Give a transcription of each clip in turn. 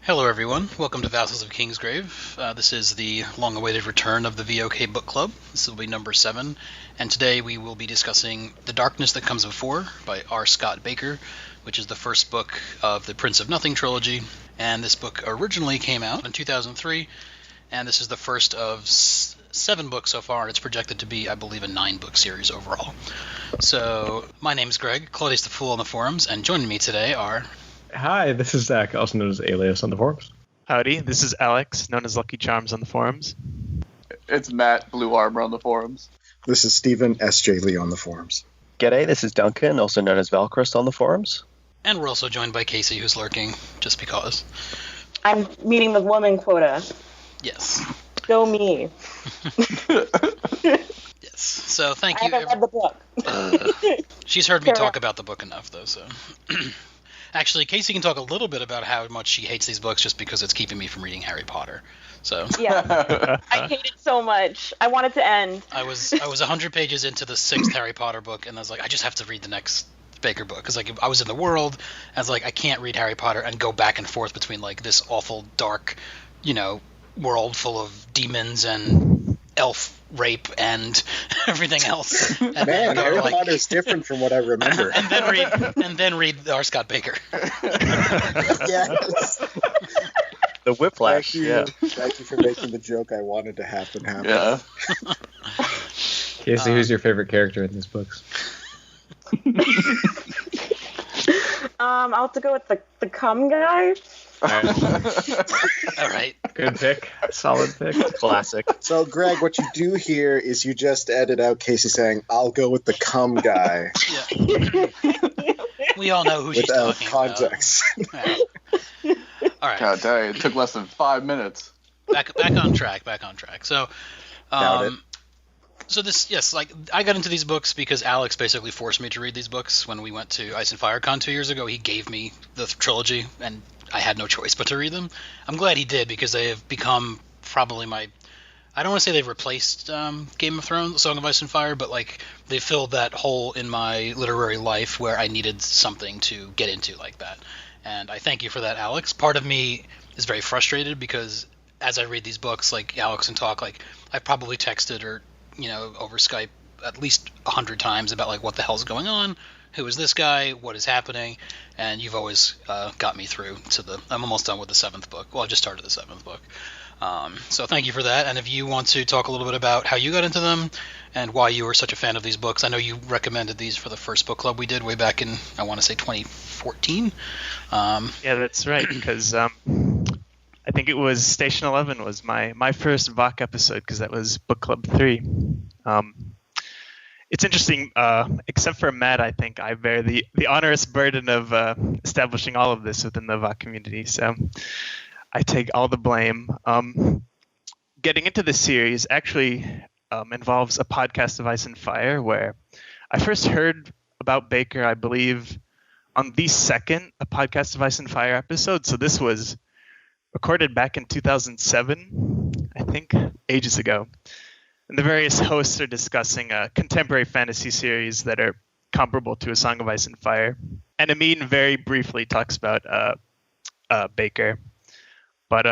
Hello everyone, welcome to Vassals of Kingsgrave. This is the long-awaited return of the VOK Book Club. This will be number 7, and today we will be discussing The Darkness That Comes Before by R. Scott Bakker, which is the first book of the Prince of Nothing trilogy, and this book originally came out in 2003, and this is the first of 7 books so far, and it's projected to be, I believe, a 9-book series overall. So, my name's Greg, Claudius the Fool on the forums, and joining me today are... Hi, this is Zach, also known as Alias on the forums. Howdy, this is Alex, known as Lucky Charms on the forums. It's Matt, Blue Armor on the forums. This is Stephen, SJ Lee on the forums. G'day, this is Duncan, also known as Valkyrist on the forums. And we're also joined by Casey, who's lurking, just because. I'm meeting the woman quota. Yes. Go me. Yes. So thank you. I haven't read the book. She's heard me talk about the book enough, though, so... Actually, Casey can talk a little bit about how much she hates these books just because it's keeping me from reading Harry Potter. So yeah, I hate it so much. I want it to end. I was 100 pages into the 6th Harry Potter book, and I was like, I just have to read the next Bakker book because like I was in the world, and I was like, I can't read Harry Potter and go back and forth between like this awful dark, world full of demons and elf rape and everything else. And Man, Harry Potter's different from what I remember. and then read R. Scott Bakker. Yes. The whiplash. Thank you for making the joke I wanted to happen. Yeah. Casey, who's your favorite character in these books? I'll have to go with the cum guy. All right. Good pick. Solid pick. Classic. So, Greg, what you do here is you just edit out Casey saying, I'll go with the cum guy. Yeah. We all know who she's without talking context. about. All right. God dang, it took less than 5 minutes. Back on track. So, Doubt it. So this, yes, like I got into these books because Alex basically forced me to read these books when we went to Ice and Fire Con 2 years ago. He gave me the trilogy, and I had no choice but to read them. I'm glad he did because they have become probably my. I don't want to say they've replaced Game of Thrones, Song of Ice and Fire, but like they filled that hole in my literary life where I needed something to get into like that. And I thank you for that, Alex. Part of me is very frustrated because as I read these books, like Alex and talk, like I probably texted or over Skype at least 100 times about like what the hell's going on, who is this guy, what is happening, and you've always got me through to I'm almost done with the 7th book. Well, I just started the 7th book. So thank you for that, and if you want to talk a little bit about how you got into them and why you were such a fan of these books. I know you recommended these for the first book club we did way back in, I want to say 2014. Yeah, that's right, because I think it was Station 11 was my first VOC episode because that was book club 3. It's interesting, except for Matt, I think I bear the onerous burden of establishing all of this within the VOC community, so I take all the blame. Getting into the series actually involves a podcast of Ice and Fire where I first heard about Bakker, I believe, on the second A Podcast of Ice and Fire episode, so this was recorded back in 2007, I think, ages ago. And the various hosts are discussing a contemporary fantasy series that are comparable to A Song of Ice and Fire. And Amin very briefly talks about Bakker. But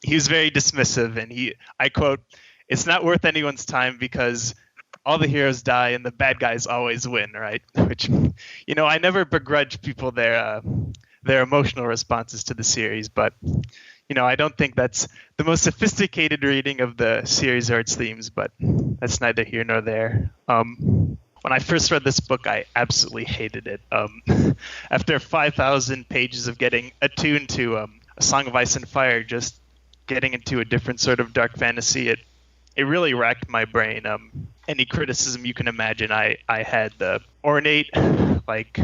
he was very dismissive, and I quote, "It's not worth anyone's time because all the heroes die and the bad guys always win," right? Which, I never begrudge people their emotional responses to the series, but I don't think that's the most sophisticated reading of the series or its themes, but that's neither here nor there. When I first read this book, I absolutely hated it. After 5,000 pages of getting attuned to A Song of Ice and Fire, just getting into a different sort of dark fantasy, it really racked my brain. Any criticism you can imagine, I had the ornate, like,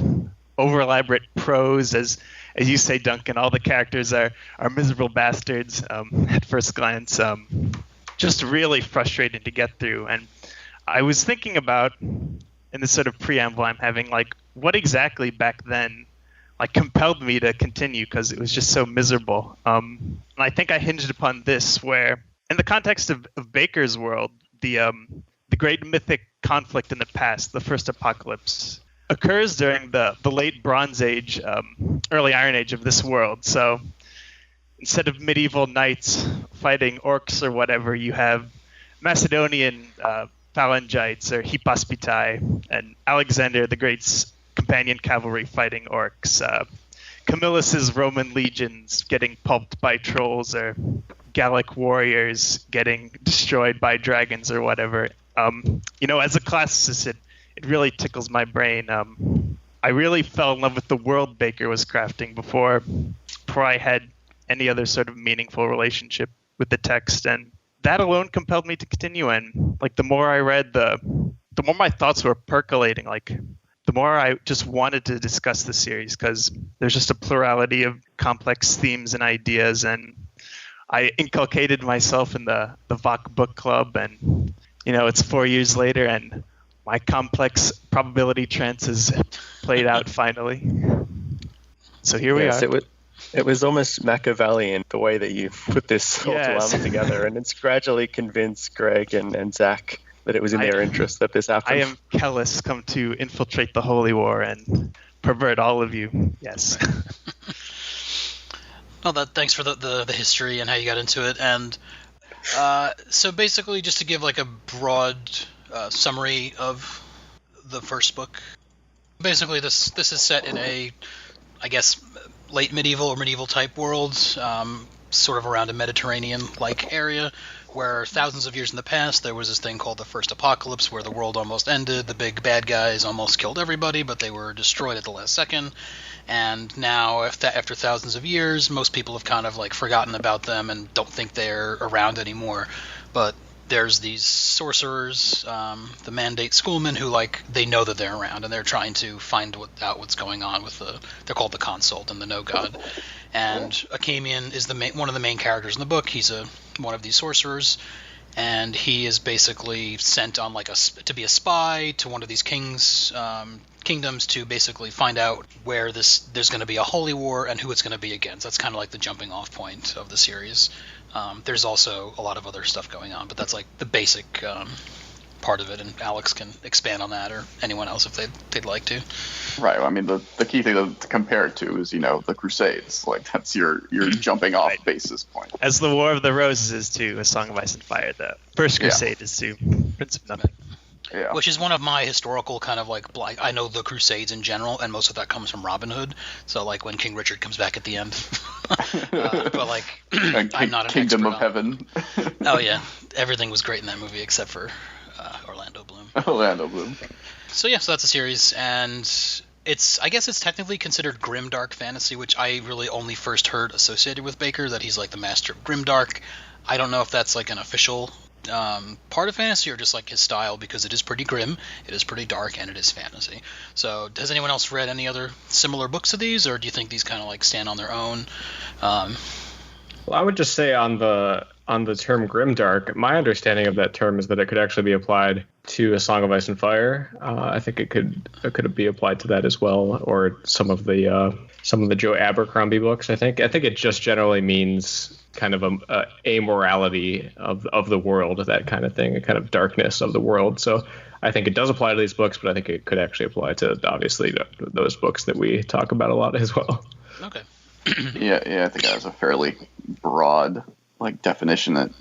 over-elaborate prose, as you say, Duncan. All the characters are miserable bastards at first glance. Just really frustrating to get through. And I was thinking about, in this sort of preamble I'm having, like, what exactly back then like compelled me to continue because it was just so miserable. And I think I hinged upon this, where in the context of Bakker's world, the great mythic conflict in the past, the first apocalypse, occurs during the late Bronze Age, early Iron Age of this world. So instead of medieval knights fighting orcs or whatever, you have Macedonian phalangites or hipaspitae, and Alexander the Great's companion cavalry fighting orcs. Camillus's Roman legions getting pulped by trolls, or Gallic warriors getting destroyed by dragons or whatever. As a classicist, it really tickles my brain. I really fell in love with the world Bakker was crafting before I had any other sort of meaningful relationship with the text, and that alone compelled me to continue. And like the more I read, the more my thoughts were percolating. Like the more I just wanted to discuss the series, because there's just a plurality of complex themes and ideas, and I inculcated myself in the Vok book club, and it's 4 years later, and my complex probability trance has played out finally. So here we are. It was almost Machiavellian the way that you put this whole dilemma together, and it's gradually convinced Greg and Zach that it was in their interest that this happened. I am Kellis, come to infiltrate the Holy War and pervert all of you. Yes. Well, thanks for the history and how you got into it. And so basically, just to give like a broad summary of the first book. Basically, this is set in a, I guess, late medieval or medieval type world, sort of around a Mediterranean-like area, where thousands of years in the past there was this thing called the First Apocalypse, where the world almost ended. The big bad guys almost killed everybody, but they were destroyed at the last second. And now, after thousands of years, most people have kind of like forgotten about them and don't think they're around anymore. But there's these sorcerers, the Mandate Schoolmen, who they know that they're around, and they're trying to find out what's going on with they're called the Consult and the No God. And Achamian is one of the main characters in the book. He's one of these sorcerers, and he is basically sent on to be a spy to one of these kingdoms to basically find out where there's going to be a holy war and who it's going to be against. That's kind of like the jumping off point of the series. There's also a lot of other stuff going on, but that's like the basic part of it, and Alex can expand on that, or anyone else if they'd like to. Right. I mean, the key thing to compare it to is, the Crusades. Like, that's your jumping off basis point. As the War of the Roses is to A Song of Ice and Fire, the First Crusade is to Prince of Nothing. Yeah. Which is one of my historical kind of I know the Crusades in general, and most of that comes from Robin Hood. So when King Richard comes back at the end, but I'm not an Kingdom expert of Heaven. Oh yeah, everything was great in that movie except for Orlando Bloom. Orlando Bloom. So that's a series, and I guess it's technically considered grimdark fantasy, which I really only first heard associated with Bakker, that he's the master of grimdark. I don't know if that's an official part of fantasy or just his style, because it is pretty grim, it is pretty dark, and it is fantasy. So has anyone else read any other similar books to these, or do you think these kind of stand on their own? Well, I would just say on the term grimdark, my understanding of that term is that it could actually be applied to A Song of Ice and Fire. I think it could be applied to that as well, or some of the Joe Abercrombie books. I think it just generally means kind of a amorality of the world, that kind of thing, a kind of darkness of the world. So I think it does apply to these books, but I think it could actually apply to, obviously, those books that we talk about a lot as well. Okay. Yeah, I think that was a fairly broad definition that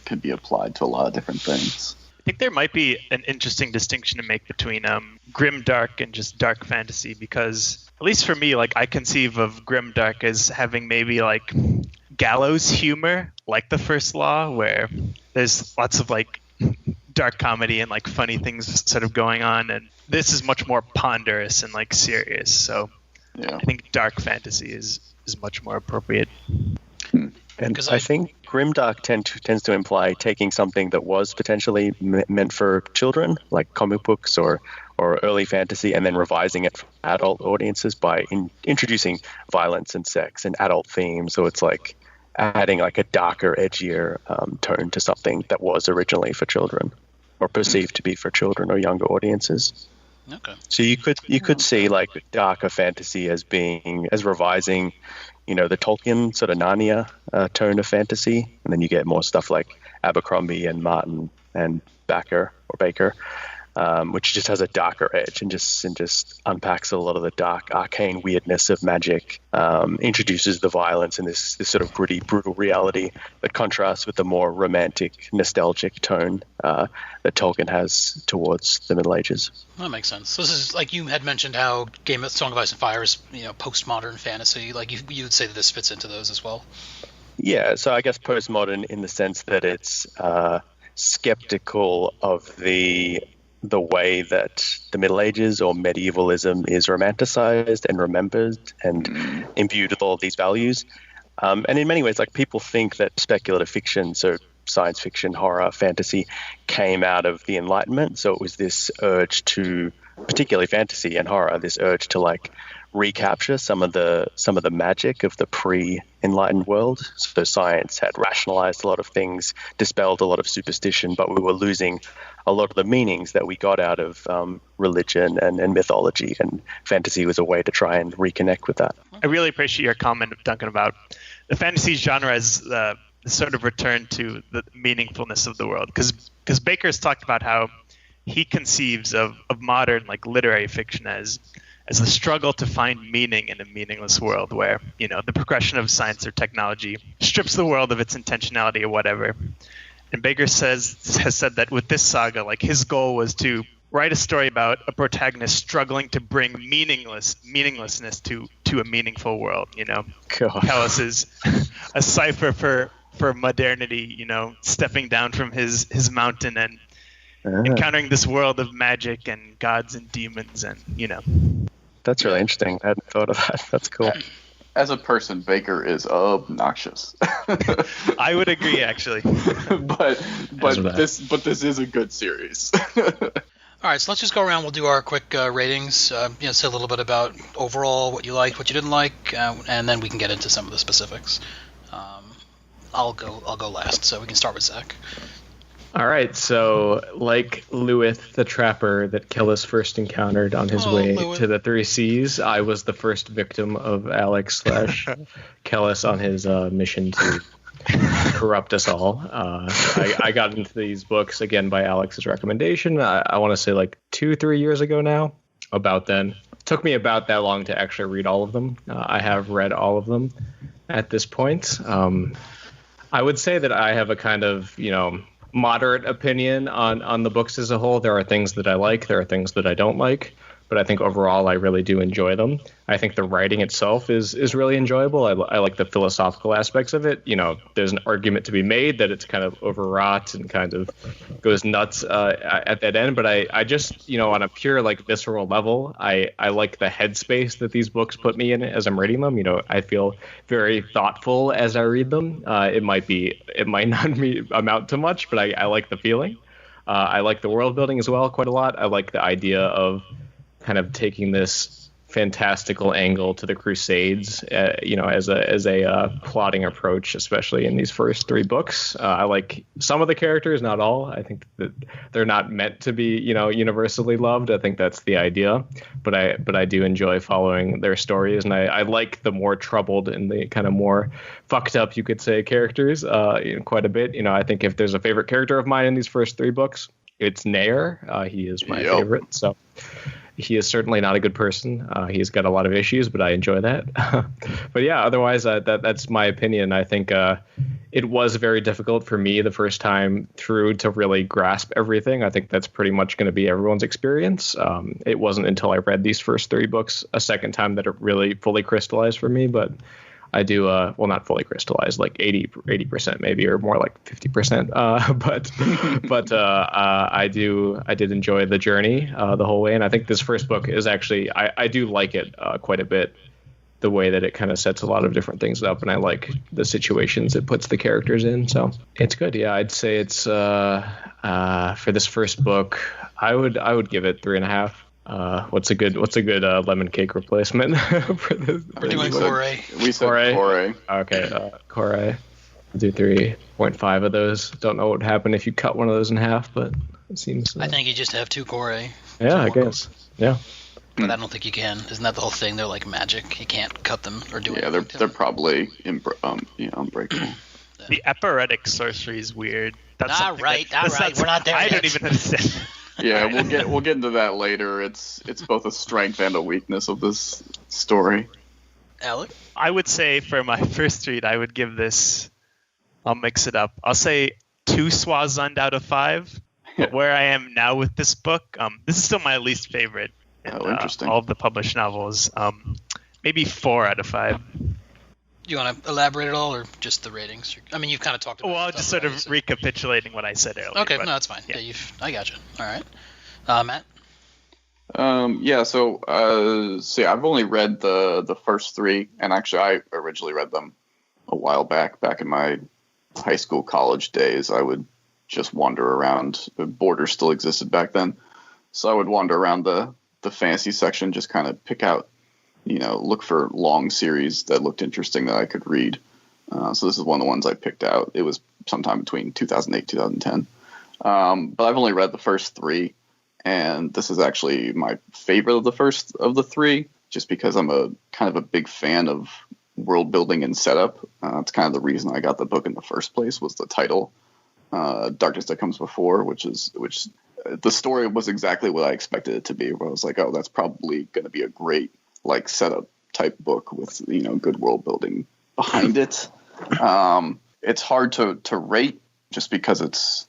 could be applied to a lot of different things. I think there might be an interesting distinction to make between grim dark and just dark fantasy, because at least for me, I conceive of grim dark as having maybe gallows humor, like The First Law, where there's lots of dark comedy and funny things sort of going on, and this is much more ponderous and serious. So yeah. I think dark fantasy is much more appropriate. And I think grimdark tends to imply taking something that was potentially meant for children, like comic books or early fantasy, and then revising it for adult audiences by introducing violence and sex and adult themes. So it's adding a darker, edgier tone to something that was originally for children, or perceived to be for children or younger audiences. Okay. So you could see darker fantasy as revising, the Tolkien sort of Narnia tone of fantasy, and then you get more stuff like Abercrombie and Martin and Bakker, which just has a darker edge and just unpacks a lot of the dark, arcane weirdness of magic, introduces the violence and this sort of gritty, brutal reality that contrasts with the more romantic, nostalgic tone that Tolkien has towards the Middle Ages. That makes sense. So this is, like you had mentioned how Song of Ice and Fire is, postmodern fantasy. Like you would say that this fits into those as well? Yeah, so I guess postmodern in the sense that it's skeptical of the way that the Middle Ages or medievalism is romanticized and remembered and imbued with all of these values. And in many ways, like, people think that speculative fiction, so science fiction, horror, fantasy, came out of the Enlightenment. So it was this urge to, particularly fantasy and horror, this urge to like recapture some of the magic of the pre-Enlightened world. So science had rationalized a lot of things, dispelled a lot of superstition, but we were losing a lot of the meanings that we got out of religion and mythology, and fantasy was a way to try and reconnect with that. I really appreciate your comment, Duncan, about the fantasy genre as the sort of return to the meaningfulness of the world, because Bakker's talked about how he conceives of modern like literary fiction as the struggle to find meaning in a meaningless world where, the progression of science or technology strips the world of its intentionality or whatever. And Bakker has said that with this saga, like, his goal was to write a story about a protagonist struggling to bring meaninglessness to a meaningful world. Kellis is a cipher for modernity, stepping down from his mountain and encountering this world of magic and gods and demons and, That's really interesting. I hadn't thought of that. That's cool. As a person, Bakker is obnoxious. I would agree, actually. but this is a good series. All right, so let's just go around. We'll do our quick ratings. Say a little bit about overall what you liked, what you didn't like, and then we can get into some of the specifics. I'll go last, so we can start with Zach. All right, so like Lewith the Trapper that Kellis first encountered on his way to the Three Seas, I was the first victim of Alex / Kellis on his mission to corrupt us all. I got into these books, again, by Alex's recommendation. I want to say like 2-3 years ago now, about then. It took me about that long to actually read all of them. I have read all of them at this point. I would say that I have a kind of, moderate opinion on the books as a whole. There are things that I like, there are things that I don't like, but I think overall I really do enjoy them. I think the writing itself is really enjoyable. I like the philosophical aspects of it. There's an argument to be made that it's kind of overwrought and kind of goes nuts at that end, but I just, on a pure like visceral level, I like the headspace that these books put me in as I'm reading them. I feel very thoughtful as I read them. It might not amount to much, but I like the feeling. I like the world building as well quite a lot. I like the idea of kind of taking this fantastical angle to the Crusades, as a plotting approach, especially in these first 3 books. I like some of the characters, not all. I think that they're not meant to be, universally loved. I think that's the idea, but I do enjoy following their stories, and I like the more troubled and the kind of more fucked up, you could say, characters quite a bit. I think if there's a favorite character of mine in these first 3 books, it's Nair. He is my favorite. So. He is certainly not a good person. He's got a lot of issues, but I enjoy that. But yeah, otherwise, that's my opinion. I think it was very difficult for me the first time through to really grasp everything. I think that's pretty much going to be everyone's experience. It wasn't until I read these first 3 books a second time that it really fully crystallized for me. But I do, not fully crystallized, like 80% maybe, or more like 50%. But I did enjoy the journey the whole way. And I think this first book is actually, I do like it quite a bit, the way that it kind of sets a lot of different things up. And I like the situations it puts the characters in. So it's good. Yeah, I'd say it's, for this first book, I would give it 3.5. What's a good lemon cake replacement for this? We're doing Corey. We said Corey. Okay, Corey. I'll do 3.5 of those. Don't know what would happen if you cut one of those in half, but it seems. I think you just have 2 Corey. Yeah, I guess. Yeah. But I don't think you can. Isn't that the whole thing? They're like magic. You can't cut them or do anything. Yeah, they're probably unbreakable. The ephemetic sorcery is weird. That's all right. We're not there I yet. don't even understand. Yeah, we'll get into that later. It's both a strength and a weakness of this story. Alec? I would say for my first read, I would give this. I'll mix it up. I'll say 2 Swazund out of 5. But where I am now with this book, this is still my least favorite in interesting. all of the published novels. Maybe 4 out of 5. Do you want to elaborate at all, or just the ratings? I mean, you've kind of talked about. Well, just sort of recapitulating what I said earlier. Okay, but, no, that's fine. Yeah, I got you. All right, Matt. So I've only read the first 3, and actually I originally read them a while back in my high school, college days. I would just wander around. The Border still existed back then, so I would wander around the fantasy section, just kind of pick out, look for long series that looked interesting that I could read. So this is one of the ones I picked out. It was sometime between 2008 2010. But I've only read the first 3, and this is actually my favorite of the first of the 3, just because I'm a kind of a big fan of world building and setup. It's kind of the reason I got the book in the first place, was the title, Darkness That Comes Before, which the story was exactly what I expected it to be, where I was like, oh, that's probably going to be a great like setup type book with good world building behind it. It's hard to rate just because it's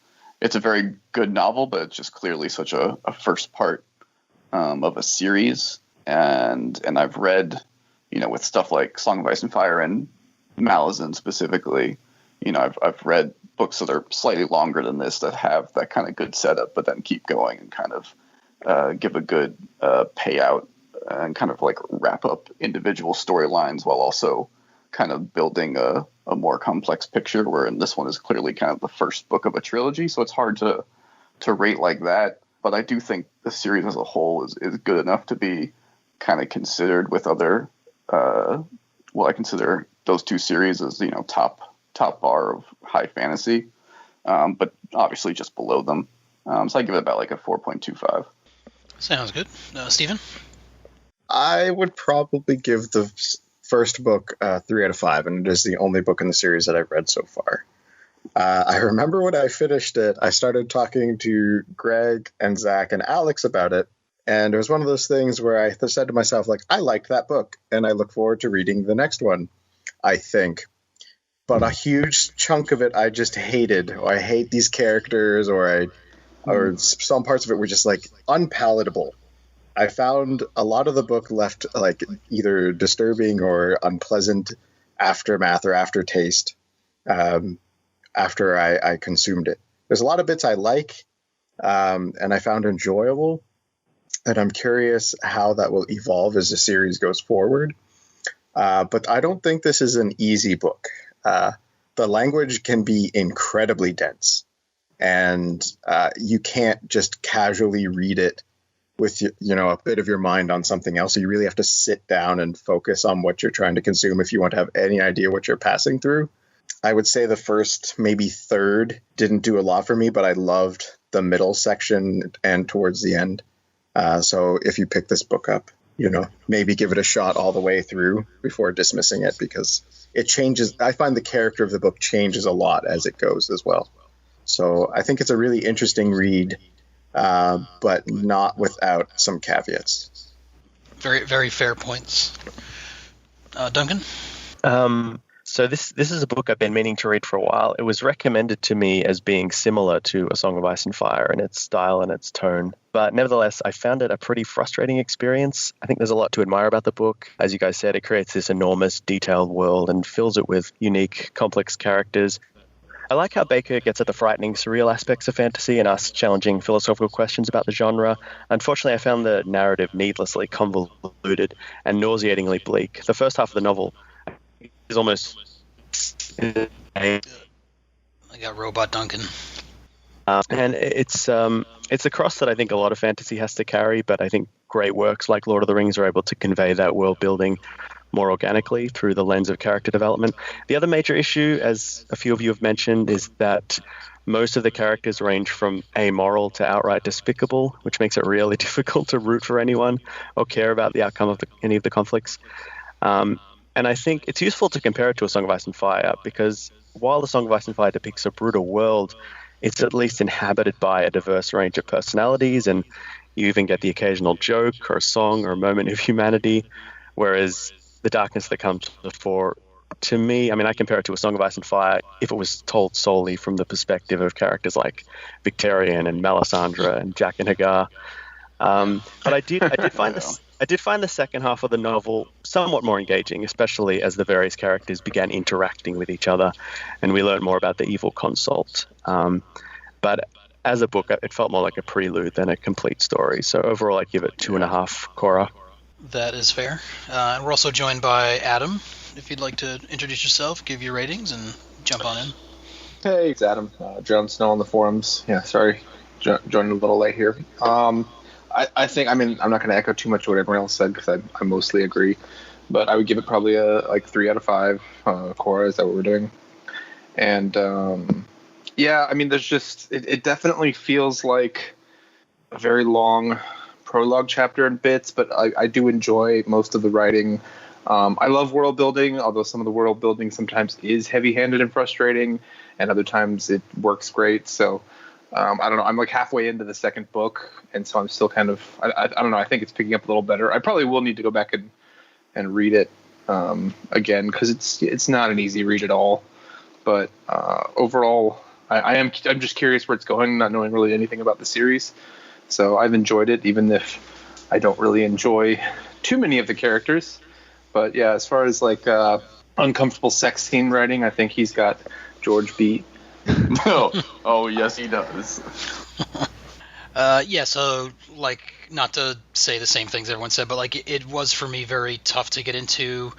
a very good novel, but it's just clearly such a first part of a series. And I've read, with stuff like Song of Ice and Fire and Malazan specifically, I've read books that are slightly longer than this that have that kind of good setup, but then keep going and kind of give a good payout and kind of like wrap up individual storylines while also kind of building a more complex picture, where in this one is clearly kind of the first book of a trilogy. So it's hard to rate like that. But I do think the series as a whole is good enough to be kind of considered with other, I consider those 2 series as, top bar of high fantasy, but obviously just below them. So I give it about like a 4.25. Sounds good. Stephen? I would probably give the first book 3 out of 5, and it is the only book in the series that I've read so far. I remember when I finished it, I started talking to Greg and Zach and Alex about it, and it was one of those things where I said to myself, like, I liked that book, and I look forward to reading the next one, I think. But a huge chunk of it I just hated, or I hate these characters, or some parts of it were just like unpalatable. I found a lot of the book left like either disturbing or unpleasant aftermath or aftertaste after I consumed it. There's a lot of bits I like and I found enjoyable, and I'm curious how that will evolve as the series goes forward. But I don't think this is an easy book. The language can be incredibly dense, and you can't just casually read it with a bit of your mind on something else. So you really have to sit down and focus on what you're trying to consume if you want to have any idea what you're passing through. I would say the first maybe third didn't do a lot for me, but I loved the middle section and towards the end. So if you pick this book up, maybe give it a shot all the way through before dismissing it, because it changes. I find the character of the book changes a lot as it goes as well. So I think it's a really interesting read, but not without some caveats. Very, very fair points. Duncan? So this is a book I've been meaning to read for a while. It was recommended to me as being similar to A Song of Ice and Fire in its style and its tone. But nevertheless, I found it a pretty frustrating experience. I think there's a lot to admire about the book. As you guys said, it creates this enormous, detailed world and fills it with unique, complex characters. I like how Bakker gets at the frightening, surreal aspects of fantasy and asks challenging philosophical questions about the genre. Unfortunately, I found the narrative needlessly convoluted and nauseatingly bleak. The first half of the novel is almost... I got Robot Duncan. And it's a cross that I think a lot of fantasy has to carry, but I think great works like Lord of the Rings are able to convey that world building more organically through the lens of character development. The other major issue, as a few of you have mentioned, is that most of the characters range from amoral to outright despicable, which makes it really difficult to root for anyone or care about the outcome of any of the conflicts. And I think it's useful to compare it to A Song of Ice and Fire, because while A Song of Ice and Fire depicts a brutal world, it's at least inhabited by a diverse range of personalities, and you even get the occasional joke or a song or a moment of humanity. Whereas the darkness that comes before, to me, I mean, I compare it to A Song of Ice and Fire if it was told solely from the perspective of characters like Victorian and Melisandre and Jack and Hagar. But I did find the second half of the novel somewhat more engaging, especially as the various characters began interacting with each other, and we learned more about the evil consult. But as a book, it felt more like a prelude than a complete story. So overall, I'd give it 2.5 Cora. That is fair. And we're also joined by Adam. If you'd like to introduce yourself, give your ratings, and jump on in. Hey, it's Adam. John Snow on the forums. Yeah, sorry, joined a little late here. I think, I mean, I'm not going to echo too much what everyone else said because I mostly agree, but I would give it probably a 3 out of 5. Cora, is that what we're doing? And yeah, I mean, there's just it definitely feels like a very long prologue chapter in bits, but I do enjoy most of the writing. I love world building, although some of the world building sometimes is heavy-handed and frustrating, and other times it works great. So I don't know. I'm like halfway into the second book, and so I'm still kind of I don't know. I think it's picking up a little better. I probably will need to go back and read it again because it's not an easy read at all. But overall, I'm just curious where it's going, not knowing really anything about the series. So I've enjoyed it, even if I don't really enjoy too many of the characters. But yeah, as far as like uncomfortable sex scene writing, I think he's got George beat. Oh, yes, he does. Yeah, so, like, not to say the same things everyone said, but, like, it was for me very tough to get into.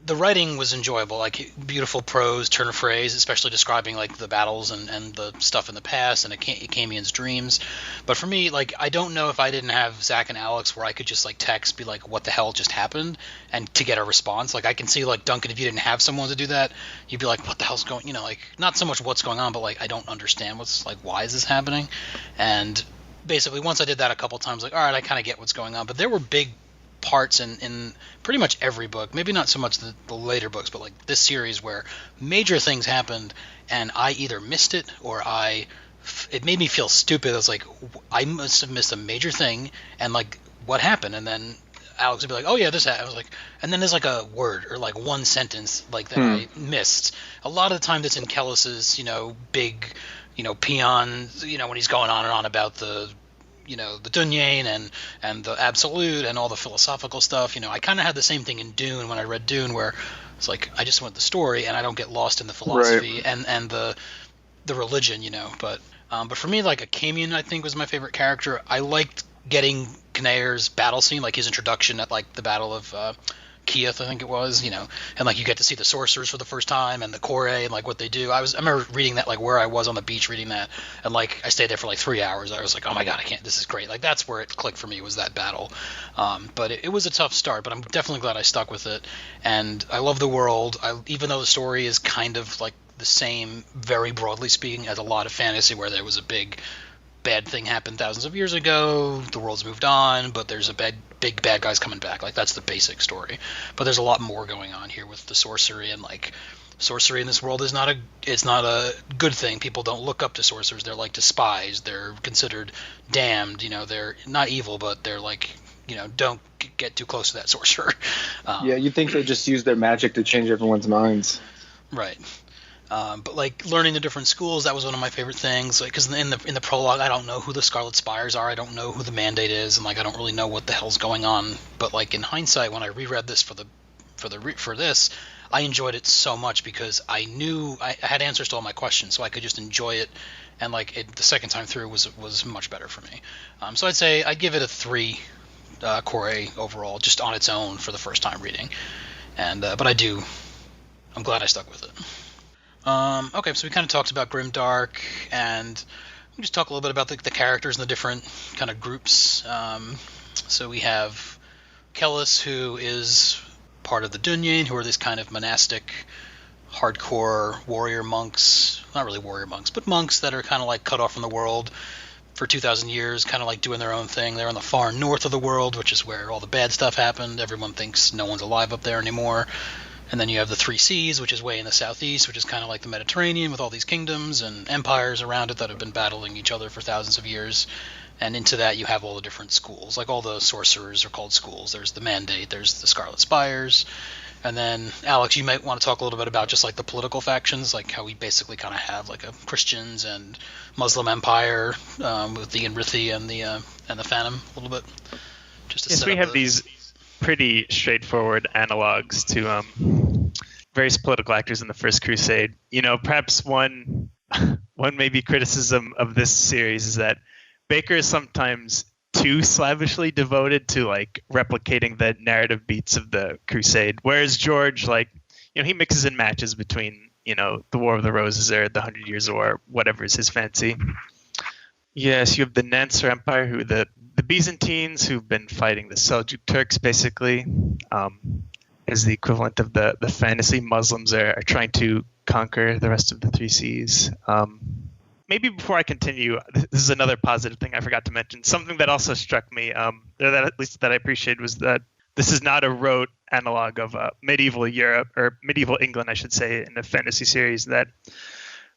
The writing was enjoyable, like, beautiful prose, turn of phrase, especially describing, like, the battles and the stuff in the past and Acamian's dreams. But for me, like, I don't know if I didn't have Zach and Alex where I could just, like, text, be like, what the hell just happened, and to get a response. Like, I can see, like, Duncan, if you didn't have someone to do that, you'd be like, what the hell's going, you know, like, not so much what's going on, but, like, I don't understand what's, like, why is this happening? And basically, once I did that a couple times, like, all right, I kind of get what's going on. But there were big parts in pretty much every book, maybe not so much the later books, but like this series where major things happened and I either missed it or it made me feel stupid. I was like, I must have missed a major thing, and like, what happened? And then Alex would be like, oh yeah, this happened. I was like, and then there's like a word or like one sentence like that I missed. A lot of the time that's in Kellis's, you know, big, you know, peon, you know, when he's going on and on about the, you know, the Dunyain and the Absolute and all the philosophical stuff. You know, I kind of had the same thing in Dune when I read Dune, where it's like I just want the story and I don't get lost in the philosophy and the religion, you know. But for me, like, Acamian, I think, was my favorite character. I liked getting Knaer's battle scene, like his introduction at like the Battle of Keith, I think it was, you know, and like you get to see the sorcerers for the first time and the Kore and like what they do. I remember reading that, like where I was on the beach reading that, and like I stayed there for like 3 hours. I was like, oh my god, I can't, this is great. Like that's where it clicked for me, was that battle. But it was a tough start, but I'm definitely glad I stuck with it. And I love the world. Even though the story is kind of like the same, very broadly speaking, as a lot of fantasy where there was a big bad thing happened thousands of years ago, the world's moved on, but there's a big bad guys coming back. Like, that's the basic story. But there's a lot more going on here with the sorcery, and like, sorcery in this world is not a good thing. People don't look up to sorcerers. They're like despised. They're considered damned. You know, they're not evil, but they're like, you know, don't get too close to that sorcerer. Yeah, you'd think they just use their magic to change everyone's minds. Right. But like learning the different schools, that was one of my favorite things. Like, because in the prologue, I don't know who the Scarlet Spires are. I don't know who the Mandate is, and like I don't really know what the hell's going on. But like in hindsight, when I reread this for this, I enjoyed it so much because I knew I had answers to all my questions, so I could just enjoy it. And like the second time through was much better for me. So I'd say I'd give it a 3 Kore overall, just on its own for the first time reading. And but I'm glad I stuck with it. Okay, so we kind of talked about Grimdark, and we just talk a little bit about the characters and the different kind of groups. So we have Kellis, who is part of the Dunyain, who are this kind of monastic, hardcore warrior monks. Not really warrior monks, but monks that are kind of like cut off from the world for 2,000 years, kind of like doing their own thing. They're in the far north of the world, which is where all the bad stuff happened. Everyone thinks no one's alive up there anymore. And then you have the Three Seas, which is way in the southeast, which is kind of like the Mediterranean with all these kingdoms and empires around it that have been battling each other for thousands of years. And into that you have all the different schools. Like all the sorcerers are called schools. There's the Mandate, there's the Scarlet Spires. And then, Alex, you might want to talk a little bit about just like the political factions, like how we basically kind of have like a Christians and Muslim empire with the Inrithi and the Phantom a little bit. Just to yes, we have these pretty straightforward analogs to various political actors in the First Crusade. Perhaps one maybe criticism of this series is that Bakker is sometimes too slavishly devoted to like replicating the narrative beats of the Crusade, whereas George, he mixes and matches between the War of the Roses or the 100 Years War, whatever is his fancy. Yes, you have the Nansar Empire, who the Byzantines, who've been fighting the Seljuk Turks, basically, is the equivalent of the fantasy Muslims are trying to conquer the rest of the Three Seas. Maybe before I continue, this is another positive thing I forgot to mention. Something that also struck me, that I appreciated, was that this is not a rote analog of medieval Europe, or medieval England, I should say, in a fantasy series, that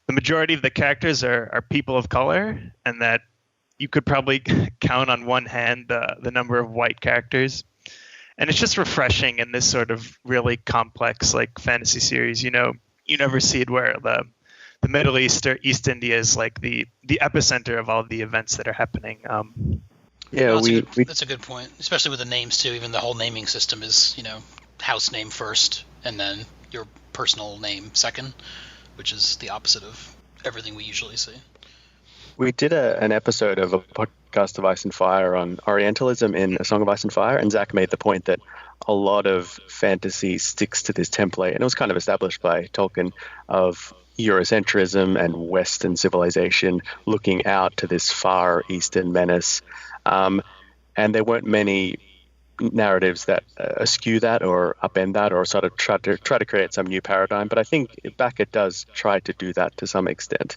the majority of the characters are people of color, and that you could probably count on one hand the number of white characters. And it's just refreshing in this sort of really complex fantasy series. You never see it where the Middle East or East India is like the epicenter of all the events that are happening. That's a good point, especially with the names too. Even the whole naming system is, house name first and then your personal name second, which is the opposite of everything we usually see. We did an episode of a podcast of Ice and Fire on Orientalism in A Song of Ice and Fire, and Zach made the point that a lot of fantasy sticks to this template, and it was kind of established by Tolkien, of Eurocentrism and Western civilization looking out to this far eastern menace. And there weren't many narratives that eschew that or upend that or sort of try to create some new paradigm. But I think Bakker does try to do that to some extent.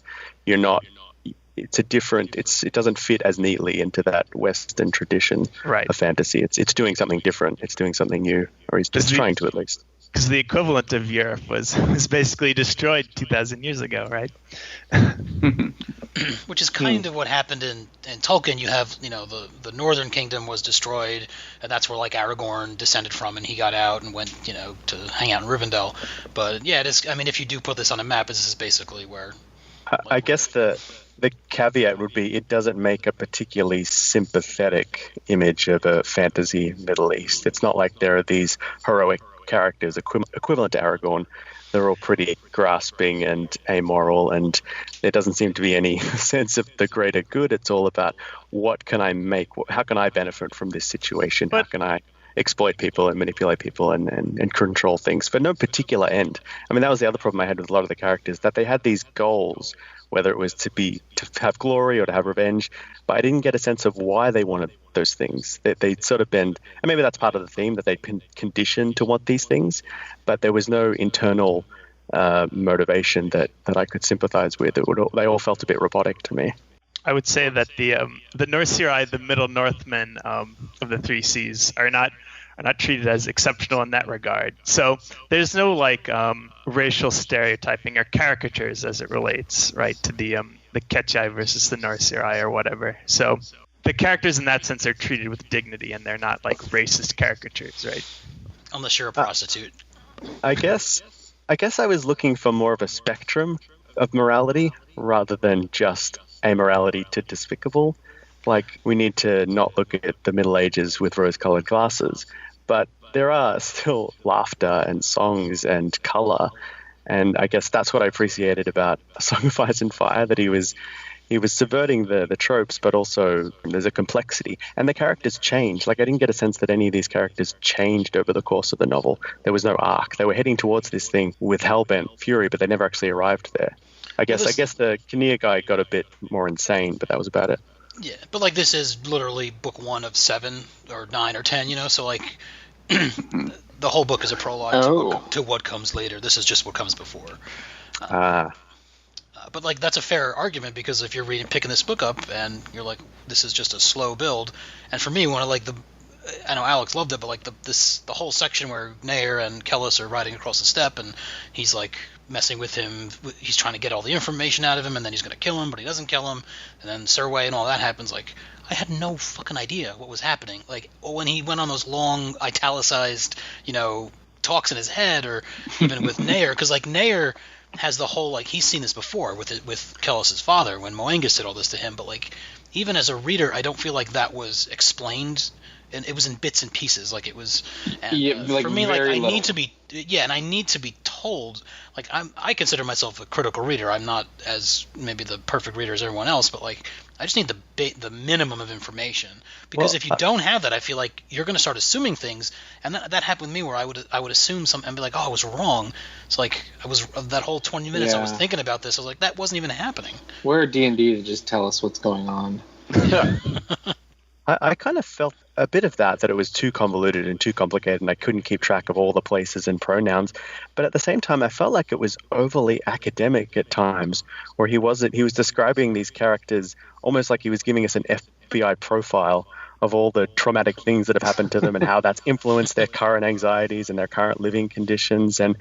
It doesn't fit as neatly into that Western tradition of fantasy. It's doing something different. It's doing something new, or he's just trying to, at least. Because the equivalent of Europe was basically destroyed 2,000 years ago, right? Which is kind of what happened in Tolkien. You have, the Northern Kingdom was destroyed, and that's where Aragorn descended from, and he got out and went, to hang out in Rivendell. But yeah, it is. I mean, if you do put this on a map, this is basically where. I guess the caveat would be it doesn't make a particularly sympathetic image of a fantasy Middle East. It's not like there are these heroic characters equivalent to Aragorn. They're all pretty grasping and amoral, and there doesn't seem to be any sense of the greater good. It's all about what can I make, how can I benefit from this situation, how can I exploit people and manipulate people and control things for no particular end. I mean, that was the other problem I had with a lot of the characters, that they had these goals, whether it was to have glory or to have revenge, but I didn't get a sense of why they wanted those things. They'd sort of been, and maybe that's part of the theme, that they'd been conditioned to want these things, but there was no internal motivation that I could sympathize with. They all felt a bit robotic to me. I would say that the Northirai, the Middle Northmen of the Three Seas, are not treated as exceptional in that regard. So there's no racial stereotyping or caricatures as it relates, right, to the Ketchai versus the Northirai or whatever. So the characters in that sense are treated with dignity, and they're not racist caricatures, right? Unless you're a prostitute. I guess I was looking for more of a spectrum of morality rather than just amorality to despicable. We need to not look at the Middle Ages with rose-colored glasses, but there are still laughter and songs and color, and I guess that's what I appreciated about A Song of Ice and Fire, that he was subverting the tropes, but also there's a complexity, and the characters change. I didn't get a sense that any of these characters changed over the course of the novel. There was no arc. They were heading towards this thing with hellbent fury, but they never actually arrived there. I guess the Kinnear guy got a bit more insane, but that was about it. Yeah, but this is literally book 1 of 7 or 9 or 10, so the whole book is a prologue to what comes later. This is just what comes before. But that's a fair argument, because if you're picking this book up and you're this is just a slow build, and for me, one of I know Alex loved it, but like the whole section where Nair and Kellis are riding across the steppe, and he's like messing with him. He's trying to get all the information out of him, and then he's going to kill him, but he doesn't kill him. And then Serway and all that happens. Like, I had no fucking idea what was happening. Like, when he went on those long italicized, talks in his head, or even with Nair, because like Nair has the whole, like, he's seen this before with Kellis's father when Moangus did all this to him, but like even as a reader, I don't feel like that was explained, and it was in bits and pieces. Like, it was, and, for me, like, I need to be told. Like, I consider myself a critical reader. I'm not as maybe the perfect reader as everyone else, but like, I just need the minimum of information, because if you don't have that, I feel like you're going to start assuming things, and that happened with me, where I would assume something and be like, oh, I was wrong. It's like I was that whole 20 minutes I was thinking about this. I was like, that wasn't even happening. We're D&D to just tell us what's going on. I kind of felt a bit of that it was too convoluted and too complicated, and I couldn't keep track of all the places and pronouns. But at the same time, I felt like it was overly academic at times, where he was describing these characters almost like he was giving us an FBI profile of all the traumatic things that have happened to them and how that's influenced their current anxieties and their current living conditions. And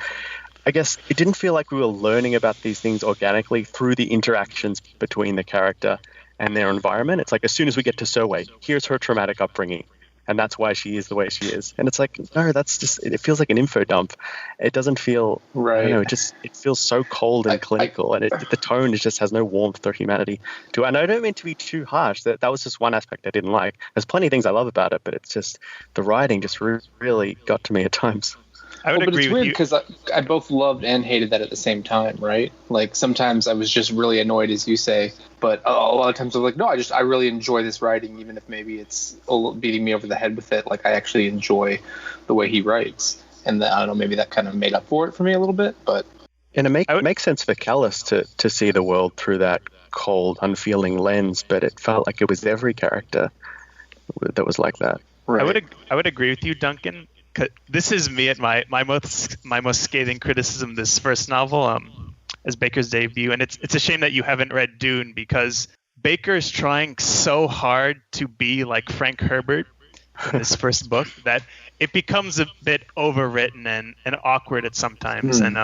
I guess it didn't feel like we were learning about these things organically through the interactions between the character and their environment. It's like, as soon as we get to Serway, here's her traumatic upbringing, and that's why she is the way she is. And it's like, no, that's just, it feels like an info dump. It doesn't feel right. I don't know, it feels so cold and clinical, and the tone just has no warmth or humanity to it. And I don't mean to be too harsh. That was just one aspect I didn't like. There's plenty of things I love about it, but it's just the writing just really got to me at times. I would agree it's with weird you. because I both loved and hated that at the same time, right? Like, sometimes I was just really annoyed, as you say, but a lot of times I was like, no, I really enjoy this writing, even if maybe it's a little beating me over the head with it. Like, I actually enjoy the way he writes, and I don't know, maybe that kind of made up for it for me a little bit. But and it makes sense for Kellis to see the world through that cold, unfeeling lens, but it felt like it was every character that was like that. Right. I would agree with you, Duncan. This is me at my most scathing criticism this first novel, as Bakker's debut, and it's a shame that you haven't read Dune, because Bakker is trying so hard to be like Frank Herbert in this first book that it becomes a bit overwritten and awkward at sometimes, and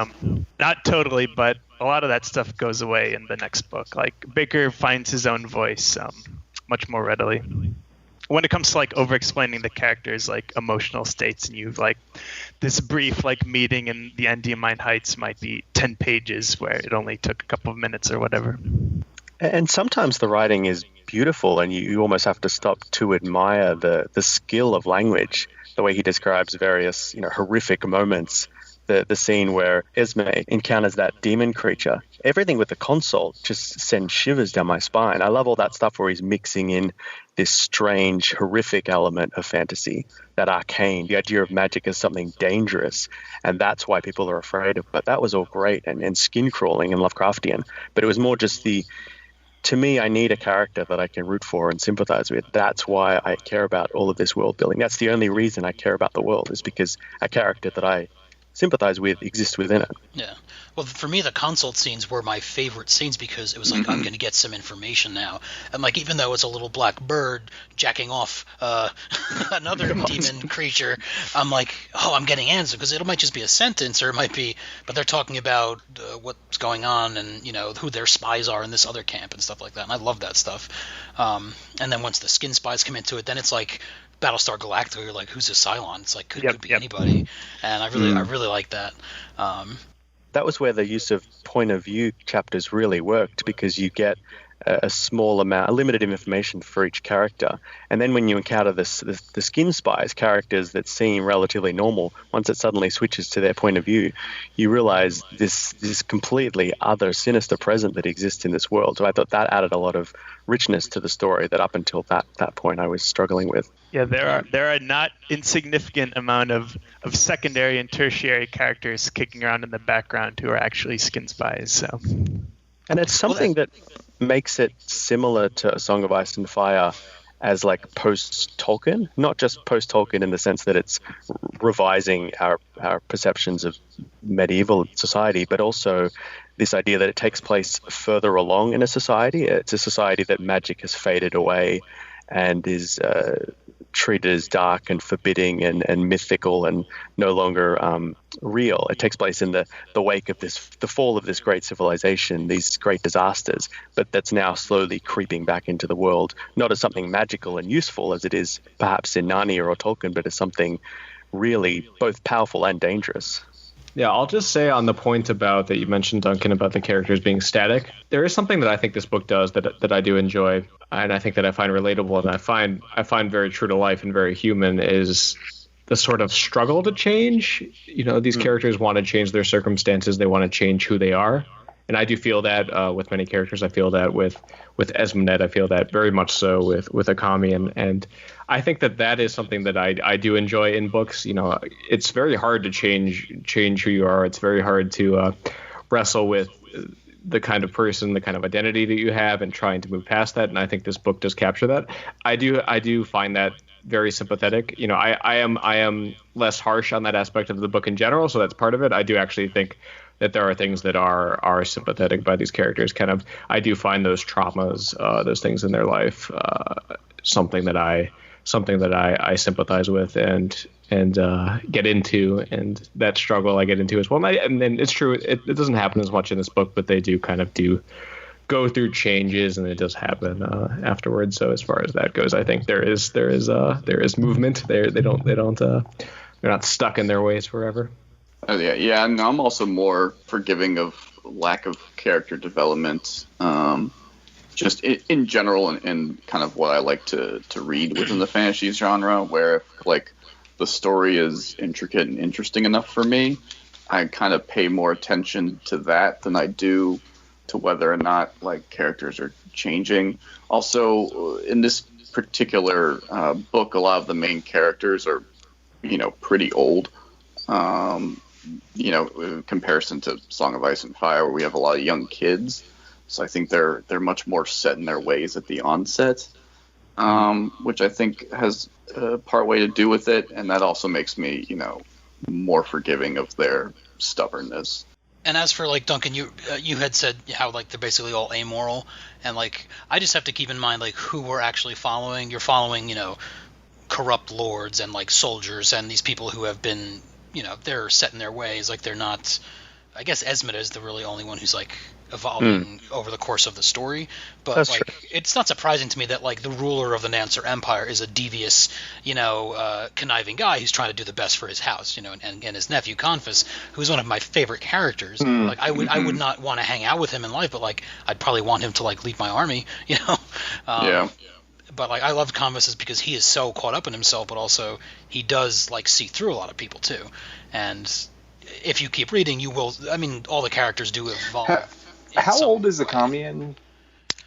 not totally, but a lot of that stuff goes away in the next book. Like, Bakker finds his own voice much more readily. When it comes to like over-explaining the characters' like emotional states, and you've like this brief like meeting in the Endymion Heights might be 10 pages where it only took a couple of minutes or whatever. And sometimes the writing is beautiful, and you almost have to stop to admire the skill of language, the way he describes various horrific moments. The scene where Esme encounters that demon creature. Everything with the console just sends shivers down my spine. I love all that stuff where he's mixing in this strange, horrific element of fantasy, that arcane, the idea of magic as something dangerous, and that's why people are afraid of it. That was all great and skin-crawling and Lovecraftian, but it was more just to me, I need a character that I can root for and sympathize with. That's why I care about all of this world building. That's the only reason I care about the world, is because a character that I sympathize with exists within it. Yeah. Well, for me, the consult scenes were my favorite scenes, because it was like, I'm going to get some information now. And like, even though it's a little black bird jacking off another demon creature, I'm like, oh, I'm getting answers, because it might just be a sentence, or it might be, but they're talking about what's going on, and who their spies are in this other camp and stuff like that. And I love that stuff. And then once the skin spies come into it, then it's like Battlestar Galactica. You're like, who's this Cylon? It's like, could be anybody. And I really like that. That was where the use of point of view chapters really worked, because you get a small amount, a limited information for each character. And then when you encounter the skin spies, characters that seem relatively normal, once it suddenly switches to their point of view, you realize this completely other sinister present that exists in this world. So I thought that added a lot of richness to the story that up until that point I was struggling with. Yeah, there are not insignificant amount of secondary and tertiary characters kicking around in the background who are actually skin spies. So, and it's something that makes it similar to A Song of Ice and Fire as like post-Tolkien, not just post-Tolkien in the sense that it's revising our perceptions of medieval society, but also this idea that it takes place further along in a society. It's a society that magic has faded away and is treated as dark and forbidding and mythical and no longer real. It takes place in the wake of the fall of this great civilization, these great disasters, but that's now slowly creeping back into the world, not as something magical and useful as it is perhaps in Narnia or Tolkien, but as something really both powerful and dangerous. Yeah, I'll just say on the point about that you mentioned, Duncan, about the characters being static. There is something that I think this book does that I do enjoy, and I think that I find relatable, and I find very true to life and very human, is the sort of struggle to change. You know, these characters want to change their circumstances. They want to change who they are. And I do feel that with many characters. I feel that with Esmond. I feel that very much so with Akami. And I think that is something that I do enjoy in books. You know, it's very hard to change who you are. It's very hard to wrestle with the kind of person, the kind of identity that you have, and trying to move past that. And I think this book does capture that. I do find that very sympathetic. You know, I am less harsh on that aspect of the book in general, so that's part of it. I do actually think that there are things that are sympathetic by these characters. Kind of, I do find those traumas, those things in their life, something that I sympathize with and get into, and that struggle I get into as well. And then it's true, it doesn't happen as much in this book, but they do go through changes, and it does happen afterwards. So as far as that goes, I think there is movement. They're not stuck in their ways forever. Yeah, and I'm also more forgiving of lack of character development, just in general, and kind of what I like to read within the fantasy genre, where if, like, the story is intricate and interesting enough for me, I kind of pay more attention to that than I do to whether or not, like, characters are changing. Also, in this particular book, a lot of the main characters are, pretty old. In comparison to Song of Ice and Fire, where we have a lot of young kids. So I think they're much more set in their ways at the onset, which I think has part way to do with it. And that also makes me, more forgiving of their stubbornness. And as for, like, Duncan, you had said how, like, they're basically all amoral, and, like, I just have to keep in mind, like, who we're actually following. You're following, corrupt lords and, like, soldiers and these people who have been, they're set in their ways. Like, they're not, I guess Esmond is the really only one who's, like, evolving over the course of the story. But that's like, true. It's not surprising to me that, like, the ruler of the Nancer Empire is a devious, conniving guy who's trying to do the best for his house, and his nephew Confus, who's one of my favorite characters. Like, I would not want to hang out with him in life, but, like, I'd probably want him to, like, lead my army, Yeah. But, like, I love Confus because he is so caught up in himself, but also he does, like, see through a lot of people too. And if you keep reading, you will. I mean, all the characters do evolve. How old is Akami? And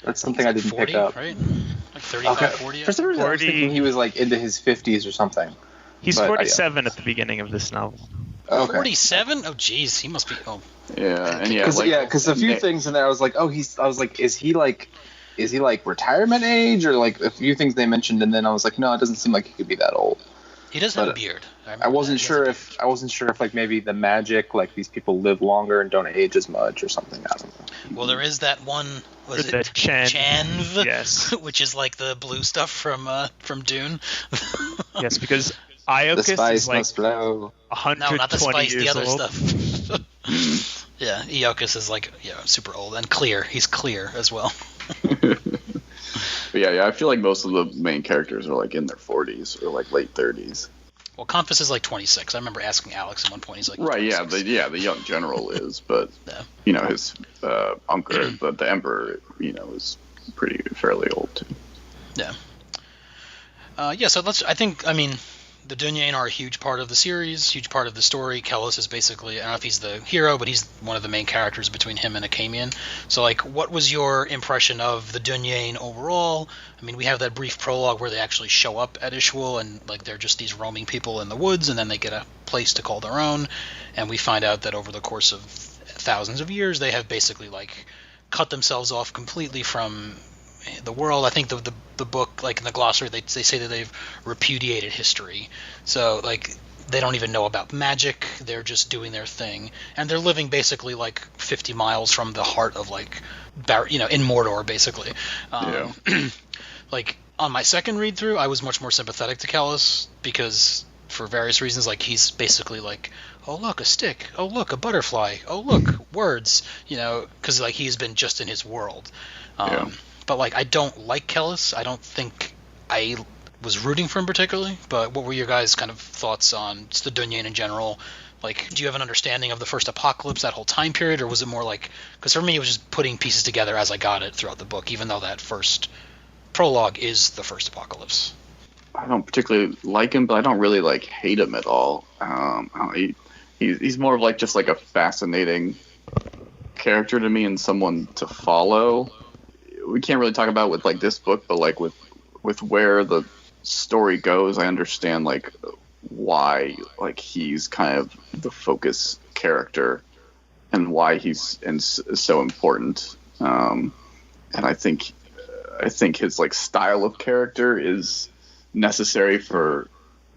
that's something I didn't 40, pick up. Right? Like 35, 40. For some reason, I was thinking he was, like, into his 50s or something. He's But, 47 at the beginning of this novel. Okay. 47? Oh, geez, he must be. Oh, Yeah, and Because a few things in there, I was like, is he like retirement age, or, like, a few things they mentioned, and then I was like, no, it doesn't seem like he could be that old. he does have a beard. I wasn't sure if like maybe the magic, like, these people live longer and don't age as much or something. I don't know. Well, there is that one. Was The it Chanv? Yes. Which is like the blue stuff from Dune. Yes, because The Iocus spice is like must flow. 120 No, not the spice, years the other old. stuff. Yeah, Iocus is, like, super old and clear. He's clear as well. But yeah, I feel like most of the main characters are, like, in their 40s or, like, late 30s. Well, Confus is like 26. I remember asking Alex at one point. He's like, Right, 26. the young general is, but Yeah. his uncle, the emperor, is fairly old too. Yeah. So I mean, the Dunyain are a huge part of the series, huge part of the story. Kellis is basically, I don't know if he's the hero, but he's one of the main characters between him and Akamian. So, like, what was your impression of the Dunyain overall? I mean, we have that brief prologue where they actually show up at Ishwal, and, like, they're just these roaming people in the woods, and then they get a place to call their own, and we find out that over the course of thousands of years, they have basically, like, cut themselves off completely from the world. I think the book, like, in the glossary, they say that they've repudiated history. So, like, they don't even know about magic. They're just doing their thing, and they're living basically, like, 50 miles from the heart of, like, in Mordor, basically. Like, on my second read through, I was much more sympathetic to Callus because for various reasons, like he's basically like, oh look, a stick, oh look, a butterfly, oh look, words, because like he's been just in his world. But like I don't like Callus. I don't think I was rooting for him particularly. But what were your guys' kind of thoughts on just the Dunyan in general? Like, do you have an understanding of the first apocalypse, that whole time period, or was it more like, because for me it was just putting pieces together as I got it throughout the book, even though that first prologue is the first apocalypse. I don't particularly like him, but I don't really like hate him at all. He's more of like just like a fascinating character to me and someone to follow. We can't really talk about with like this book, but like with where the story goes, I understand like why like he's kind of the focus character and why he's so important. And I think his like style of character is necessary for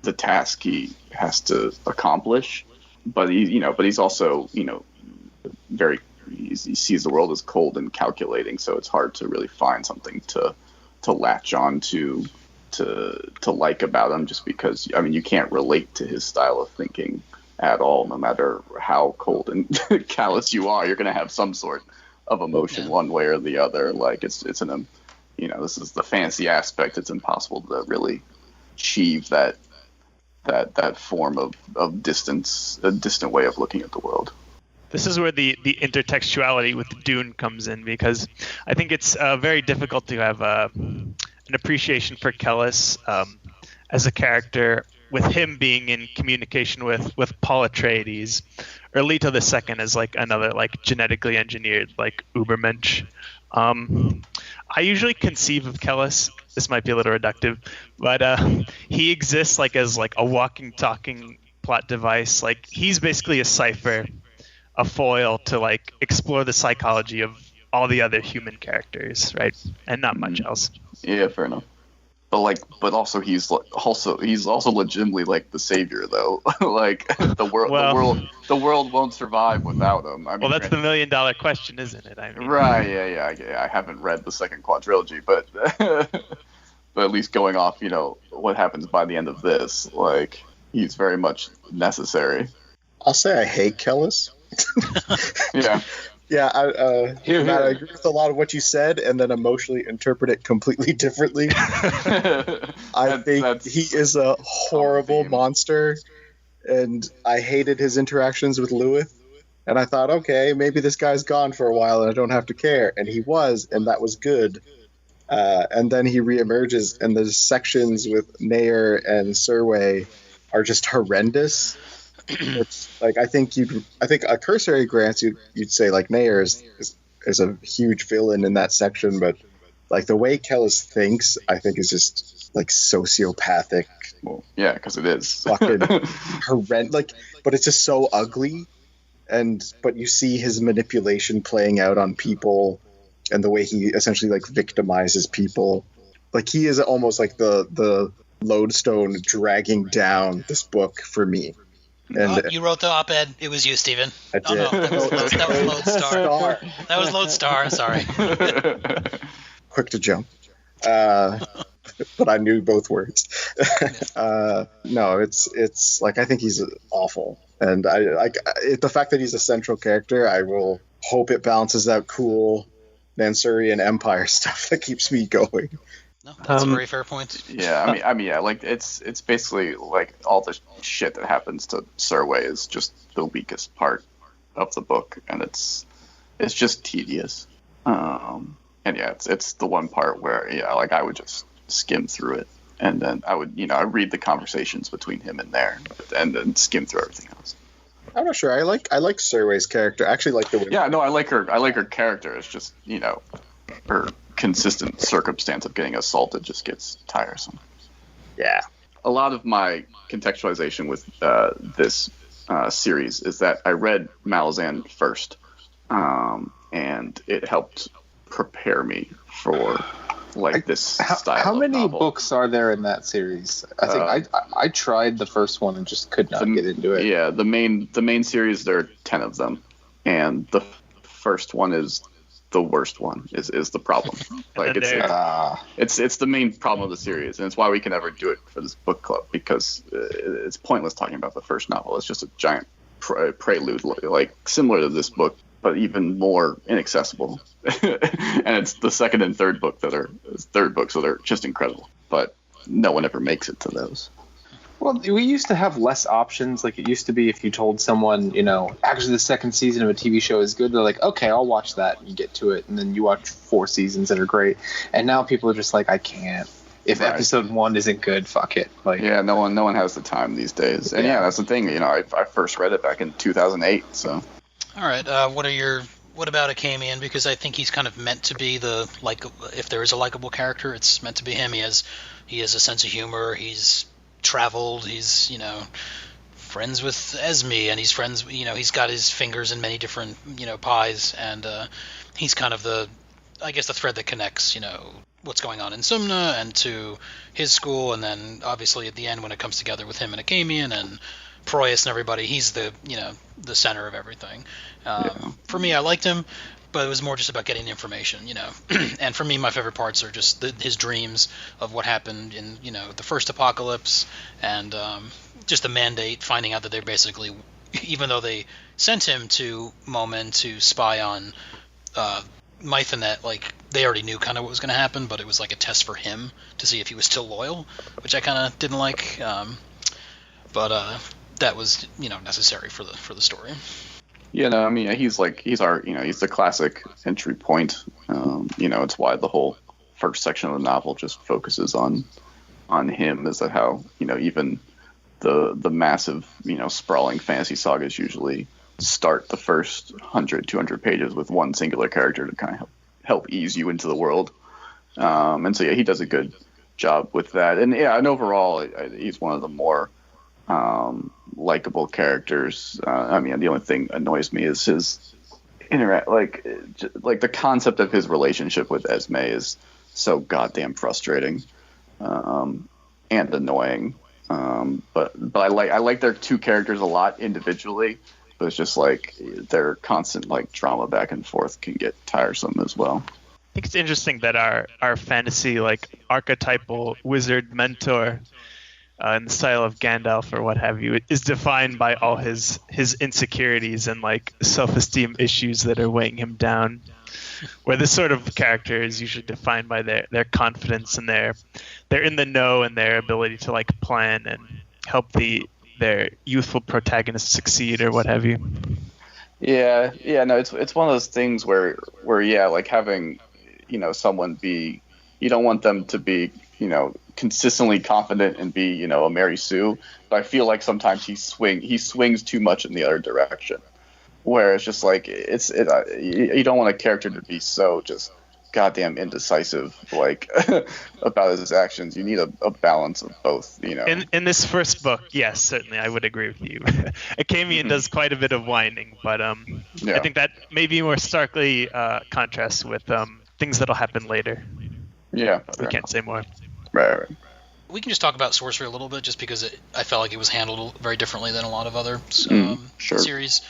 the task he has to accomplish, but he's also very he sees the world as cold and calculating, so it's hard to really find something to latch on to like about him, just because you can't relate to his style of thinking at all. No matter how cold and callous you are, you're going to have some sort of emotion one way or the other. Like it's an this is the fantasy aspect. It's impossible to really achieve that form of distance, a distant way of looking at the world. This is where the intertextuality with Dune comes in, because I think it's very difficult to have an appreciation for Callus as a character with him being in communication with Paul Atreides, or Leto II as like another like genetically engineered like Ubermensch. I usually conceive of Callus, this might be a little reductive, but he exists like as like a walking, talking plot device. Like he's basically a cipher, a foil to like explore the psychology of all the other human characters, right? And not much else. Yeah, fair enough. But also he's also legitimately like the savior though. Like the world won't survive without him. Well, that's the $1 million question, isn't it? Right. Yeah. I haven't read the second quadrilogy, but but at least going off, what happens by the end of this, like he's very much necessary. I'll say I hate Callus. Yeah. Yeah, I agree with a lot of what you said, and then emotionally interpret it completely differently. I think he is a horrible monster, and I hated his interactions with Lewith. And I thought, okay, maybe this guy's gone for a while, and I don't have to care. And he was, and that was good. And then he reemerges, and the sections with Nair and Surway are just horrendous. It's like I think a cursory glance you'd say like Nair is a huge villain in that section, but like the way Callus thinks, I think is just like sociopathic. Well, yeah, because it is fucking horrendous. Like, but it's just so ugly, but you see his manipulation playing out on people, and the way he essentially like victimizes people. Like he is almost like the lodestone dragging down this book for me. And you wrote the op-ed. It was you, Stephen. I did. Oh, no, that was Lodestar. That was Lodestar. Sorry. Quick to jump. But I knew both words. No, it's like I think he's awful, and the fact that he's a central character. I will hope it balances out cool Mansurian Empire stuff that keeps me going. No, that's a very fair point. Yeah, yeah, like it's basically like all the shit that happens to Surway is just the weakest part of the book, and it's just tedious. And yeah, it's the one part where like I would just skim through it, and then I would I read the conversations between him and there, and then skim through everything else. I'm not sure. I like Surway's character. I actually like the way. Yeah, no, I like her character. It's just her consistent circumstance of getting assaulted just gets tiresome. Yeah. A lot of my contextualization with this series is that I read Malazan first, and it helped prepare me for this style. How many novel. books are there in that series? I think I tried the first one and just could not get into it. Yeah, the main series, there are 10 of them, and the first one is the worst one is the problem. Like it's the main problem of the series, and it's why we can never do it for this book club, because it's pointless talking about the first novel. It's just a giant prelude, like similar to this book, but even more inaccessible. And it's the second and third books that are just incredible, but no one ever makes it to those. Well, we used to have less options. Like, it used to be if you told someone, actually the second season of a TV show is good, they're like, okay, I'll watch that and get to it. And then you watch 4 seasons that are great. And now people are just like, I can't. If episode 1 isn't good, fuck it. Like, yeah, no one has the time these days. And yeah, that's the thing. I first read it back in 2008. So. All right. What about Akamian? Because I think he's kind of meant to be if there is a likable character, it's meant to be him. He has a sense of humor. He's traveled. He's friends with Esme, and he's friends. He's got his fingers in many different pies, and he's kind of the thread that connects what's going on in Sumna and to his school, and then obviously at the end when it comes together with him and Akamian and Proyas and everybody, he's the center of everything. For me, I liked him, but it was more just about getting information, And for me, my favorite parts are just his dreams of what happened in the first apocalypse, and just the mandate, finding out that they're basically, even though they sent him to Momen to spy on Mythonet, like they already knew kind of what was going to happen, but it was like a test for him to see if he was still loyal, which I kind of didn't like. But that was necessary for the story. Yeah, no, I mean he's the classic entry point. It's why the whole first section of the novel just focuses on him. Is that how even the massive sprawling fantasy sagas usually start the first 100, 200 pages with one singular character to kind of help ease you into the world. And so yeah, he does a good job with that. And yeah, and overall he's one of the more likable characters. I mean, the only thing annoys me is his like the concept of his relationship with Esme is so goddamn frustrating and annoying. But I like their two characters a lot individually, but it's just like their constant like drama back and forth can get tiresome as well. I think it's interesting that our fantasy like archetypal wizard mentor in the style of Gandalf or what have you is defined by all his insecurities and like self-esteem issues that are weighing him down, where this sort of character is usually defined by their confidence and they're in the know and their ability to like plan and help their youthful protagonist succeed or what have you. Yeah, no, it's one of those things where yeah, like having someone be, you don't want them to be consistently confident and be a Mary Sue, but I feel like sometimes he swings too much in the other direction, where it's just like you don't want a character to be so just goddamn indecisive like about his actions. You need a balance of both. In this first book, yes, certainly I would agree with you. Akamian does quite a bit of whining, but I think that maybe more starkly contrasts with things that'll happen later. Yeah, we can't say more. Right. We can just talk about sorcery a little bit, just because I felt like it was handled very differently than a lot of other series.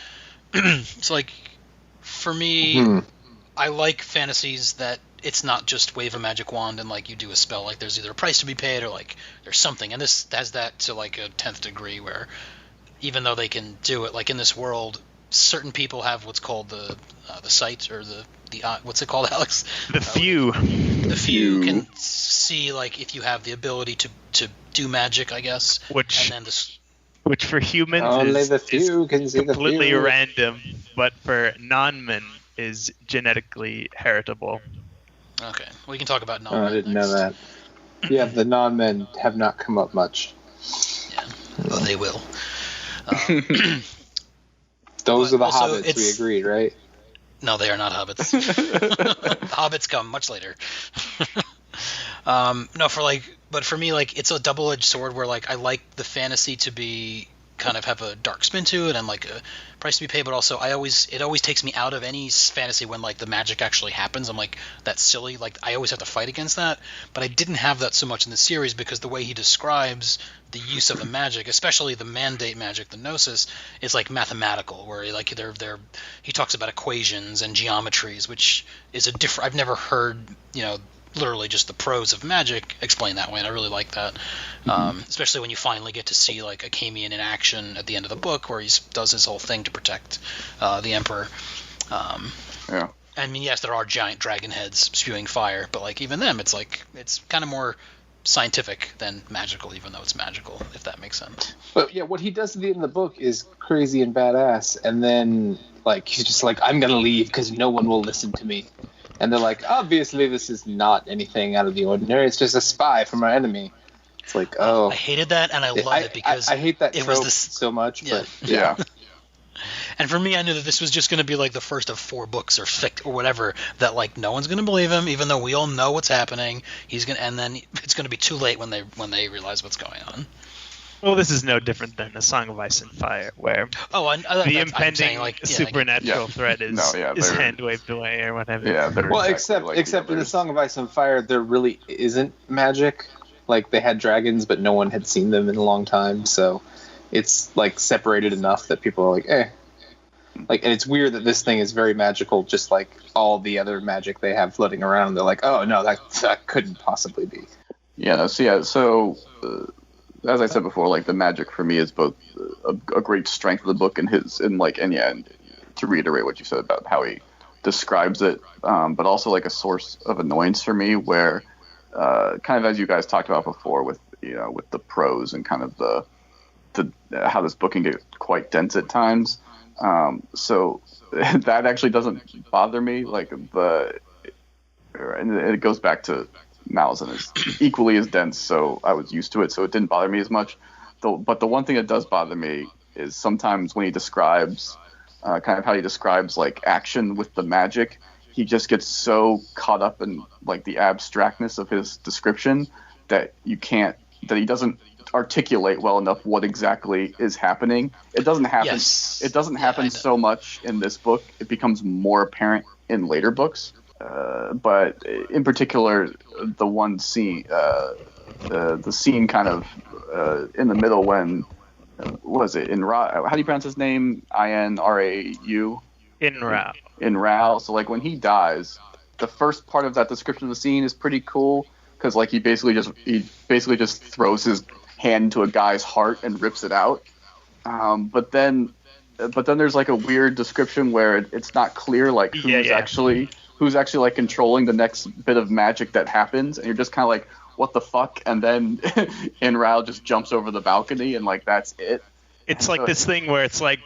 So, like, for me, I like fantasies that it's not just wave a magic wand and, like, you do a spell. Like, there's either a price to be paid or, like, there's something. And this has that to, like, a 10th degree where even though they can do it, like, in this world, certain people have what's called the sight or the what's it called, Alex? The few. The few can see like if you have the ability to do magic, I guess. Which for humans is completely random, but for non-men is genetically heritable. Okay, we can talk about non-men. I didn't know that. Yeah, the non-men have not come up much. Yeah, well, they will. Those are the hobbits, we agreed, right? No, they are not hobbits. Hobbits come much later. But for me, like, it's a double-edged sword where, like, I like the fantasy to be kind of have a dark spin to it and like a price to be paid, but also it always takes me out of any fantasy when like the magic actually happens. I'm like, that's silly. Like I always have to fight against that, but I didn't have that so much in the series because the way he describes the use of the magic, especially the mandate magic, the gnosis, is like mathematical, where like he talks about equations and geometries, which is a different. I've never heard, literally just the prose of magic explained that way, and I really like that. Especially when you finally get to see like Akamian in action at the end of the book, where he does his whole thing to protect the Emperor. Yeah. I mean, yes, there are giant dragon heads spewing fire, but like even them, it's kind of more scientific than magical, even though it's magical, if that makes sense. But yeah, what he does at the end of the book is crazy and badass, and then like he's just like, I'm gonna leave because no one will listen to me. And they're like, obviously this is not anything out of the ordinary. It's just a spy from our enemy. It's like, oh. I hated that, and I love it because I hate that it trope was this so much. Yeah. But yeah. And for me, I knew that this was just going to be like the first of 4 books or whatever that like no one's going to believe him, even though we all know what's happening. And then it's going to be too late when they realize what's going on. Well, this is no different than A Song of Ice and Fire, where the impending supernatural threat is hand waved away or whatever. Yeah, well, exactly except in The Song of Ice and Fire, there really isn't magic. Like they had dragons, but no one had seen them in a long time, so it's like separated enough that people are like, eh. Like, and it's weird that this thing is very magical, just like all the other magic they have floating around. They're like, oh no, that couldn't possibly be. Yeah. So as I said before, like the magic for me is both a great strength of the book and to reiterate what you said about how he describes it, but also like a source of annoyance for me, where kind of as you guys talked about before with the prose and kind of the how this book can get quite dense at times. So that actually doesn't bother me. Like and it goes back to Malazan is equally as dense, so I was used to it, so it didn't bother me as much. But the one thing that does bother me is sometimes when he describes kind of how he describes like action with the magic, he just gets so caught up in like the abstractness of his description that he doesn't articulate well enough what exactly is happening. It doesn't happen. Yes. It doesn't happen so much in this book. It becomes more apparent in later books. But in particular, the one scene, the scene kind of in the middle when was it Inrau? How do you pronounce his name? Inrau. Inrau. So like when he dies, the first part of that description of the scene is pretty cool because like he basically just throws his hand into a guy's heart and rips it out. But then there's like a weird description where it's not clear like who's actually like controlling the next bit of magic that happens, and you're just kind of like, what the fuck? And then Inrau just jumps over the balcony and like that's it. It's like this thing where it's like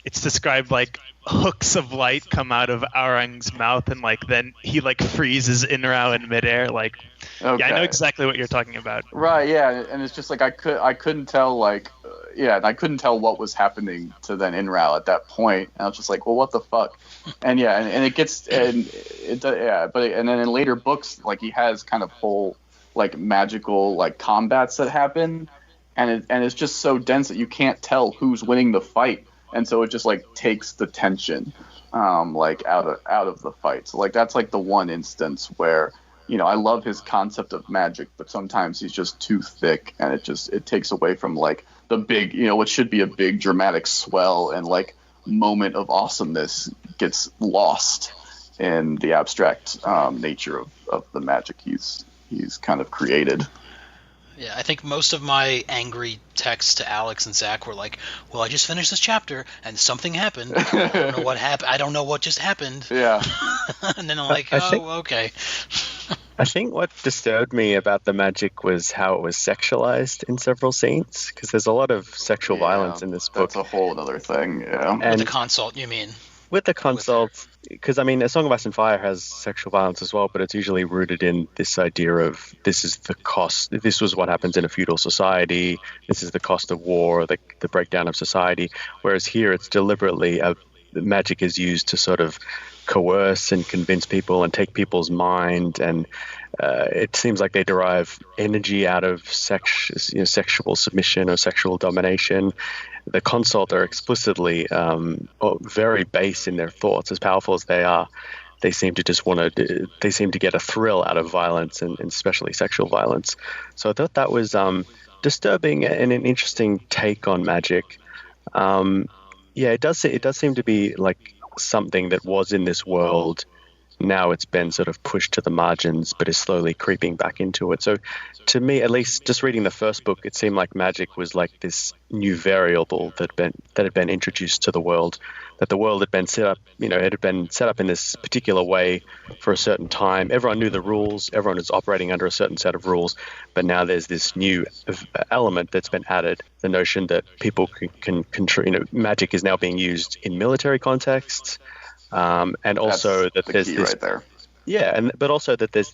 it's described like hooks of light come out of Aurang's mouth, and like then he like freezes Inrau in midair. Like, okay. Yeah, I know exactly what you're talking about. Right, yeah, and it's just like I couldn't tell like, I couldn't tell what was happening to then Inrau at that point, and I was just like, well, what the fuck? And it gets and then in later books like he has kind of whole like magical like combats that happen, and it's just so dense that you can't tell who's winning the fight. And so it just like takes the tension, like out of the fight. So like that's like the one instance where I love his concept of magic, but sometimes he's just too thick, and it takes away from like the big what should be a big dramatic swell and like moment of awesomeness gets lost in the abstract nature of the magic he's kind of created. Yeah, I think most of my angry texts to Alex and Zach were like, well, I just finished this chapter and something happened. I don't know what happened. I don't know what just happened. Yeah. And then I'm like, okay. I think what disturbed me about the magic was how it was sexualized in several scenes, because there's a lot of sexual violence in this book. That's a whole other thing, yeah. With the consult, you mean? With the consult, because I mean, A Song of Ice and Fire has sexual violence as well, but it's usually rooted in this idea of this is the cost. This was what happens in a feudal society. This is the cost of war, the breakdown of society. Whereas here, it's deliberately magic is used to sort of coerce and convince people and take people's mind, and it seems like they derive energy out of sexual submission or sexual domination. The consult are explicitly very base in their thoughts. As powerful as they are, they seem to just they seem to get a thrill out of violence, and especially sexual violence. So I thought that was disturbing and an interesting take on magic. It does seem to be like something that was in this world. Now it's been sort of pushed to the margins, but is slowly creeping back into it. So to me, at least just reading the first book, it seemed like magic was like this new variable that had been introduced to the world, that the world had been set up, it had been set up in this particular way for a certain time. Everyone knew the rules. Everyone was operating under a certain set of rules. But now there's this new element that's been added, the notion that people can control, magic is now being used in military contexts. And also That's that the there's key this, right there. yeah, but also that there's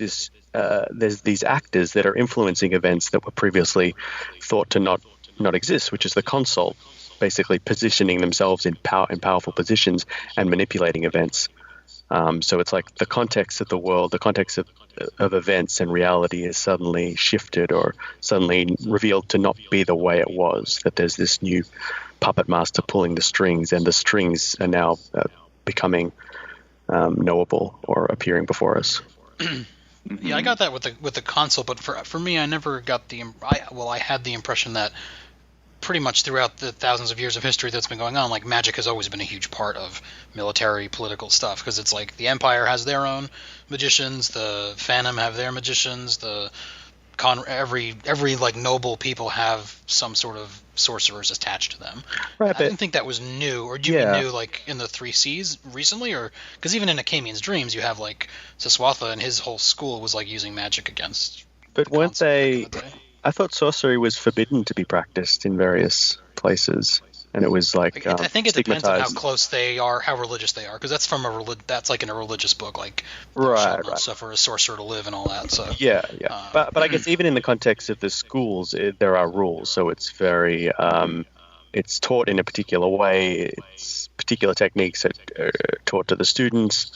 these actors that are influencing events that were previously thought to not exist, which is the consult, basically positioning themselves in powerful positions and manipulating events. So it's like the context of the world, the context of events and reality is suddenly shifted or suddenly revealed to not be the way it was. That there's this new puppet master pulling the strings, and the strings are now becoming knowable or appearing before us. Yeah, I got that with the console, but for me, I never got I had the impression that pretty much throughout the thousands of years of history that's been going on, like magic has always been a huge part of military, political stuff, because it's like the Empire has their own magicians, the Phantom have their magicians, every like noble people have some sort of sorcerers attached to them. Right, I didn't think that was new, or do you mean new like in the 3 Cs recently, or because even in Acamian's Dreams you have like Siswatha and his whole school was like using magic against. But weren't they? I thought sorcery was forbidden to be practiced in various places, and it was like I think it depends on how stigmatized. close they are, how religious they are, because that's from that's like in a religious book, like Right. suffer a sorcerer to live and all that. So Yeah. But I guess even in the context of the schools, there are rules. So it's very it's taught in a particular way. It's particular techniques that are taught to the students.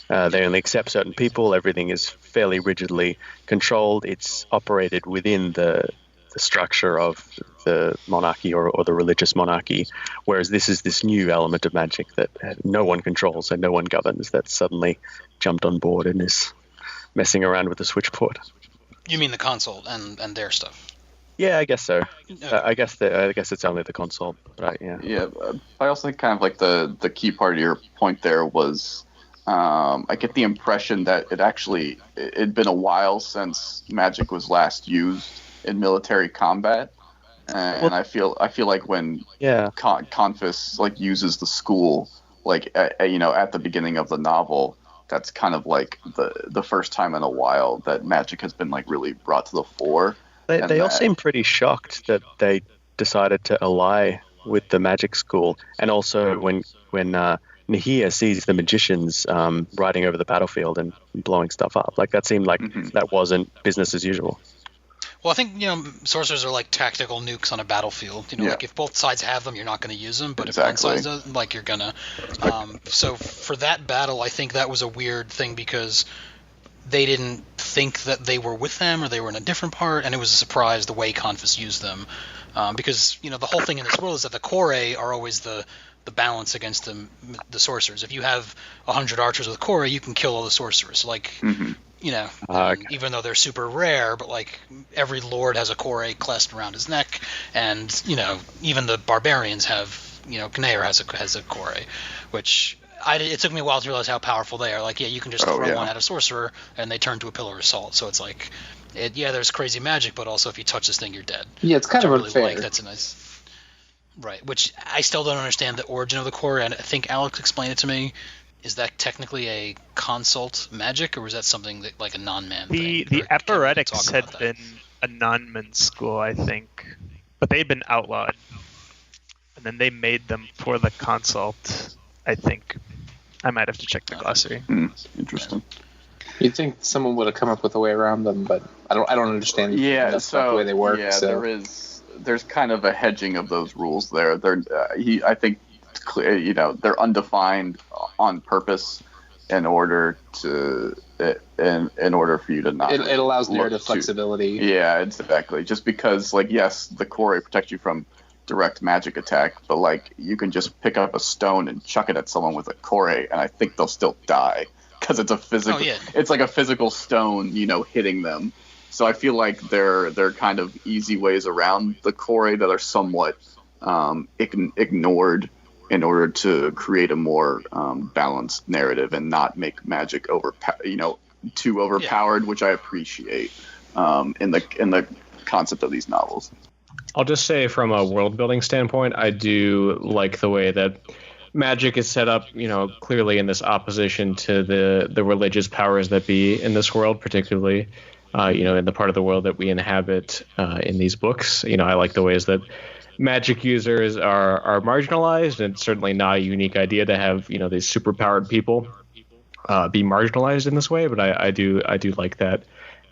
They only accept certain people. Everything is fairly rigidly controlled. It's operated within the structure of the monarchy or the religious monarchy, whereas this is this new element of magic that no one controls and no one governs, that suddenly jumped on board and is messing around with the switchboard. You mean the console and their stuff? Yeah, I guess so. Okay. I guess it's only the console, but Yeah, I also think kind of like the key part of your point there was I get the impression that it'd been a while since magic was last used in military combat, and I feel like when Confus like uses the school like at the beginning of the novel, that's kind of like the first time in a while that magic has been like really brought to the fore. They all seem pretty shocked that they decided to ally with the magic school, and also when Nahia sees the magicians riding over the battlefield and blowing stuff up, like that seemed like that wasn't business as usual. Well, I think sorcerers are like tactical nukes on a battlefield. Like if both sides have them, you're not going to use them, but if one side does, like you're gonna. So for that battle, I think that was a weird thing because they didn't think that they were with them or they were in a different part, and it was a surprise the way Confus used them, because the whole thing in this world is that the Kore are always the balance against the sorcerers. If you have 100 archers with Kore, you can kill all the sorcerers. Like. Even though they're super rare, but like every lord has a Kore clasped around his neck, and even the barbarians have, Knaer has a Kore, which it took me a while to realize how powerful they are. Like, you can just throw one at a sorcerer and they turn to a pillar of salt. So it's like, there's crazy magic, but also if you touch this thing, you're dead. Yeah, it's kind of unfair. That's a nice, right? Which I still don't understand the origin of the Kore, and I think Alex explained it to me. Is that technically a consult magic, or is that something that like a non-man thing? The Apparetics had been a non-man school, I think, but they'd been outlawed, and then they made them for the consult. I think I might have to check the glossary. Interesting. You'd think someone would have come up with a way around them, but I don't understand. That's not the way they work. Yeah, so. there's kind of a hedging of those rules there. I think. They're undefined on purpose in order for you to not. It allows narrative flexibility. Yeah, exactly. Just because, like, yes, the core protects you from direct magic attack, but like you can just pick up a stone and chuck it at someone with a core, and I think they'll still die because it's a physical. Oh, yeah. It's like a physical stone, hitting them. So I feel like they're kind of easy ways around the core that are somewhat ignored in order to create a more balanced narrative and not make magic too overpowered, which I appreciate in the concept of these novels. I'll just say from a world building standpoint, I do like the way that magic is set up, clearly in this opposition to the religious powers that be in this world, particularly, in the part of the world that we inhabit in these books. I like the ways that magic users are marginalized, and it's certainly not a unique idea to have, these superpowered people be marginalized in this way, but I do like that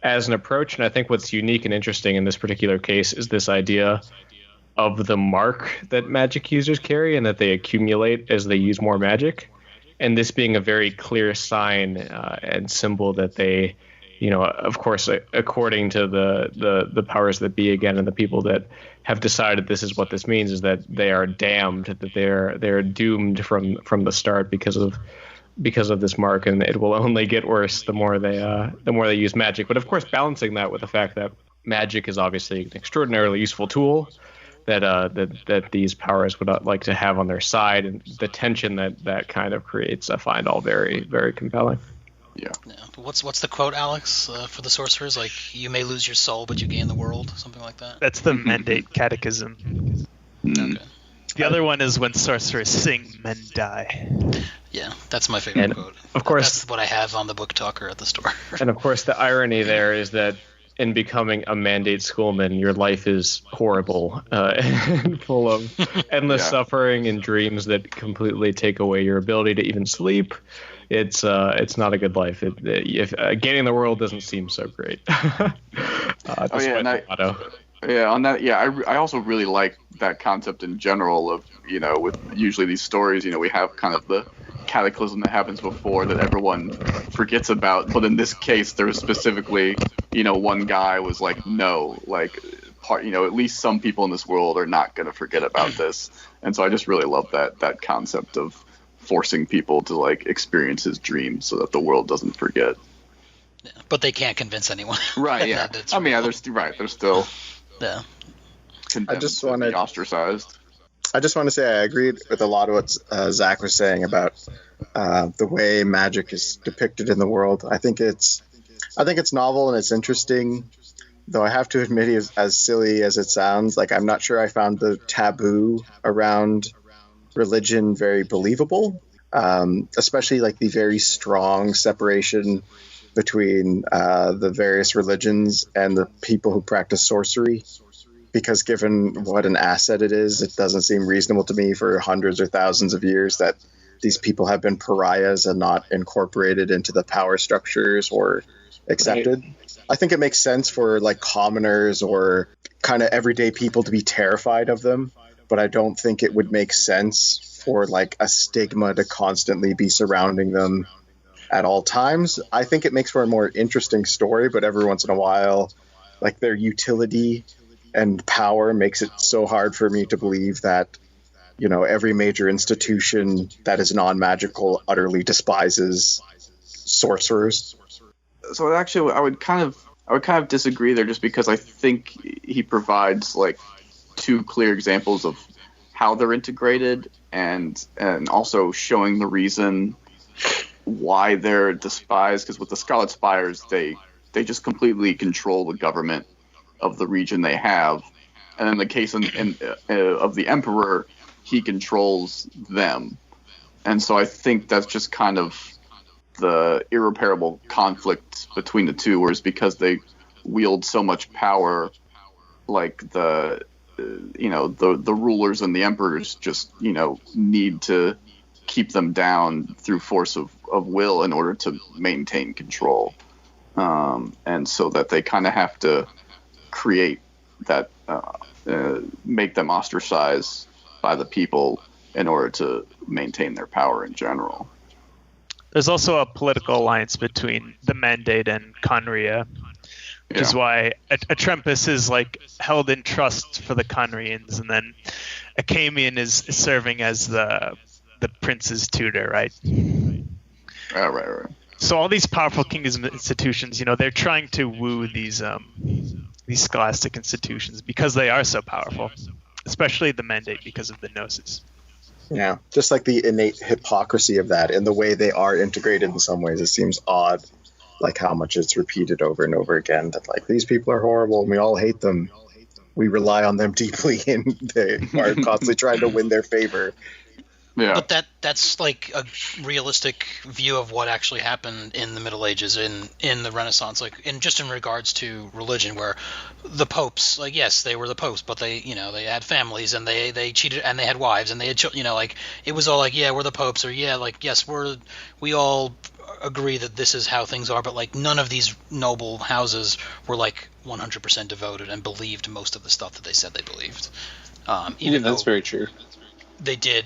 as an approach. And I think what's unique and interesting in this particular case is this idea of the mark that magic users carry and that they accumulate as they use more magic, and this being a very clear sign and symbol that they, of course, according to the powers that be again, and the people that have decided this is what this means, is that they are damned, that they're doomed from the start because of this mark, and it will only get worse the more they use magic. But of course, balancing that with the fact that magic is obviously an extraordinarily useful tool that these powers would like to have on their side, and the tension that kind of creates, I find all very, very compelling. Yeah. What's the quote, Alex, for the sorcerers? Like, you may lose your soul, but you gain the world, something like that. That's the Mandate Catechism. Okay. The other one is when sorcerers sing, men die. Yeah, that's my favorite quote. Of course, that's what I have on the book talker at the store. And of course, the irony there is that in becoming a Mandate schoolman, your life is horrible and full of endless suffering and dreams that completely take away your ability to even sleep. It's not a good life. If gaining the world doesn't seem so great. I also really like that concept in general of, with usually these stories, we have kind of the cataclysm that happens before that everyone forgets about, but in this case there was specifically, one guy was like, no, like, at least some people in this world are not going to forget about this. And so I just really love that concept of forcing people to like experience his dream so that the world doesn't forget. Yeah, but they can't convince anyone. Right. Yeah. They're still. Yeah. I just want to be ostracized. I just want to say I agreed with a lot of what Zach was saying about the way magic is depicted in the world. I think it's novel and it's interesting, though I have to admit, as silly as it sounds, like, I'm not sure I found the taboo around religion very believable, especially like the very strong separation between the various religions and the people who practice sorcery. Because given what an asset it is, it doesn't seem reasonable to me for hundreds or thousands of years that these people have been pariahs and not incorporated into the power structures or accepted. Right. I think it makes sense for like commoners or kind of everyday people to be terrified of them, but I don't think it would make sense for like a stigma to constantly be surrounding them at all times. I think it makes for a more interesting story, but every once in a while, like, their utility and power makes it so hard for me to believe that, every major institution that is non-magical utterly despises sorcerers. So actually, I would kind of disagree there, just because I think he provides like two clear examples of how they're integrated, and also showing the reason why they're despised. Because with the Scarlet Spires, they just completely control the government of the region they have, and in the case of the Emperor, he controls them. And so I think that's just kind of the irreparable conflict between the two, whereas because they wield so much power, like the rulers and the emperors just need to keep them down through force of will in order to maintain control, and so that they kind of have to create that, make them ostracized by the people in order to maintain their power in general. There's also a political alliance between the Mandate and Conria, which is why Atrempus is like held in trust for the Conrians, and then Acamian is serving as the prince's tutor, right? Oh, right. So all these powerful kingdom institutions, they're trying to woo these scholastic institutions because they are so powerful, especially the Mandate because of the Gnosis. Yeah, just like the innate hypocrisy of that and the way they are integrated in some ways, it seems odd, like how much it's repeated over and over again, that like these people are horrible and we all hate them. We rely on them deeply and they are constantly trying to win their favor. Yeah. But that's like a realistic view of what actually happened in the Middle Ages, in the Renaissance, like in regards to religion, where the popes, like, yes, they were the popes, but they had families and they cheated and they had wives and they had like it was all like, yeah, we're the popes, or yeah, like, yes, we all agree that this is how things are, but like none of these noble houses were like 100% devoted and believed most of the stuff that they said they believed. Even that's very true. They did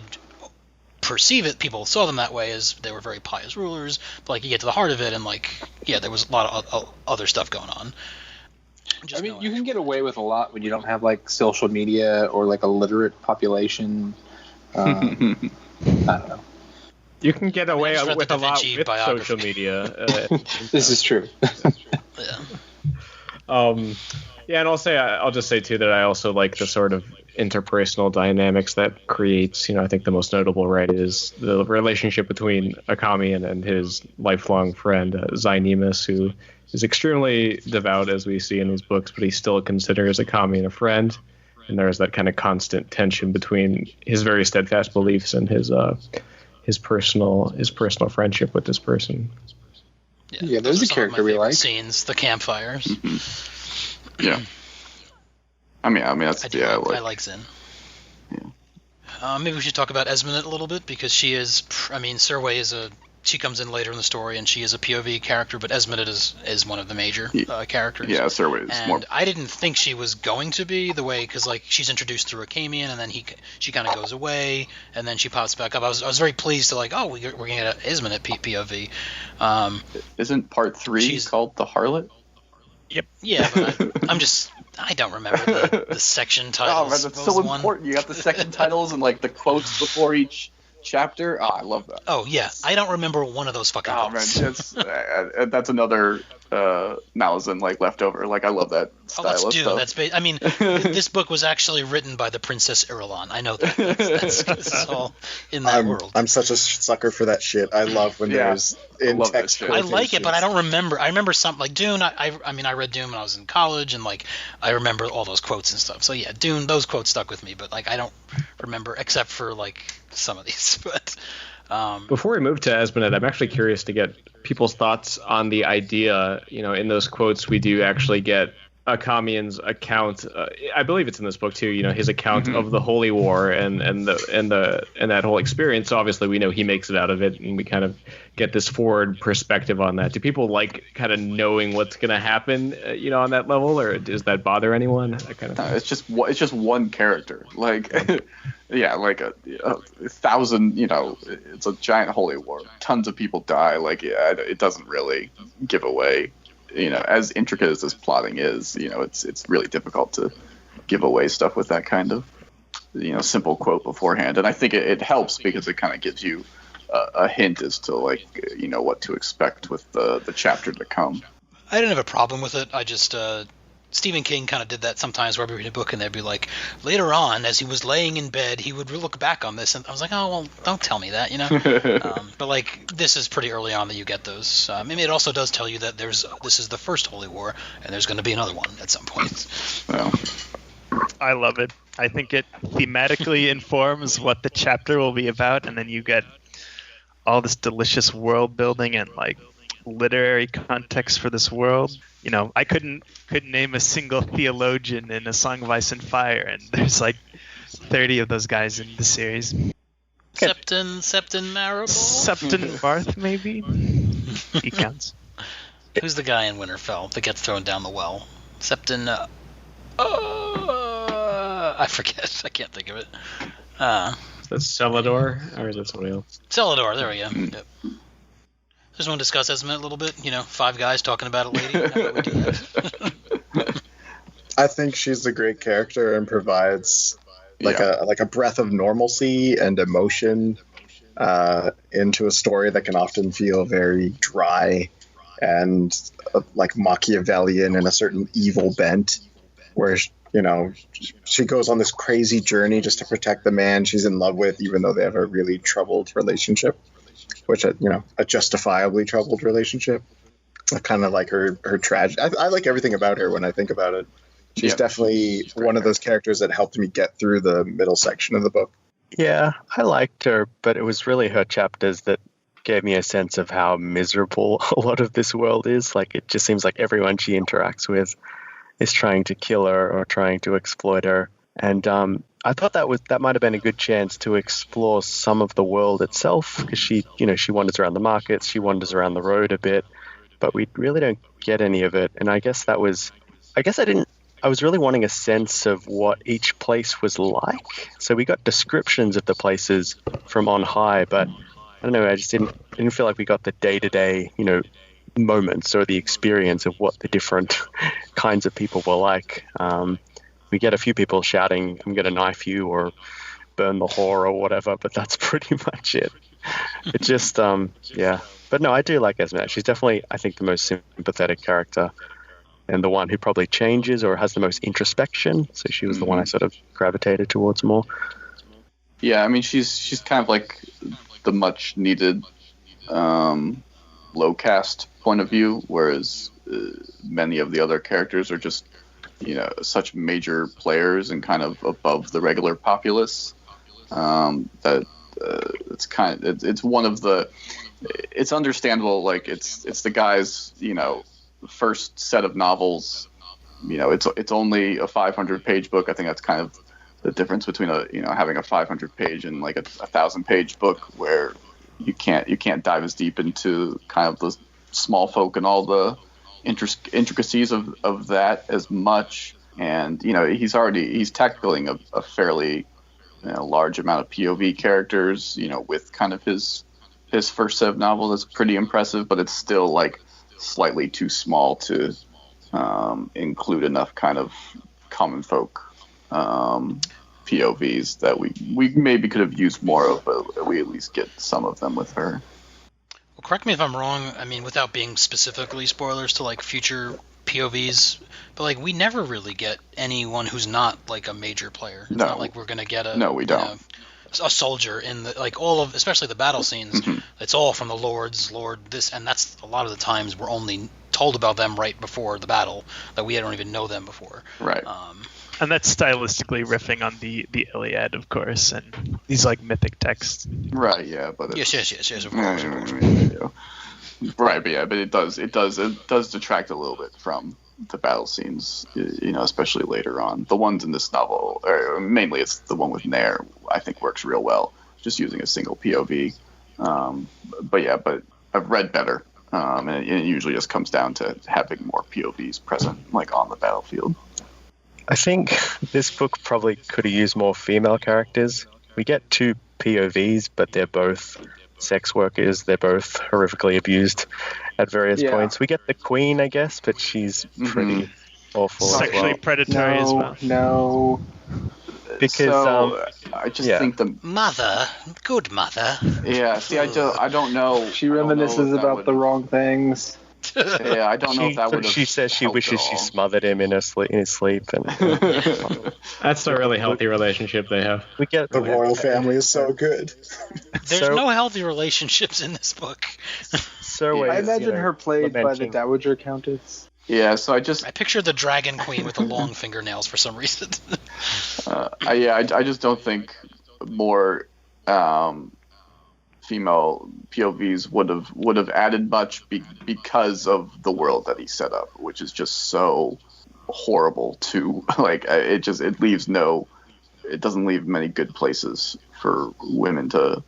perceive it, people saw them that way as they were very pious rulers, but like you get to the heart of it and like, yeah, there was a lot of other stuff going on. I mean, you can get away with a lot when you don't have like social media or like a literate population. I don't know. You can get away I just read with the a Da lot Vinci with biography. social media. This is true. Yeah. Yeah, and I'll just say too that I also like the sort of interpersonal dynamics that creates. I think the most notable, right, is the relationship between Acamian and his lifelong friend Zynemus, who is extremely devout, as we see in these books, but he still considers Acamian a friend. And there's that kind of constant tension between his very steadfast beliefs and his personal friendship with this person. Yeah, there's a character we like. Scenes, the campfires. Yeah. I mean that's I like Zin. Yeah. Maybe we should talk about Esmenet a little bit, because she is. I mean, Serway she comes in later in the story and she is a POV character, but Esmenet is one of the major characters. Yeah, Serway is more. And I didn't think she was going to be the way, because like she's introduced through Acamian and then she kind of goes away and then she pops back up. I was very pleased to like, oh, we're gonna get an Esmenet POV. Isn't part 3 called The Harlot? Yep. Yeah, but I don't remember the section titles. Oh man, that's so important. You got the section titles and like the quotes before each chapter. Oh, I love that. Oh yeah, I don't remember one of those fucking quotes. Man, that's another Malazan like leftover. Like I love that style of stuff. I mean, this book was actually written by the Princess Irulan. I know that. That's all in that world. I'm such a sucker for that shit. I love when there's in text. I like it, but I don't remember. I remember something like Dune. I mean, I read Dune when I was in college, and like I remember all those quotes and stuff. So yeah, Dune. Those quotes stuck with me, but like I don't remember except for like some of these. But before we move to Esmenet, I'm actually curious to get people's thoughts on the idea. In those quotes, we do actually get Acamian's account. I believe it's in this book too. His account of the Holy War and that whole experience. So obviously, we know he makes it out of it, and we kind of get this forward perspective on that. Do people like kind of knowing what's going to happen, on that level, or does that bother anyone? That kind of thing? It's just one character. Like, yeah, like a thousand. It's a giant holy war. Tons of people die. Like, yeah, it doesn't really give away. As intricate as this plotting is, it's really difficult to give away stuff with that kind of, simple quote beforehand. And I think it helps because it kind of gives you a hint as to like, what to expect with the chapter to come. I didn't have a problem with it. I just Stephen King kind of did that sometimes where we read a book and they'd be like, later on, as he was laying in bed, he would look back on this. And I was like, oh, well, don't tell me that, But like, this is pretty early on that you get those. Maybe it also does tell you that this is the first Holy War and there's going to be another one at some point. Well, I love it. I think it thematically informs what the chapter will be about. And then you get all this delicious world building and like literary context for this world. I couldn't name a single theologian in A Song of Ice and Fire, and there's like 30 of those guys in the series. Septon Marable? Septon Barth, maybe? He counts. Who's the guy in Winterfell that gets thrown down the well? Septon... I forget. I can't think of it. That's Celador, or is that somebody else? Celador, there we go. Yep. Just want to discuss Esmond a little bit. 5 guys talking about a lady. How about we do that? I think she's a great character and provides a breath of normalcy and emotion into a story that can often feel very dry and like Machiavellian in a certain evil bent, where she goes on this crazy journey just to protect the man she's in love with, even though they have a really troubled relationship, which a justifiably troubled relationship. Kind of like her tragedy. I like everything about her when I think about it. She's definitely one of those characters that helped me get through the middle section of the book. Yeah, I liked her, but it was really her chapters that gave me a sense of how miserable a lot of this world is. Like, it just seems like everyone she interacts with is trying to kill her or trying to exploit her. And I thought that might have been a good chance to explore some of the world itself, because she wanders around the markets, she wanders around the road a bit, but we really don't get any of it. And I was really wanting a sense of what each place was like. So we got descriptions of the places from on high, but I don't know, I just didn't feel like we got the day-to-day, moments or the experience of what the different kinds of people were like. We get a few people shouting, "I'm going to knife you," or "burn the whore," or whatever, but that's pretty much it. It just, yeah. But no, I do like Esmond. She's definitely, I think, the most sympathetic character, and the one who probably changes or has the most introspection. So she was the one I sort of gravitated towards more. Yeah, I mean, she's kind of like the much needed low cast point of view, whereas many of the other characters are just such major players and kind of above the regular populace that it's one of the, it's understandable, like it's the guy's first set of novels. It's only a 500-page book. I think that's kind of the difference between having a 500-page and like a 1,000-page book, where you can't dive as deep into kind of the small folk and all the intricacies of that as much. And he's tackling a fairly large amount of POV characters, with kind of his first set of novels. That's pretty impressive, but it's still like slightly too small to include enough kind of common folk POVs that we maybe could have used more of, but we at least get some of them with her. Well, correct me if I'm wrong, I mean, without being specifically spoilers to like future POVs, but like we never really get anyone who's not like a major player. It's not like we're gonna get we don't. A soldier in the like all of, especially the battle scenes. It's all from the lord this, and that's a lot of the times we're only told about them right before the battle, that we don't even know them before. Right. And that's stylistically riffing on the Iliad, of course, and these like mythic texts. Right. Yeah. But yes, of course. Right. But yeah, but it does detract a little bit from the battle scenes, especially later on. The ones in this novel, or mainly it's the one with Nair, I think works real well, just using a single POV. But I've read better, and it usually just comes down to having more POVs present, like on the battlefield. I think this book probably could have used more female characters. We get 2 POVs, but they're both sex workers. They're both horrifically abused at various points. We get the queen, I guess, but she's pretty awful. Sexually predatory as well. No. Because I just think the good mother. Yeah. See, I don't know. She reminisces about the wrong things. Yeah, I don't know if that would have. She says she wishes she smothered him in his sleep, and that's a really healthy relationship they have. We get the royal family is so good. There's no healthy relationships in this book. I imagine her played by the Dowager Countess. Yeah, so I picture the dragon queen with the long fingernails for some reason. I just don't think more female POVs would have added much because of the world that he set up, which is just so horrible to like. It doesn't leave many good places for women to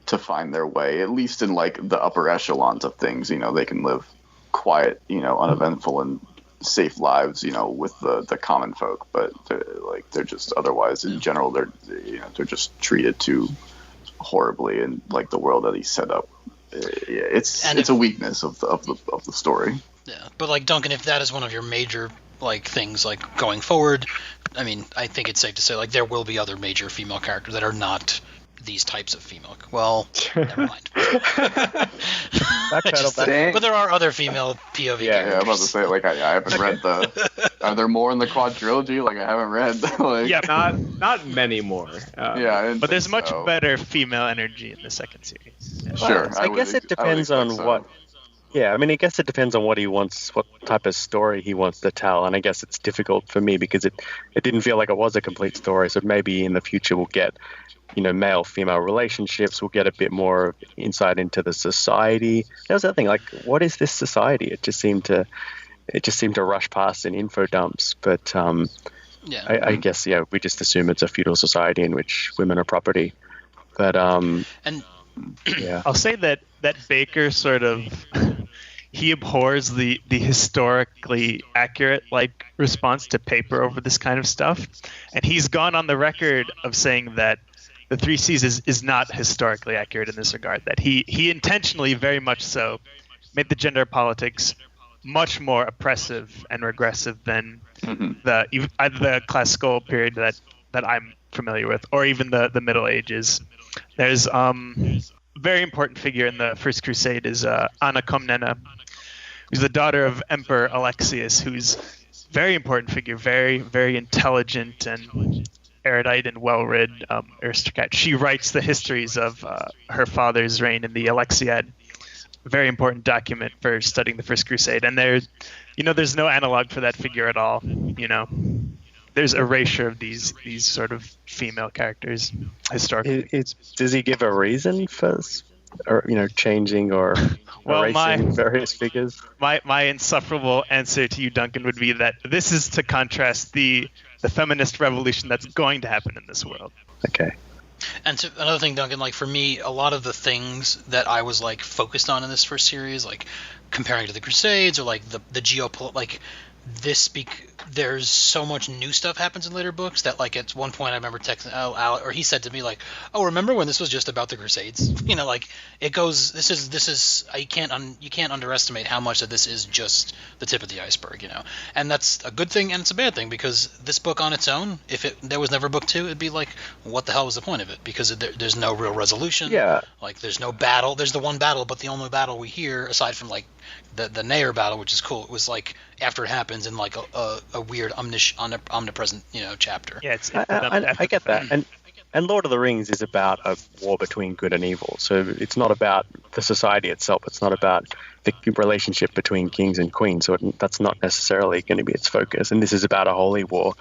find their way, at least in like the upper echelons of things. They can live quiet, uneventful and safe lives, with the common folk, but they're just otherwise in general they're just treated too horribly in like the world that he set up it's a weakness of the story. Yeah, but like Duncan, if that is one of your major like things like going forward, I mean, I think it's safe to say like there will be other major female characters that are not these types of female. Well, never mind. But there are other female POV characters. Yeah, I'm about to say like I haven't read the. Are there more in the quadrilogy? Like I haven't read. Like, yeah, not many more. But there's much better female energy in the second series. Yeah. Sure, I guess it depends on what. Yeah, I mean, I guess it depends on what he wants, what type of story he wants to tell, and I guess it's difficult for me because it didn't feel like it was a complete story. So maybe in the future we'll get, male-female relationships. We'll get a bit more insight into the society. That was the thing. Like, what is this society? It just seemed to rush past in info dumps. But I guess we just assume it's a feudal society in which women are property. But yeah, I'll say that Bakker sort of he abhors the historically accurate like response to paper over this kind of stuff, and he's gone on the record of saying that the Three Seas is not historically accurate in this regard. That he intentionally, very much so, made the gender politics much more oppressive and regressive than either the classical period that I'm familiar with, or even the Middle Ages. There's very important figure in the First Crusade is Anna Komnena, who's the daughter of Emperor Alexius, who's a very important figure, very, very intelligent and erudite and well-read aristocrat. She writes the histories of her father's reign in the Alexiad, a very important document for studying the First Crusade. And there's no analog for that figure at all. There's erasure of these sort of female characters historically. Does he give a reason for, changing or erasing various figures? My insufferable answer to you, Duncan, would be that this is to contrast the feminist revolution that's going to happen in this world. Okay. And so another thing, Duncan, like for me, a lot of the things that I was like focused on in this first series, like comparing to the Crusades or like the geopolitical, like there's so much new stuff happens in later books that like at one point I remember texting Al, or he said to me like, oh, remember when this was just about the Crusades? Like it goes, this is you can't underestimate how much of this is just the tip of the iceberg, and that's a good thing and it's a bad thing, because this book on its own, if there was never book 2, it'd be like, what the hell was the point of it? Because there's no real resolution. Yeah. Like there's no battle. There's the one battle, but the only battle we hear aside from like the Nair battle, which is cool, it was like after it happens in like a weird omnipresent chapter. Yeah, I get that, and Lord of the Rings is about a war between good and evil, so it's not about the society itself. It's not about the relationship between kings and queens, so that's not necessarily going to be its focus. And this is about a holy war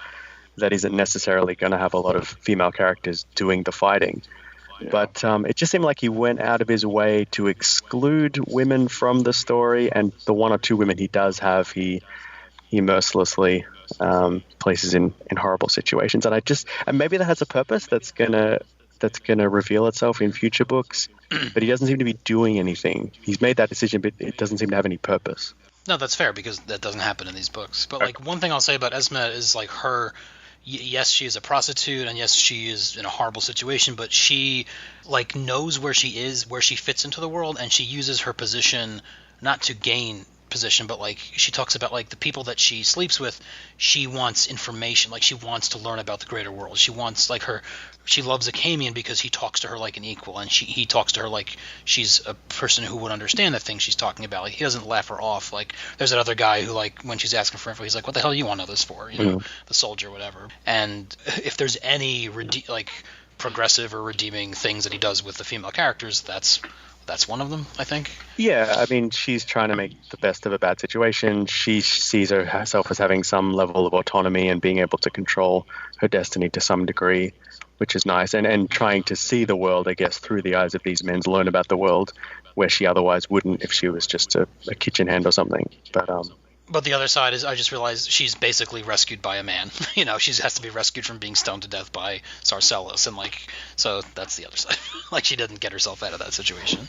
that isn't necessarily going to have a lot of female characters doing the fighting. Yeah. But it just seemed like he went out of his way to exclude women from the story, and the one or two women he does have, he mercilessly places in horrible situations. And maybe that has a purpose that's gonna reveal itself in future books. But he doesn't seem to be doing anything. He's made that decision, but it doesn't seem to have any purpose. No, that's fair, because that doesn't happen in these books. But like one thing I'll say about Esme is like her. Yes, she is a prostitute, and yes, she is in a horrible situation, but she like knows where she is, where she fits into the world, and she uses her position not to gain position, but like she talks about like the people that she sleeps with, she wants information, like she wants to learn about the greater world. She wants she loves Acamian because he talks to her like an equal, and he talks to her like she's a person who would understand the things she's talking about. Like he doesn't laugh her off. Like there's that other guy who like when she's asking for info, he's like, what the hell do you want to know this for? The soldier, whatever. And if there's any progressive or redeeming things that he does with the female characters, that's one of them, I think. Yeah, I mean, she's trying to make the best of a bad situation. She sees herself as having some level of autonomy and being able to control her destiny to some degree, which is nice. And trying to see the world, I guess, through the eyes of these men, to learn about the world where she otherwise wouldn't if she was just a kitchen hand or something. But the other side is, I just realized she's basically rescued by a man. She has to be rescued from being stoned to death by Sarcellos, and so that's the other side. She didn't get herself out of that situation.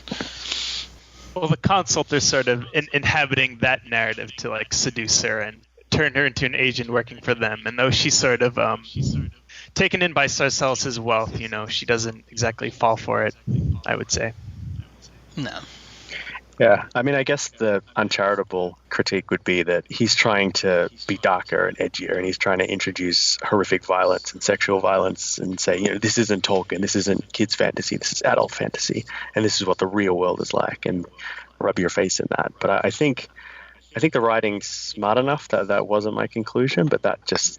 Well, the consult is sort of inhabiting that narrative to seduce her and turn her into an agent working for them. And though she's sort of taken in by Sarcellos' wealth, she doesn't exactly fall for it, I would say. No. Yeah, I mean, I guess the uncharitable critique would be that he's trying to be darker and edgier, and he's trying to introduce horrific violence and sexual violence and say, this isn't Tolkien, this isn't kids' fantasy, this is adult fantasy, and this is what the real world is like, and rub your face in that. But I think the writing's smart enough that wasn't my conclusion, but that's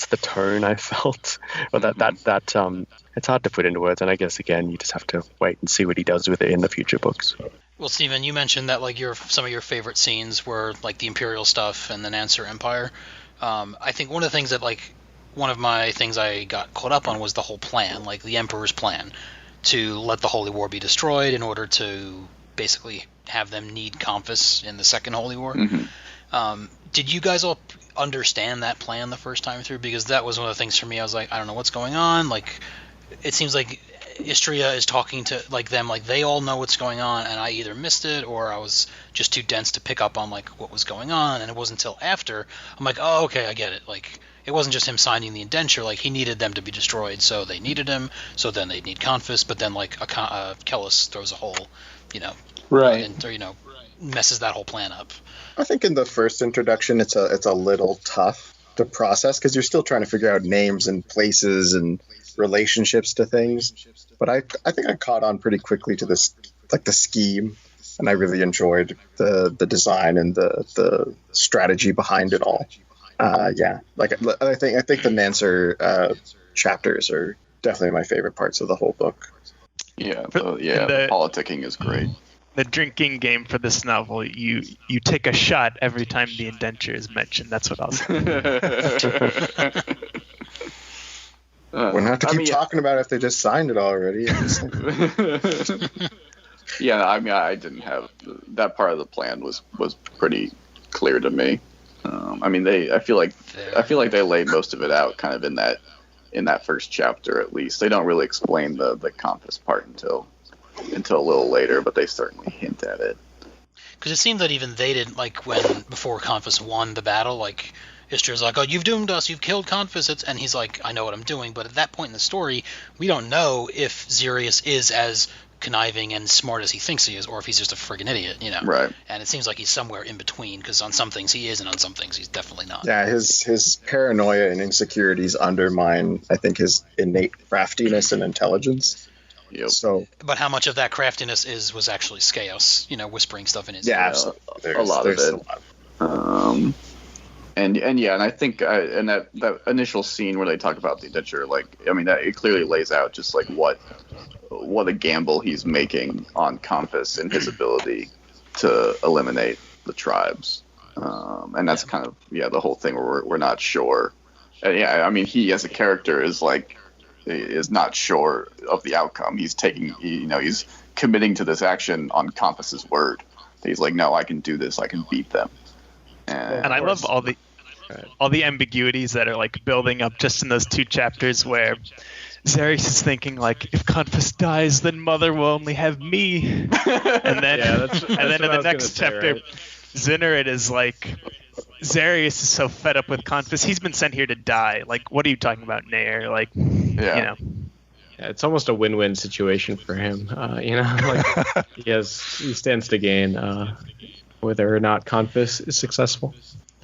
the tone I felt. Or that it's hard to put into words, and I guess again you just have to wait and see what he does with it in the future books. Well, Stephen, you mentioned that like some of your favorite scenes were like the Imperial stuff and the Nanser Empire. I think one of my things I got caught up on was the whole plan, like the Emperor's plan to let the Holy War be destroyed in order to basically have them need Conphas in the Second Holy War. Mm-hmm. Did you guys all understand that plan the first time through? Because that was one of the things for me. I was like, I don't know what's going on. Like, it seems like Istria is talking to like them, like they all know what's going on, and I either missed it or I was just too dense to pick up on like what was going on. And it wasn't until after I'm like, oh, okay, I get it. Like, it wasn't just him signing the indenture. Like, he needed them to be destroyed, so they needed him. So then they need Conphas, but then like Kellis throws a whole, Right. and messes that whole plan up. I think in the first introduction, it's a little tough to process because you're still trying to figure out names and places and relationships to things. But I think I caught on pretty quickly to this, like the scheme, and I really enjoyed the design and the strategy behind it all. Yeah, like I think the Nanser chapters are definitely my favorite parts of the whole book. Yeah, the politicking is great. The drinking game for this novel, you take a shot every time the indenture is mentioned. That's what I'll say. We're not to keep talking about it if they just signed it already. Yeah, I mean, I didn't have that part of the plan was pretty clear to me. I mean, I feel like they laid most of it out kind of in that first chapter at least. They don't really explain the Conphas part until a little later, but they certainly hint at it. Because it seemed that even they didn't, like, before Conphas won the battle, like, Istria's like, oh, you've doomed us, you've killed Conphas, and he's like, I know what I'm doing. But at that point in the story, we don't know if Xerius is as conniving and smart as he thinks he is, or if he's just a friggin' idiot, Right. And it seems like he's somewhere in between, because on some things he is, and on some things he's definitely not. Yeah, his paranoia and insecurities undermine, I think, his innate craftiness and intelligence. Yep. So, but how much of that craftiness was actually Skaos, whispering stuff in his ear? Absolutely. A lot of it. And I think in that initial scene where they talk about the indenture, like, I mean, that it clearly lays out just like what a gamble he's making on Conphas and his ability to eliminate the tribes. And that's kind of the whole thing where we're not sure. And I mean, he as a character is not sure of the outcome. He's he's committing to this action on Conphas's word. He's like, no, I can do this. I can beat them. And I love all the ambiguities that are like building up just in those two chapters where Xerius is thinking like, if Conphas dies, then Mother will only have me. And then, that's in the next chapter, right? Zinnerit is like, Xerius is so fed up with Conphas. He's been sent here to die. Like, what are you talking about, Nair? Like, Yeah, it's almost a win-win situation for him. Like he stands to gain whether or not Conphas is successful.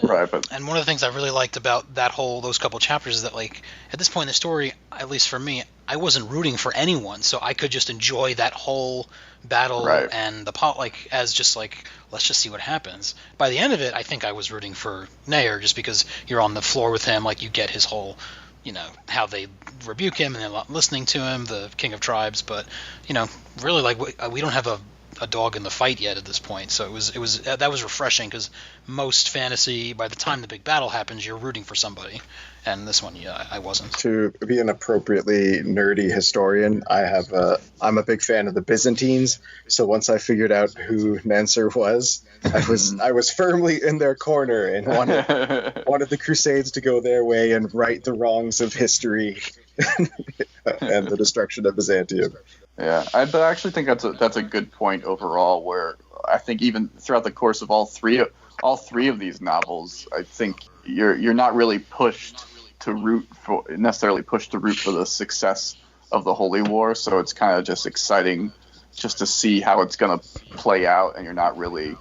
Right, and one of the things I really liked about those couple chapters is that, like, at this point in the story, at least for me, I wasn't rooting for anyone, so I could just enjoy that whole battle and the as just like, let's just see what happens. By the end of it, I think I was rooting for Nair just because you're on the floor with him, like you get his whole, how they rebuke him and they're not listening to him, the King of Tribes, but really, like, we don't have a dog in the fight yet at this point, so that was refreshing because most fantasy, by the time the big battle happens, you're rooting for somebody, and this one, I wasn't. To be an appropriately nerdy historian, I'm a big fan of the Byzantines, so once I figured out who Nanser was, I was firmly in their corner and wanted the Crusades to go their way and right the wrongs of history and the destruction of Byzantium. Yeah, but I actually think that's a good point overall. Where I think even throughout the course of all three of these novels, I think you're not really pushed to root for the success of the Holy War. So it's kind of just exciting just to see how it's going to play out, and you're not really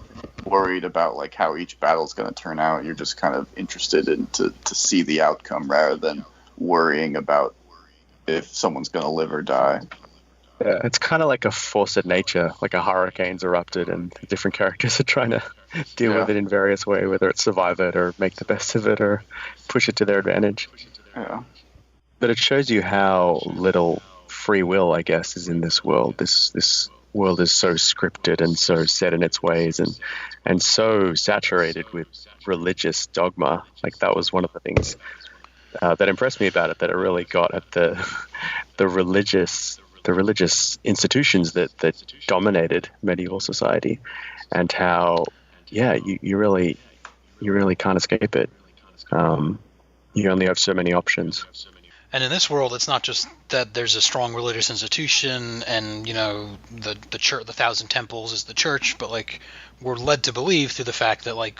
worried about like how each battle's going to turn out. You're just kind of interested in to see the outcome rather than worrying about if someone's going to live or die. Yeah, it's kind of like a force of nature, like a hurricane's erupted and different characters are trying to deal with it in various ways, whether it's survive it or make the best of it or push it to their advantage. Yeah. But it shows you how little free will, I guess, is in this world. This world is so scripted and so set in its ways and so saturated with religious dogma. Like that was one of the things that impressed me about it, that it really got at the religious institutions that dominated medieval society, and how you really can't escape it. You only have so many options. And in this world, it's not just that there's a strong religious institution and, you know, the church, the 1,000 temples is the church, but like we're led to believe through the fact that like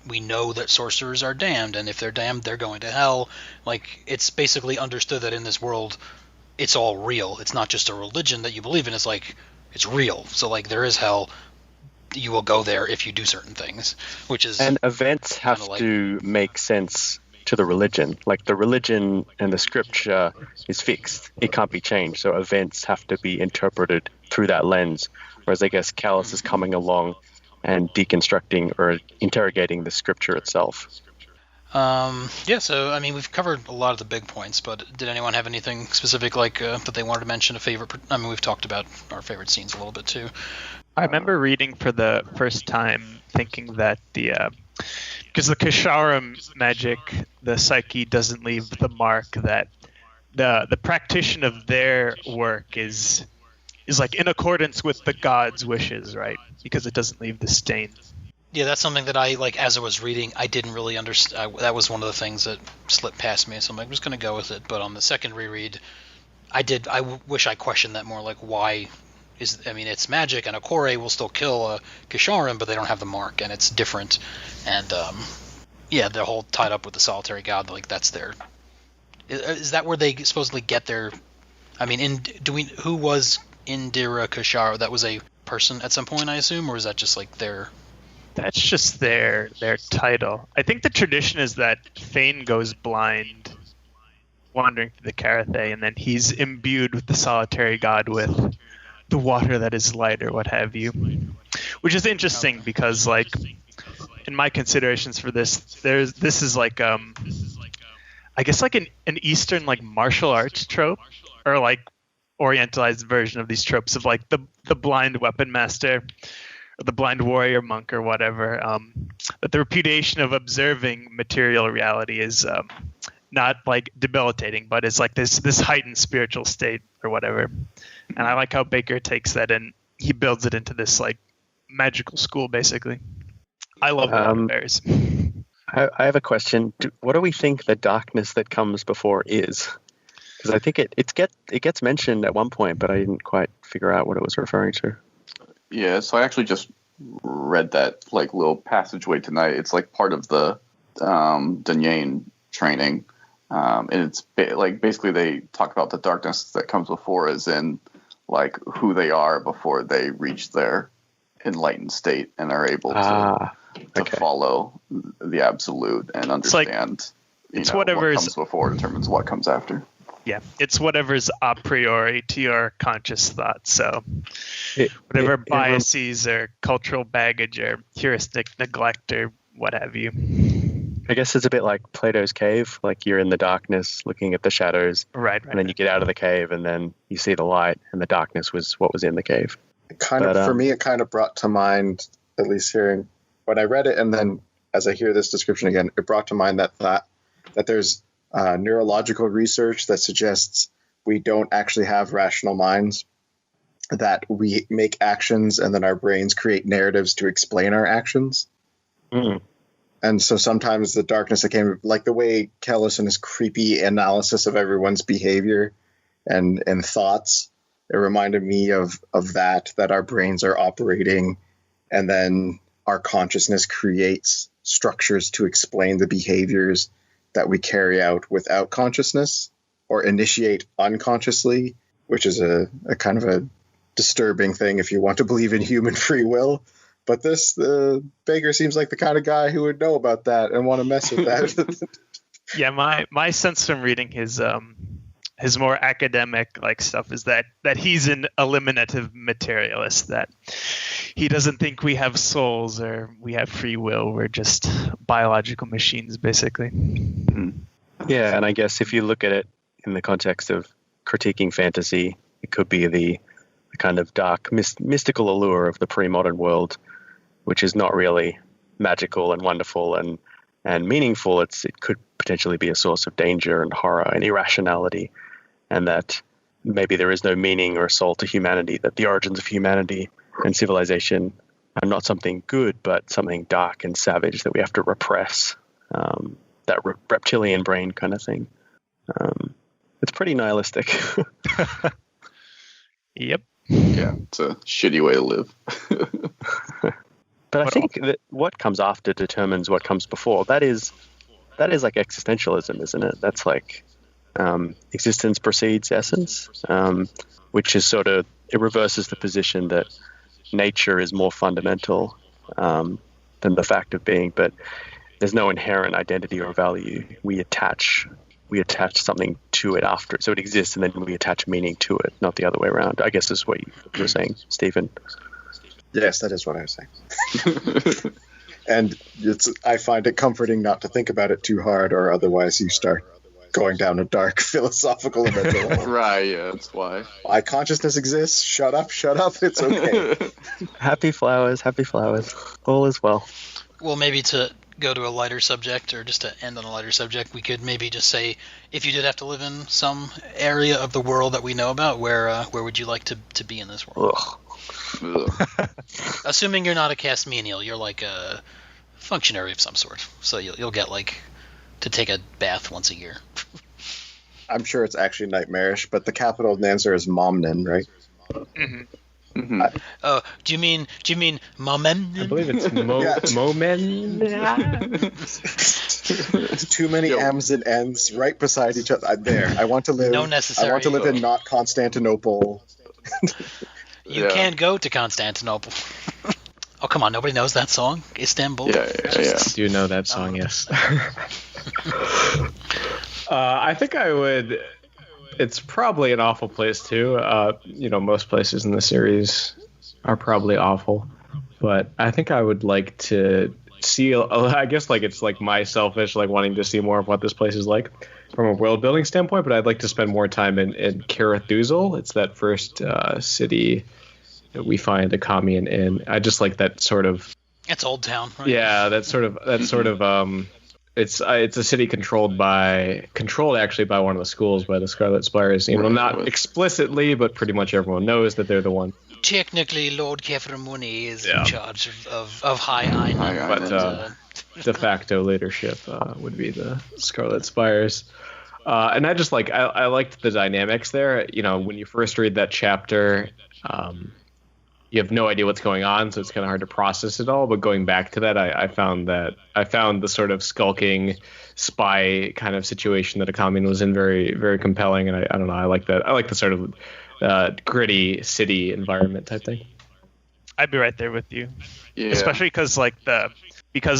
we know that sorcerers are damned, and if they're damned, they're going to hell. Like it's basically understood that in this world, it's all real. It's not just a religion that you believe in. It's like it's real. So like there is hell. You will go there if you do certain things, which is and events have to make sense to the religion. Like the religion and the scripture is fixed. It can't be changed. So events have to be interpreted through that lens. Whereas I guess Callus is coming along and deconstructing or interrogating the scripture itself. So I mean, we've covered a lot of the big points, but did anyone have anything specific like that they wanted to mention? A favorite? I mean, we've talked about our favorite scenes a little bit too. I remember reading for the first time, thinking that because the Kasharim magic, the psyche doesn't leave the mark, that the practitioner of their work is like in accordance with the god's wishes, right? Because it doesn't leave the stain. Yeah, that's something that I, like, as I was reading, I didn't really understand. That was one of the things that slipped past me, so I'm like, I'm just going to go with it. But on the second reread, I wish I questioned that more, like, why it's magic, and a Kore will still kill a Kisharim, but they don't have the mark, and it's different. And, they're whole tied up with the solitary god, like, that's their... Is that where they supposedly get their... I mean, who was Indira Kashara? That was a person at some point, I assume, or is that just, like, their... That's just their title. I think the tradition is that Thane goes blind wandering through the Carathay, and then he's imbued with the solitary god with the water that is light or what have you. Which is interesting because, like, in my considerations for this is like I guess like an Eastern like martial arts trope, or like orientalized version of these tropes of like the blind weapon master, or the blind warrior monk or whatever, that the repudiation of observing material reality is not like debilitating, but it's like this heightened spiritual state or whatever. And I like how Bakker takes that and he builds it into this like magical school, basically. I love the bears. I have a question. What do we think the darkness that comes before is? Because I think it gets mentioned at one point, but I didn't quite figure out what it was referring to. Yeah, so I actually just read that like little passageway tonight. It's like part of the Dunyan training, and it's basically they talk about the darkness that comes before, as in like who they are before they reach their enlightened state and are able to follow the absolute and understand. It's what comes before determines what comes after. Yeah, it's whatever's a priori to your conscious thought. So whatever biases or cultural baggage or heuristic neglect or what have you. I guess it's a bit like Plato's cave. Like you're in the darkness looking at the shadows. Right. And then you get out of the cave and then you see the light, and the darkness was what was in the cave. For me, it kind of brought to mind, at least hearing when I read it, and then as I hear this description again, it brought to mind that there's neurological research that suggests we don't actually have rational minds, that we make actions and then our brains create narratives to explain our actions. Mm. And so sometimes the darkness that came, like the way Kellis and his creepy analysis of everyone's behavior and thoughts, it reminded me of that our brains are operating, and then our consciousness creates structures to explain the behaviors that we carry out without consciousness or initiate unconsciously, which is a kind of disturbing thing if you want to believe in human free will. But the Bakker seems like the kind of guy who would know about that and want to mess with that. Yeah, my sense from reading his more academic like stuff is that he's an eliminative materialist, that he doesn't think we have souls or we have free will. We're just biological machines, basically. Yeah, and I guess if you look at it in the context of critiquing fantasy, it could be the kind of dark, mystical allure of the pre-modern world, which is not really magical and wonderful and meaningful. It could potentially be a source of danger and horror and irrationality, and that maybe there is no meaning or soul to humanity, that the origins of humanity and civilization are not something good, but something dark and savage that we have to repress, that reptilian brain kind of thing. It's pretty nihilistic. Yep. Yeah, it's a shitty way to live. But I think that what comes after determines what comes before. That is like existentialism, isn't it? That's like existence precedes essence, which is sort of, it reverses the position that nature is more fundamental than the fact of being, but there's no inherent identity or value. We attach something to it after, so it exists, and then we attach meaning to it, not the other way around. I guess is what you were saying, Stephen. Yes, that is what I was saying. And I find it comforting not to think about it too hard, or otherwise you start going down a dark philosophical mental hole. Right, yeah, that's why. Why consciousness exists? Shut up, it's okay. Happy flowers, all is well. Well, maybe to go to a lighter subject, or just to end on a lighter subject, we could maybe just say, if you did have to live in some area of the world that we know about, where would you like to be in this world? Ugh. Assuming you're not a cast menial, you're like a functionary of some sort, so you'll get like to take a bath once a year. I'm sure it's actually nightmarish, but the capital of the answer is Momnin, right? Mm-hmm. Mm-hmm. Do you mean Momen? I believe it's Momen. Too many M's and N's right beside each other. I want to live. No necessary. I want to live in not Constantinople. You can't go to Constantinople. Oh, come on. Nobody knows that song? Istanbul? Yeah. I do know that song, yes. I think I would... It's probably an awful place, too. Most places in the series are probably awful. But I think I would like to see... I guess it's like my selfish, wanting to see more of what this place is like from a world-building standpoint, but I'd like to spend more time in Karathuzal. It's that first city that we find Akami in. I just like that sort of... It's Old Town, right? Yeah, it's a city controlled actually by one of the schools, by the Scarlet Spires. Not explicitly, but pretty much everyone knows that they're the one. Technically, Lord Keframuni is in charge of High Island. But de facto leadership would be the Scarlet Spires. And I just I liked the dynamics there. When you first read that chapter, you have no idea what's going on, so it's kind of hard to process it all. But going back to that, I found the sort of skulking spy kind of situation that Akami was in very, very compelling, and I don't know, I like that. I like the sort of gritty city environment type thing. I'd be right there with you, especially because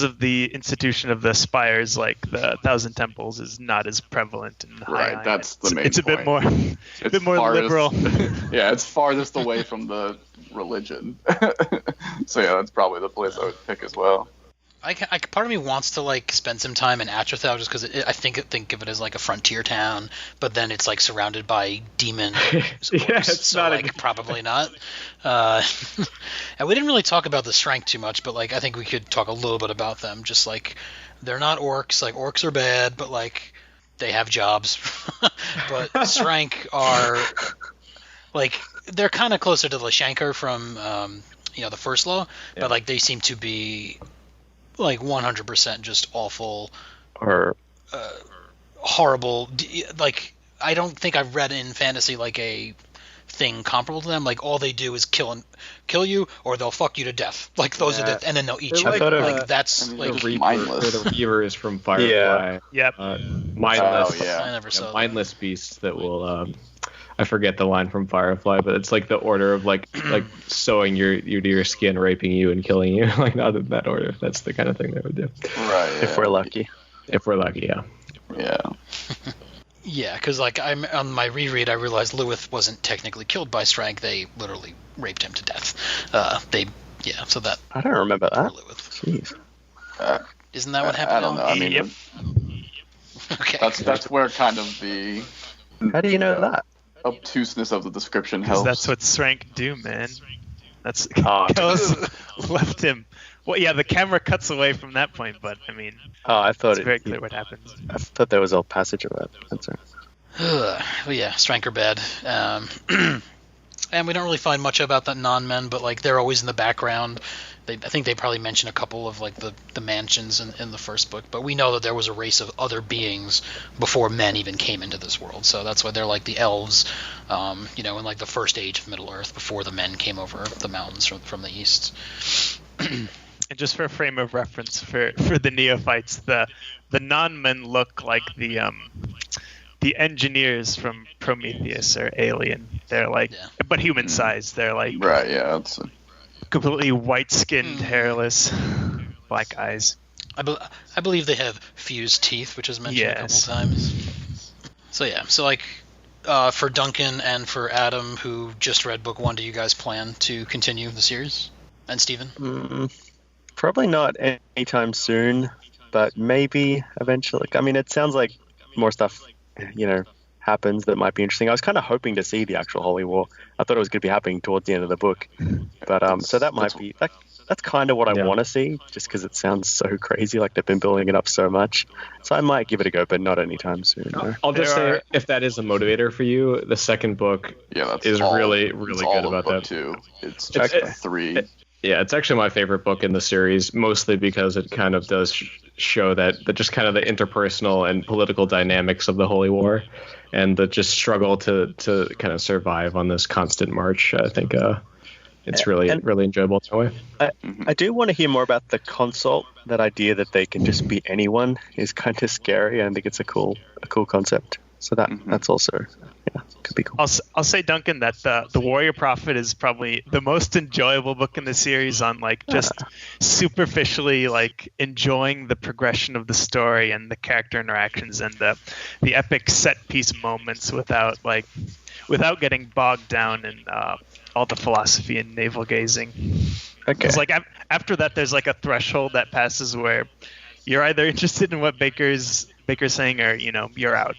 of the institution of the spires, the Thousand Temples is not as prevalent in High Island. That's the main It's a bit more, it's more liberal. Yeah, it's farthest away from the religion. So that's probably the place I would pick as well. Part of me wants to spend some time in Atrothal just because I think of it as a frontier town, but then it's surrounded by demons. It's not probably not. And we didn't really talk about the Shrank too much, but I think we could talk a little bit about them. Just they're not orcs. Orcs are bad, but they have jobs. But Shrank are they're kind of closer to the Shankar from the First Law, but they seem to be 100% just awful or horrible. I don't think I've read in fantasy a thing comparable to them. All they do is kill you, or they'll fuck you to death. Those are and then they'll eat you. That's mindless. The Reavers from Firefly. Yeah. Yep. Mindless. I never saw mindless beasts that will I forget the line from Firefly, but it's like the order of like sewing you to your skin, raping you, and killing you. Like not in that order. That's the kind of thing they would do. Right. If we're lucky. If we're lucky, yeah. Yeah. Yeah, because like I'm on my reread, I realized Lewith wasn't technically killed by Strank. They literally raped him to death. So that. I don't remember that. Lewith. Jeez. Isn't that what happened? I don't know. I mean, Yep. Okay. that's where kind of the How do you know that? obtuseness of the description Because helps. that's what Strank do, man. That's Oh, Kellis left him. Well, yeah, the camera cuts away from that point, but I mean, Oh, I thought it's very clear what happens. I thought there was a passage of that. That's right. Well, yeah, Strank are bad. And we don't really find much about the non-men, but like they're always in the background. I think they probably mention a couple of like the mansions in the first book, but we know that there was a race of other beings before men even came into this world. So that's why they're like the elves, in like the first age of Middle Earth before the men came over the mountains from the east. And just for a frame of reference for the neophytes, the non-men look like the engineers from Prometheus or Alien. They're like, but human sized. They're like Right. Yeah. completely white-skinned, hairless, black eyes. I believe they have fused teeth, which is mentioned a couple times. So yeah, so like for Duncan and for Adam, who just read book 1, do you guys plan to continue the series? And Steven? Probably not anytime soon, but maybe eventually. I mean, it sounds like more stuff, happens that might be interesting. I was kind of hoping to see the actual Holy War. I thought it was going to be happening towards the end of the book, but so that might be that's kind of what I want to see, just because it sounds so crazy, like they've been building it up so much. So I might give it a go, but not anytime soon. No. I'll just say, if that is a motivator for you, the second book is really good about that. Too. It's chapter 3. It's actually my favorite book in the series, mostly because it kind of does show that just kind of the interpersonal and political dynamics of the Holy War, and the just struggle to kind of survive on this constant march. I think it's really enjoyable in a way. I do want to hear more about the consult. That idea that they can just be anyone is kind of scary. I think it's a cool concept. So that's also could be cool. I'll say, Duncan, that the Warrior Prophet is probably the most enjoyable book in the series on like just superficially like enjoying the progression of the story and the character interactions and the epic set piece moments without getting bogged down in all the philosophy and navel gazing. Okay. It's like after that, there's like a threshold that passes where you're either interested in what Baker's saying or you're out.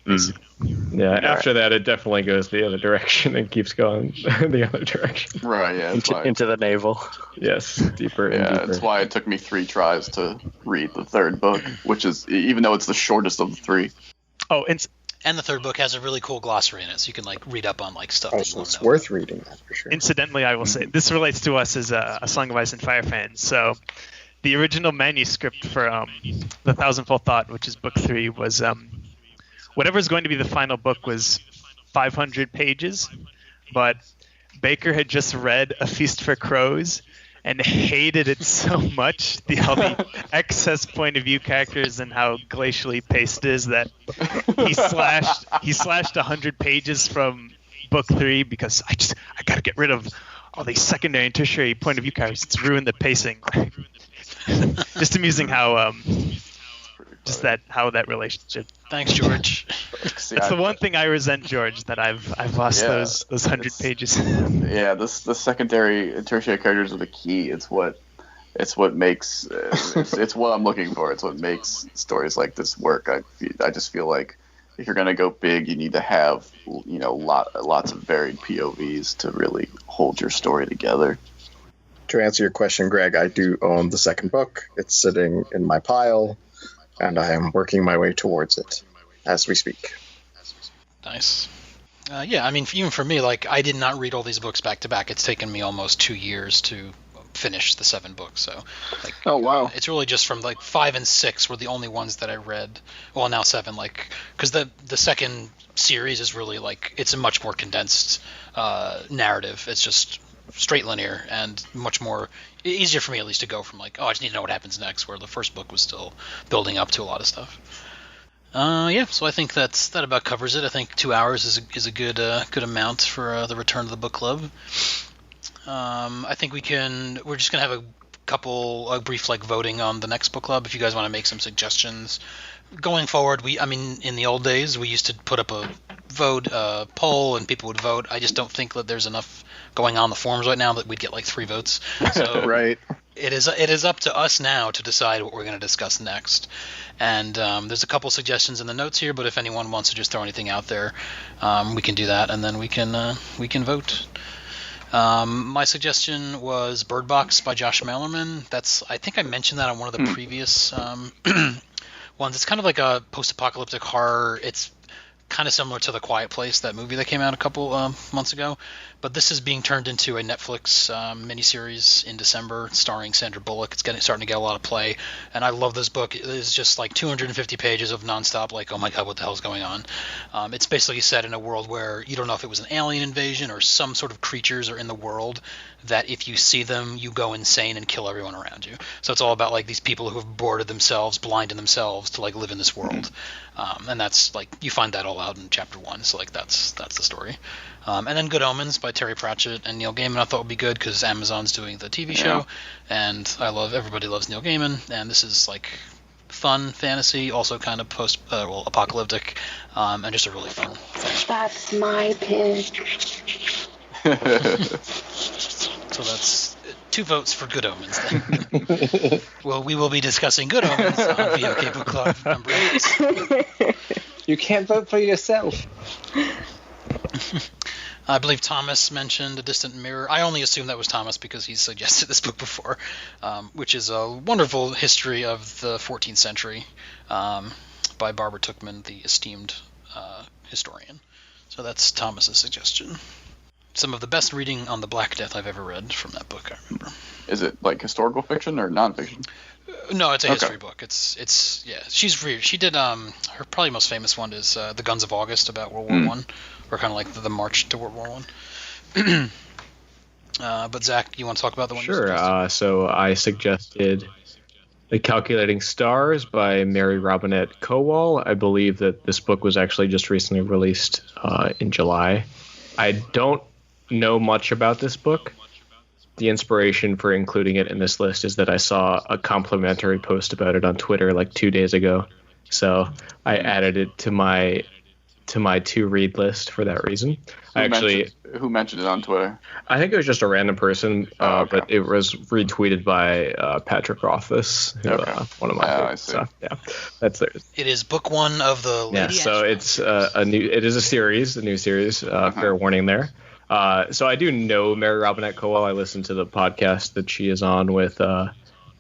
Yeah, after that it definitely goes the other direction and keeps going the other direction. Right, yeah. Into the navel. Yes, deeper and deeper. That's why it took me 3 tries to read the third book, which is, even though it's the shortest of the 3. Oh, and the third book has a really cool glossary in it, so you can like read up on like stuff. Also, it's worth reading that for sure. Incidentally, I will say this relates to us as a Song of Ice and Fire fans. So, the original manuscript for The Thousandfold Thought, which is book 3, was whatever's going to be the final book was 500 pages, but Baker had just read A Feast for Crows and hated it so much, all the excess point of view characters and how glacially paced it is, that he slashed 100 pages from book 3 because I got to get rid of all these secondary and tertiary point of view characters. It's ruined the pacing. Just amusing how that relationship. Thanks, George. That's the one thing I resent, George, that I've lost those 100 pages. Yeah, the secondary and tertiary characters are the key. It's what makes it's what I'm looking for. It's what makes stories like this work. I just feel like if you're gonna go big, you need to have lots of varied POVs to really hold your story together. To answer your question, Greg, I do own the second book. It's sitting in my pile, and I am working my way towards it as we speak. Nice. I mean, even for me, like, I did not read all these books back to back. It's taken me almost 2 years to finish the 7 books. So, like, oh wow, it's really just from like 5 and 6 were the only ones that I read. Well, now 7, like, because the second series is really like it's a much more condensed narrative. It's just straight linear and much more easier for me, at least, to go from like, oh, I just need to know what happens next, where the first book was still building up to a lot of stuff. So I think that about covers it. I think 2 hours is a good amount for the return of the book club. I think we're just gonna have a brief voting on the next book club. If you guys want to make some suggestions going forward, in the old days we used to put up a vote poll and people would vote. I just don't think that there's enough going on the forums right now that we'd get 3 votes. So right. It is up to us now to decide what we're going to discuss next. And there's a couple suggestions in the notes here, but if anyone wants to just throw anything out there, we can do that, and then we can vote. My suggestion was Bird Box by Josh Malerman. I think I mentioned that on one of the previous ones. It's kind of like a post-apocalyptic horror. It's kind of similar to The Quiet Place, that movie that came out a couple months ago. But this is being turned into a Netflix miniseries in December, starring Sandra Bullock. It's starting to get a lot of play, and I love this book. It is just 250 pages of nonstop, oh my god, what the hell's going on? It's basically set in a world where you don't know if it was an alien invasion or some sort of creatures are in the world that if you see them, you go insane and kill everyone around you. So it's all about these people who have boarded themselves, blinded themselves to live in this world. And that's you find that all out in chapter 1. So that's the story. And then Good Omens by Terry Pratchett and Neil Gaiman I thought would be good because Amazon's doing the TV show, and everybody loves Neil Gaiman, and this is fun fantasy, also kind of apocalyptic, and just a really fun thing. That's my pick. So that's 2 votes for Good Omens then. Well, we will be discussing Good Omens on VOK Book Club number 8. You can't vote for yourself. I believe Thomas mentioned A Distant Mirror. I only assume that was Thomas because he's suggested this book before, which is a wonderful history of the 14th century by Barbara Tuchman, the esteemed historian. So that's Thomas's suggestion. Some of the best reading on the Black Death I've ever read from that book, I remember. Is it historical fiction or nonfiction? No, it's a history book. It's she did her probably most famous one is The Guns of August about World War One, or kind of the march to World War One. But Zach, you want to talk about the one? Sure. So I suggested The Calculating Stars by Mary Robinette Kowal. I believe that this book was actually just recently released in July. I don't know much about this book. The inspiration for including it in this list is that I saw a complimentary post about it on Twitter 2 days ago. So I added it to my to-read list for that reason. Who mentioned it on Twitter? I think it was just a random person, but it was retweeted by Patrick Rothfuss, one of my favorites. So, yeah, that's theirs. It is book 1 of the Lady so it's it is a new series. Fair warning there. So I do know Mary Robinette Kowal. I listened to the podcast that she is on with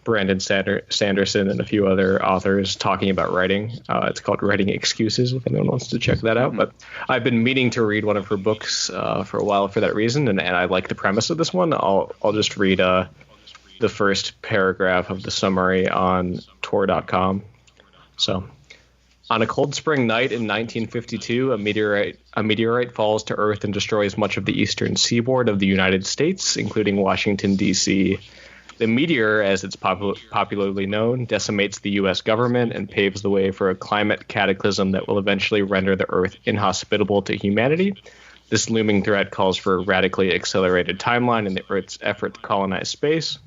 Brandon Sanderson and a few other authors talking about writing. It's called Writing Excuses, if anyone wants to check that out. But I've been meaning to read one of her books for a while for that reason, and I like the premise of this one. I'll just read the first paragraph of the summary on Tor.com. So, on a cold spring night in 1952, a meteorite falls to Earth and destroys much of the eastern seaboard of the United States, including Washington, D.C. The meteor, as it's popularly known, decimates the U.S. government and paves the way for a climate cataclysm that will eventually render the Earth inhospitable to humanity. This looming threat calls for a radically accelerated timeline in the Earth's effort to colonize space,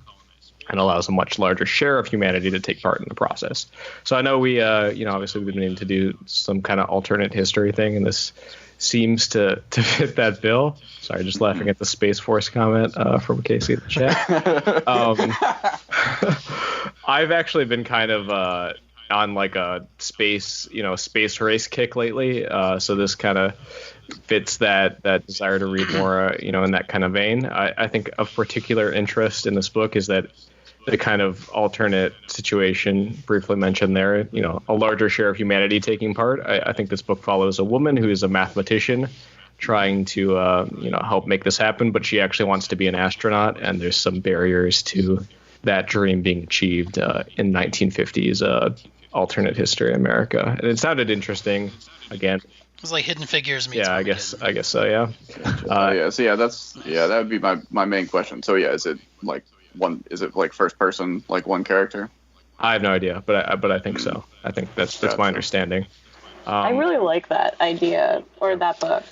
and allows a much larger share of humanity to take part in the process. So I know we, obviously we've been needing to do some kind of alternate history thing, and this seems to fit that bill. Sorry, just laughing at the Space Force comment from Casey in the chat. I've actually been kind of on a space race kick lately. So this kind of fits that desire to read more, in that kind of vein. I think of particular interest in this book is that the kind of alternate situation briefly mentioned there, a larger share of humanity taking part. I think this book follows a woman who is a mathematician trying to, help make this happen, but she actually wants to be an astronaut, and there's some barriers to that dream being achieved in 1950s alternate history America. And it sounded interesting, again. It was like Hidden Figures meets I guess so, yeah. That would be my main question. So yeah, is it first person, one character? I have no idea, but I think so. I think that's my understanding. I really like that idea, or that book.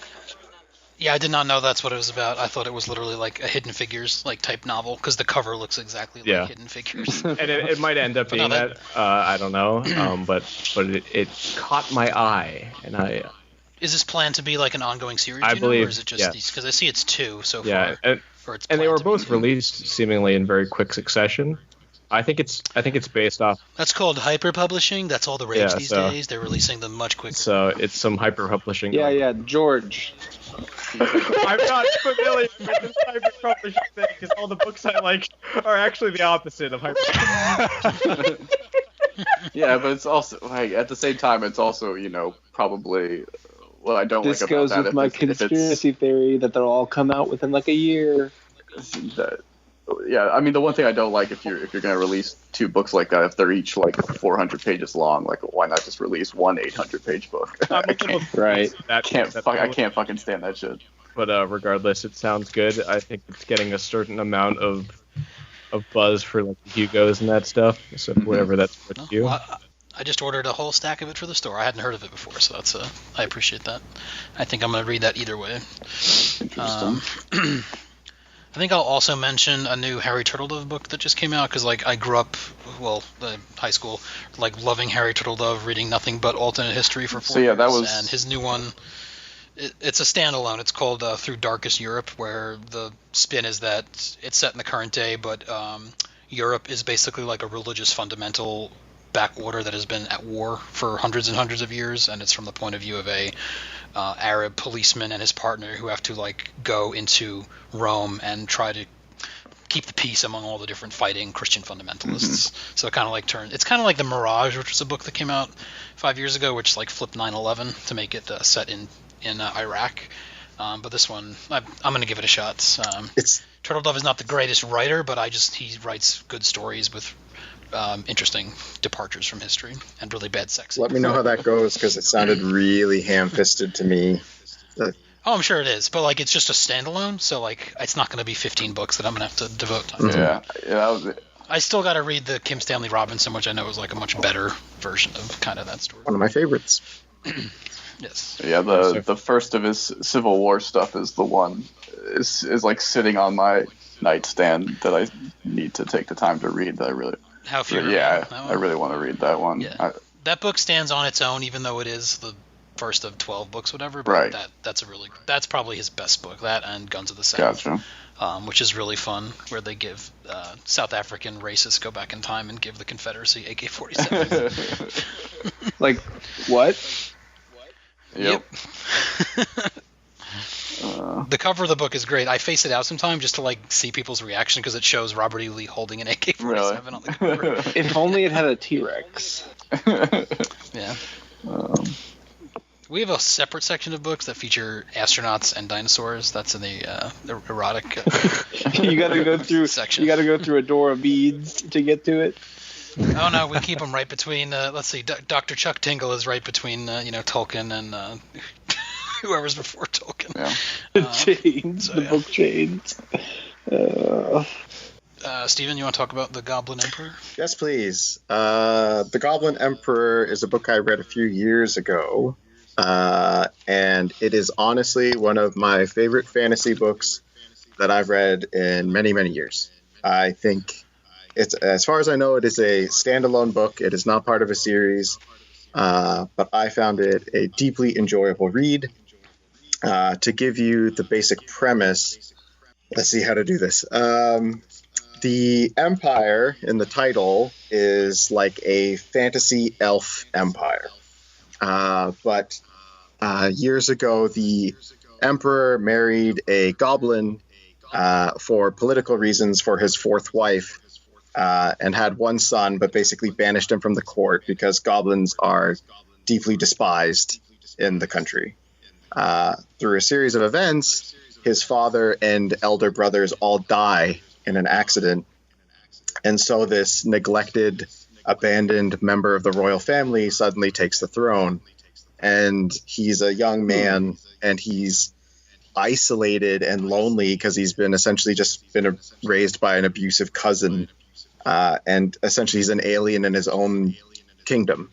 Yeah, I did not know that's what it was about. I thought it was literally like a Hidden Figures like type novel because the cover looks exactly like Hidden Figures. And it might end up being that. I don't know. But it caught my eye, and I. Is this planned to be like an ongoing series? I believe, or is it just these? Because I see it's 2 so far. Yeah, and they were both released seemingly in very quick succession. I think it's based off. That's called hyper publishing. That's all the rage these days. They're releasing them much quicker. So it's some hyper publishing. Yeah, George. I'm not familiar with this hyper publishing thing because all the books I like are actually the opposite of hyper. Yeah, but it's also like at the same time, it's also probably what I don't like about that. This goes with my conspiracy theory that they'll all come out within like a year. Yeah, I mean the one thing I don't like if you're gonna release 2 books like that, if they're each like 400 pages long, like why not just release one 800-page book? I can't fucking stand that shit. But regardless, it sounds good. I think it's getting a certain amount of buzz for like Hugos and that stuff. So whatever that's worth to you. Well, I just ordered a whole stack of it for the store. I hadn't heard of it before, so that's I appreciate that. I think I'm gonna read that either way. Interesting. I think I'll also mention a new Harry Turtledove book that just came out because, like, I grew up, high school, like loving Harry Turtledove, reading nothing but alternate history for 4 years. And his new one, it's a standalone. It's called Through Darkest Europe, where the spin is that it's set in the current day, but Europe is basically like a religious fundamental backwater that has been at war for hundreds and hundreds of years, and it's from the point of view of a Arab policeman and his partner who have to like go into Rome and try to keep the peace among all the different fighting Christian fundamentalists. So it kind of like it's kind of like The Mirage, which was a book that came out 5 years ago, which like flipped 9/11 to make it set in Iraq. But this one, I'm going to give it a shot. Turtledove is not the greatest writer, but he writes good stories with interesting departures from history and really bad sex. Let me know how that goes because it sounded really ham-fisted to me. Oh, I'm sure it is, but like it's just a standalone, so like it's not going to be 15 books that I'm going to have to devote time to. Yeah, that was it. I still got to read the Kim Stanley Robinson, which I know is like a much better version of kind of that story. One of my favorites. Yes. Yeah, the first of his Civil War stuff is the one is like sitting on my nightstand that I need to take the time to read. That I really. How few? Yeah, I really want to read that one. Yeah. That book stands on its own, even though it is the first of 12 books, whatever. But right. That's probably his best book. That and Guns of the South. Gotcha. Which is really fun, where they give South African racists go back in time and give the Confederacy AK-47s. Like what? Yep. The cover of the book is great. I face it out sometimes just to like see people's reaction because it shows Robert E. Lee holding an AK-47 on the cover. If only it had a T-Rex. Yeah. We have a separate section of books that feature astronauts and dinosaurs. That's in the erotic you got to go through section. You got to go through a door of beads to get to it. Oh no, we keep them right between. Let's see, Dr. Chuck Tingle is right between Tolkien and whoever's before Tolkien. Yeah. The book chains. Steven, you want to talk about The Goblin Emperor? Yes, please. The Goblin Emperor is a book I read a few years ago, and it is honestly one of my favorite fantasy books that I've read in many, many years. I think it's, as far as I know, it is a standalone book. It is not part of a series, but I found it a deeply enjoyable read. To give you the basic premise, let's see how to do this. The Empire in the title is like a fantasy elf empire. But years ago, the Emperor married a goblin for political reasons for his fourth wife and had one son, but basically banished him from the court because goblins are deeply despised in the country. Through a series of events, his father and elder brothers all die in an accident. And so this neglected, abandoned member of the royal family suddenly takes the throne. And he's a young man, and he's isolated and lonely because he's been essentially just been raised by an abusive cousin. And essentially he's an alien in his own kingdom.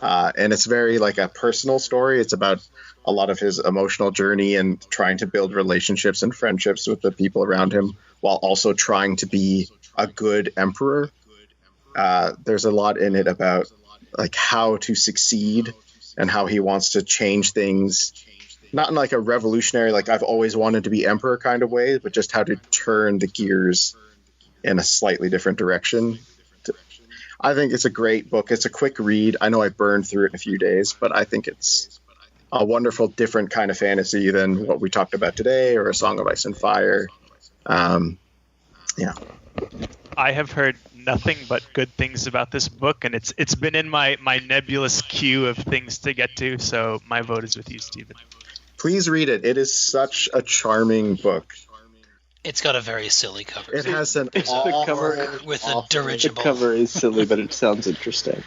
And it's very like a personal story. It's about a lot of his emotional journey and trying to build relationships and friendships with the people around him while also trying to be a good emperor. There's a lot in it about like how to succeed and how he wants to change things, not in like a revolutionary, like I've always wanted to be emperor kind of way, but just how to turn the gears in a slightly different direction. I think it's a great book. It's a quick read. I know I burned through it in a few days, but I think it's a wonderful, different kind of fantasy than what we talked about today or A Song of Ice and Fire. Yeah. I have heard nothing but good things about this book, and it's been in my nebulous queue of things to get to, so my vote is with you, Stephen. Please read it. It is such a charming book. It's got a very silly cover. It has an the cover with a dirigible. The cover is silly, but it sounds interesting.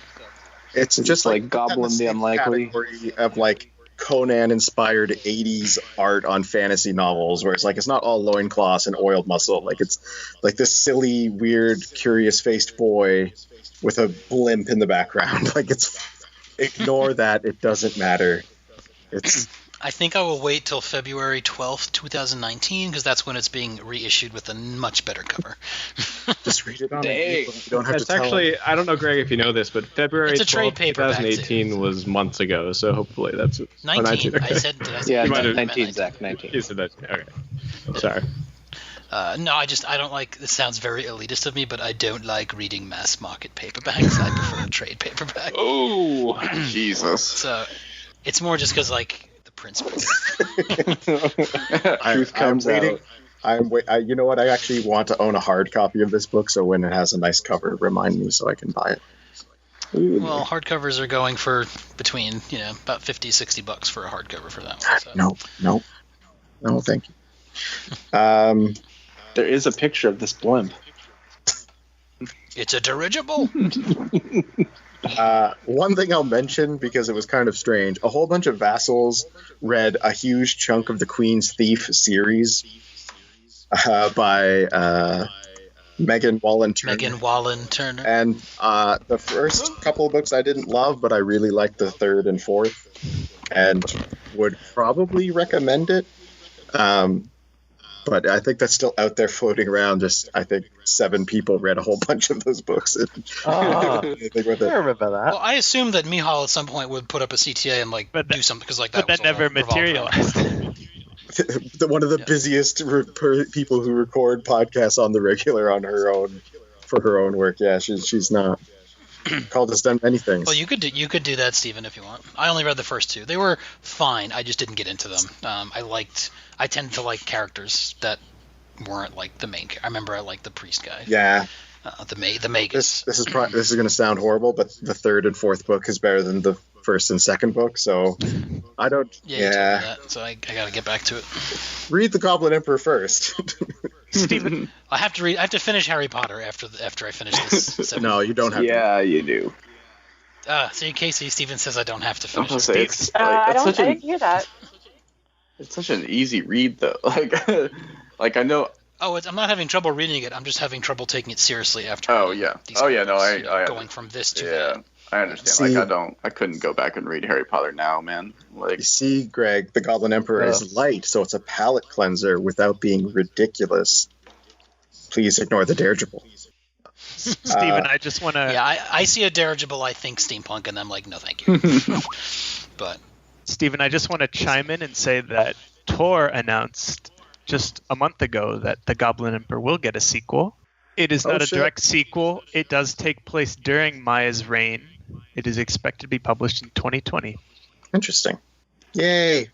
It's just like Goblin the Unlikely. Category of like Conan-inspired 80s art on fantasy novels, where it's like it's not all loincloths and oiled muscle. Like it's like this silly, weird, curious-faced boy with a blimp in the background. Like it's ignore that. It doesn't matter. It's. I think I will wait till February 12th, 2019, because that's when it's being reissued with a much better cover. Just read it on Dang. You don't have It's to tell actually, I don't know, Greg, if you know this, but February It's a trade 12th, paperback, 2018 was months ago, so hopefully that's... 19. Okay. I said... Yeah, You might have- 19, Zach, 19. You said that. Okay. Sorry. No, I don't like... This sounds very elitist of me, but I don't like reading mass market paperbacks. I prefer a trade paperback. Oh, Jesus. So, it's more just because, like... principle. Truth comes waiting. out. You know what? I actually want to own a hard copy of this book, so when it has a nice cover, remind me so I can buy it. Well, hardcovers are going for between, about $50-$60 for a hardcover for that one. So. No, thank you. There is a picture of this blimp. It's a dirigible. One thing I'll mention, because it was kind of strange, a whole bunch of vassals read a huge chunk of the Queen's Thief series by Megan Wallen Turner. And the first couple of books I didn't love, but I really liked the third and fourth, and would probably recommend it. But I think that's still out there floating around. Just, I think 7 people read a whole bunch of those books. I remember that. Well, I assumed that Mihal at some point would put up a CTA and do something because that. But that never materialized. One of the busiest people who record podcasts on the regular on her own for her own work. Yeah, she's not. Calder's done many things. Well, you could do that, Stephen, if you want. I only read the first 2. They were fine. I just didn't get into them. I tend to like characters that weren't like the main. I remember I liked the priest guy. Yeah. The Magus. This is going to sound horrible, but the third and fourth book is better than the first and second book. So I don't. Yeah. You told me that, so I got to get back to it. Read the Goblin Emperor first. Stephen, I have to finish Harry Potter after I finish this. No, you don't have to. Yeah, you do. So in case Stephen says I don't have to finish it. It's I didn't hear that. It's such an easy read, though. Like I know. Oh, I'm not having trouble reading it. I'm just having trouble taking it seriously after. Oh yeah. I going from this to yeah. that. I understand. See, I couldn't go back and read Harry Potter now, man. Like, you see, Greg, the Goblin Emperor is light, so it's a palate cleanser without being ridiculous. Please ignore the dirigible. Stephen, I just want to... Yeah, I see a dirigible, I think steampunk, and I'm like, no thank you. But... Stephen, I just want to chime in and say that Tor announced just a month ago that the Goblin Emperor will get a sequel. It is not a direct sequel. It does take place during Maya's reign. It is expected to be published in 2020. Interesting. Yay.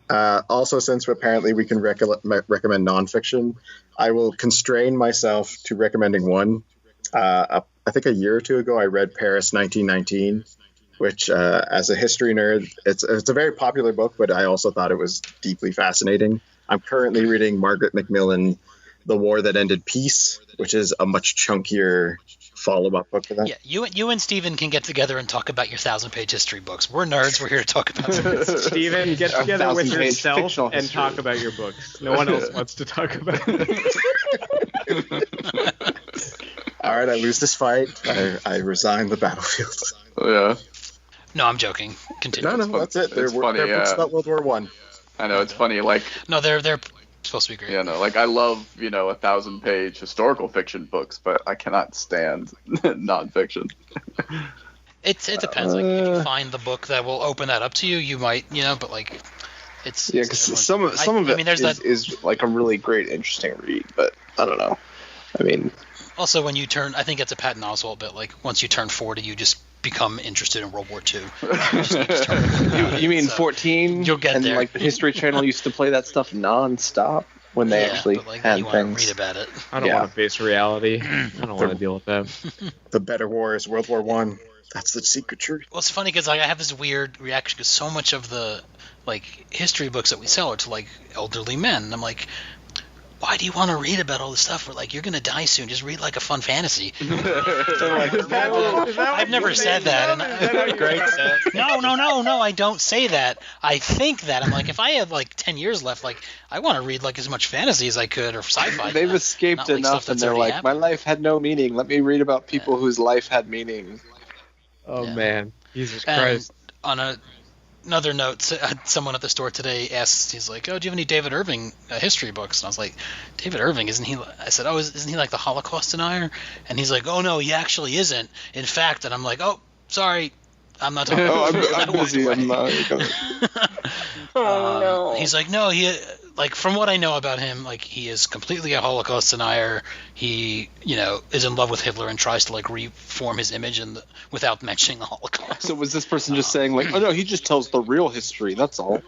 Also, since apparently we can recommend nonfiction, I will constrain myself to recommending one. I think a year or 2 ago, I read Paris 1919, which, as a history nerd, it's a very popular book, but I also thought it was deeply fascinating. I'm currently reading Margaret Macmillan, The War That Ended Peace, which is a much chunkier follow-up book for that. Yeah, you and Stephen can get together and talk about your 1,000-page history books. We're nerds. We're here to talk about them. Stephen, get together with 1,000-page yourself fictional and history. talk about your books. No one else wants to talk about it. All right, I lose this fight. I resign the battlefield. Yeah. No, I'm joking. Continue. No, that's it. They're funny, books about World War One. I know, it's funny, like, No, they're supposed to be great. you know, like I love, 1,000-page historical fiction books, but I cannot stand nonfiction. It depends. Like, if you find the book that will open that up to you, you might, but like, it's Yeah, because some of it I mean, there's that. is like a really great, interesting read, but I don't know. I mean, Also, when you turn, I think it's a Patton Oswalt bit. Like, once you turn 40, you just become interested in World War II. you mean 14? You'll get and there. like the History Channel used to play that stuff nonstop when they actually but, like, had you want to things. read about it. I don't want to face reality. I don't want to deal with that. The better war is World War One. That's the secret truth. Well, it's funny because like, I have this weird reaction because so much of the like history books that we sell are to like elderly men. And I'm like, why do you want to read about all this stuff? We're like, you're gonna die soon. Just read like a fun fantasy. I've never said that. No, I don't say that. I think that. I'm like, if I had like 10 years left, like I want to read like as much fantasy as I could or sci-fi. They've escaped not, like, enough, stuff and that's they're already like, my life had no meaning. Let me read about people whose life had meaning. Oh man, Jesus And Christ! on another note, someone at the store today asked, he's like, "Oh, do you have any David Irving history books?" And I was like, "David Irving, isn't he?" I said, "Oh, isn't he like the Holocaust denier?" And he's like, "Oh no, he actually isn't. In fact," and I'm like, "Oh, sorry, I'm not talking." I'm busy. I'm not. Oh no. He's like, "No, he like from what I know about him, like he is completely a Holocaust denier. He, is in love with Hitler and tries to like reform his image without mentioning the Holocaust." So was this person just saying like, oh no, he just tells the real history. That's all.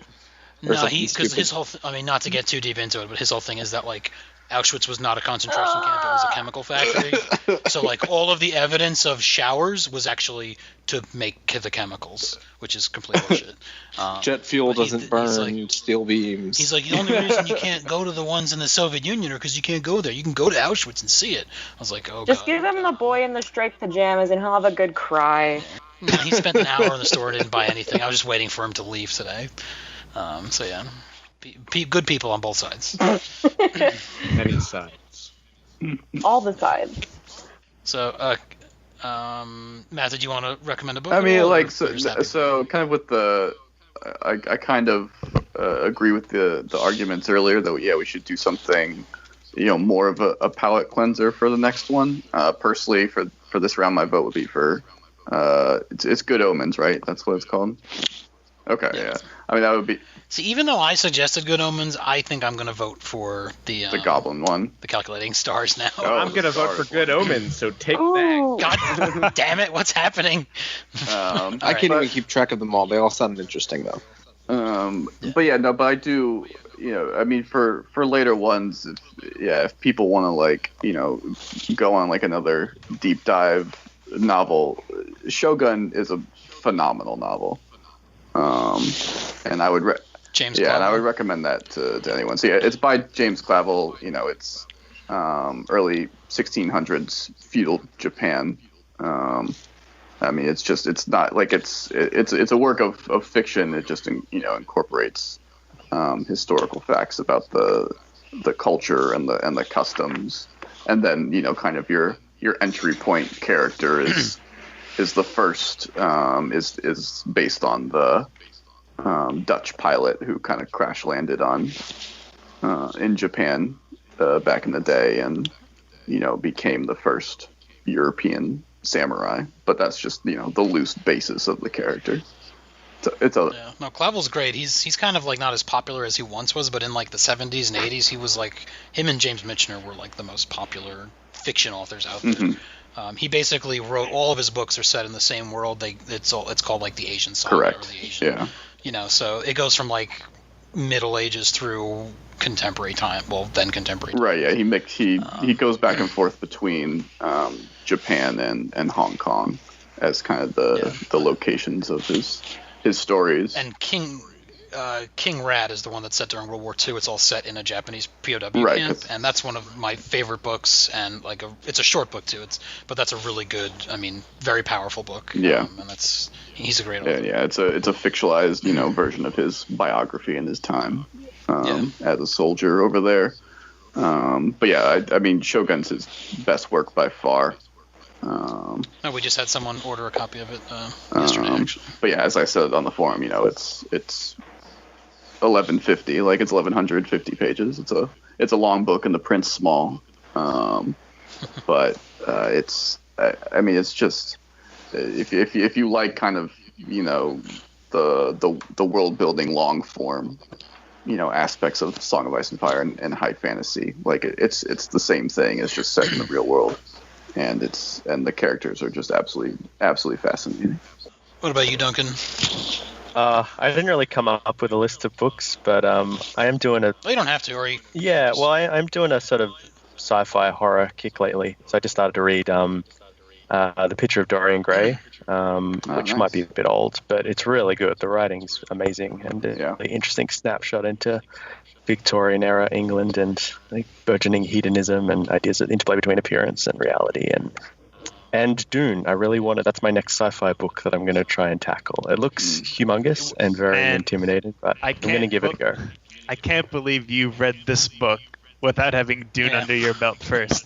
No, because his whole I mean, not to get too deep into it, but his whole thing is that like Auschwitz was not a concentration camp; it was a chemical factory. So like all of the evidence of showers was actually to make the chemicals, which is complete bullshit. Jet fuel doesn't burn steel beams. He's like, the only reason you can't go to the ones in the Soviet Union are because you can't go there. You can go to Auschwitz and see it. I was like, oh Just god. give him the boy in the striped pajamas and he'll have a good cry. No, he spent an hour in the store and didn't buy anything. I was just waiting for him to leave today. So yeah, good people on both sides. Many sides. All the sides. So, Matt, did you want to recommend a book? I mean, at all, like, or is that- so kind of with the, I kind of agree with the arguments earlier that we should do something, more of a palate cleanser for the next one. Personally, for this round, my vote would be for, it's Good Omens, right? That's what it's called. Okay, yeah. I mean, that would be. See, even though I suggested Good Omens, I think I'm going to vote for the Goblin one. the Calculating Stars now. Oh, I'm gonna vote for Good Omens, so take Ooh. God damn it! What's happening? I can't even keep track of them all. They all sound interesting though. But yeah, no, but I do, I mean, for later ones, if people want to like, go on like another deep dive novel, Shogun is a phenomenal novel. And I would, James. and I Clavell. would recommend that to anyone. So yeah, it's by James Clavell. It's early 1600s feudal Japan. I mean, it's not like it's a work of fiction. It just incorporates historical facts about the culture and the customs, and then kind of your entry point character is the first is based on the Dutch pilot who kind of crash landed in Japan back in the day, and became the first European samurai. But that's just the loose basis of the character. No, Clavell's great. He's kind of like not as popular as he once was, but in like the 70s and 80s, he was like, him and James Michener were like the most popular fiction authors out there. Mm-hmm. He basically wrote all of his books are set in the same world. It's called like the Asian Saga. Correct. Or the Asian, Yeah. So it goes from like Middle Ages through contemporary time. Well, then contemporary time. Right. Yeah. He goes back and forth between Japan and Hong Kong as kind of the locations of his stories. And King Rat is the one that's set during World War II. It's all set in a Japanese POW Right, camp, and that's one of my favorite books. And like it's a short book too. But that's a really good, very powerful book. Yeah. And he's a great author. Yeah. It's a fictionalized version of his biography and his time as a soldier over there. But yeah, I mean Shogun's his best work by far. We just had someone order a copy of it yesterday, actually. But yeah, as I said on the forum, it's 1150, like it's 1150 pages. It's a long book and the print's small. But it's just if you like kind of the world building long form aspects of Song of Ice and Fire and high fantasy, like it's the same thing. It's just set in the real world, and the characters are just absolutely fascinating. What about you, Duncan? I didn't really come up with a list of books, but I am doing a... Well, you don't have to, or you... Yeah, well, I'm doing a sort of sci-fi horror kick lately. So I just started to read The Picture of Dorian Gray, which might be a bit old, but it's really good. The writing's amazing, and a really interesting snapshot into Victorian era England and burgeoning hedonism and ideas of interplay between appearance and reality. And Dune, I really wanted. That's my next sci-fi book that I'm going to try and tackle. It looks humongous and very intimidating, but I'm going to give it a go. I can't believe you read this book without having Dune under your belt first.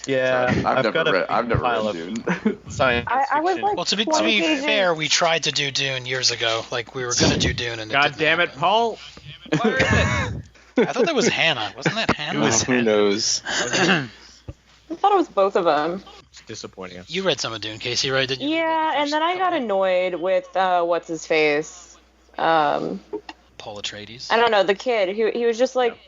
Yeah, I've never read Dune. Science I was fiction. Well, to be fair, we tried to do Dune years ago. Like, we were going to do Dune, and God damn it, Paul! Where is it? I thought that was Hannah. Wasn't that Hannah? Who knows? I thought it was both of them. It's disappointing. You read some of Dune, Casey, right? Didn't you? Yeah, and then I got annoyed with what's his face. Paul Atreides. I don't know, the kid. He was just like,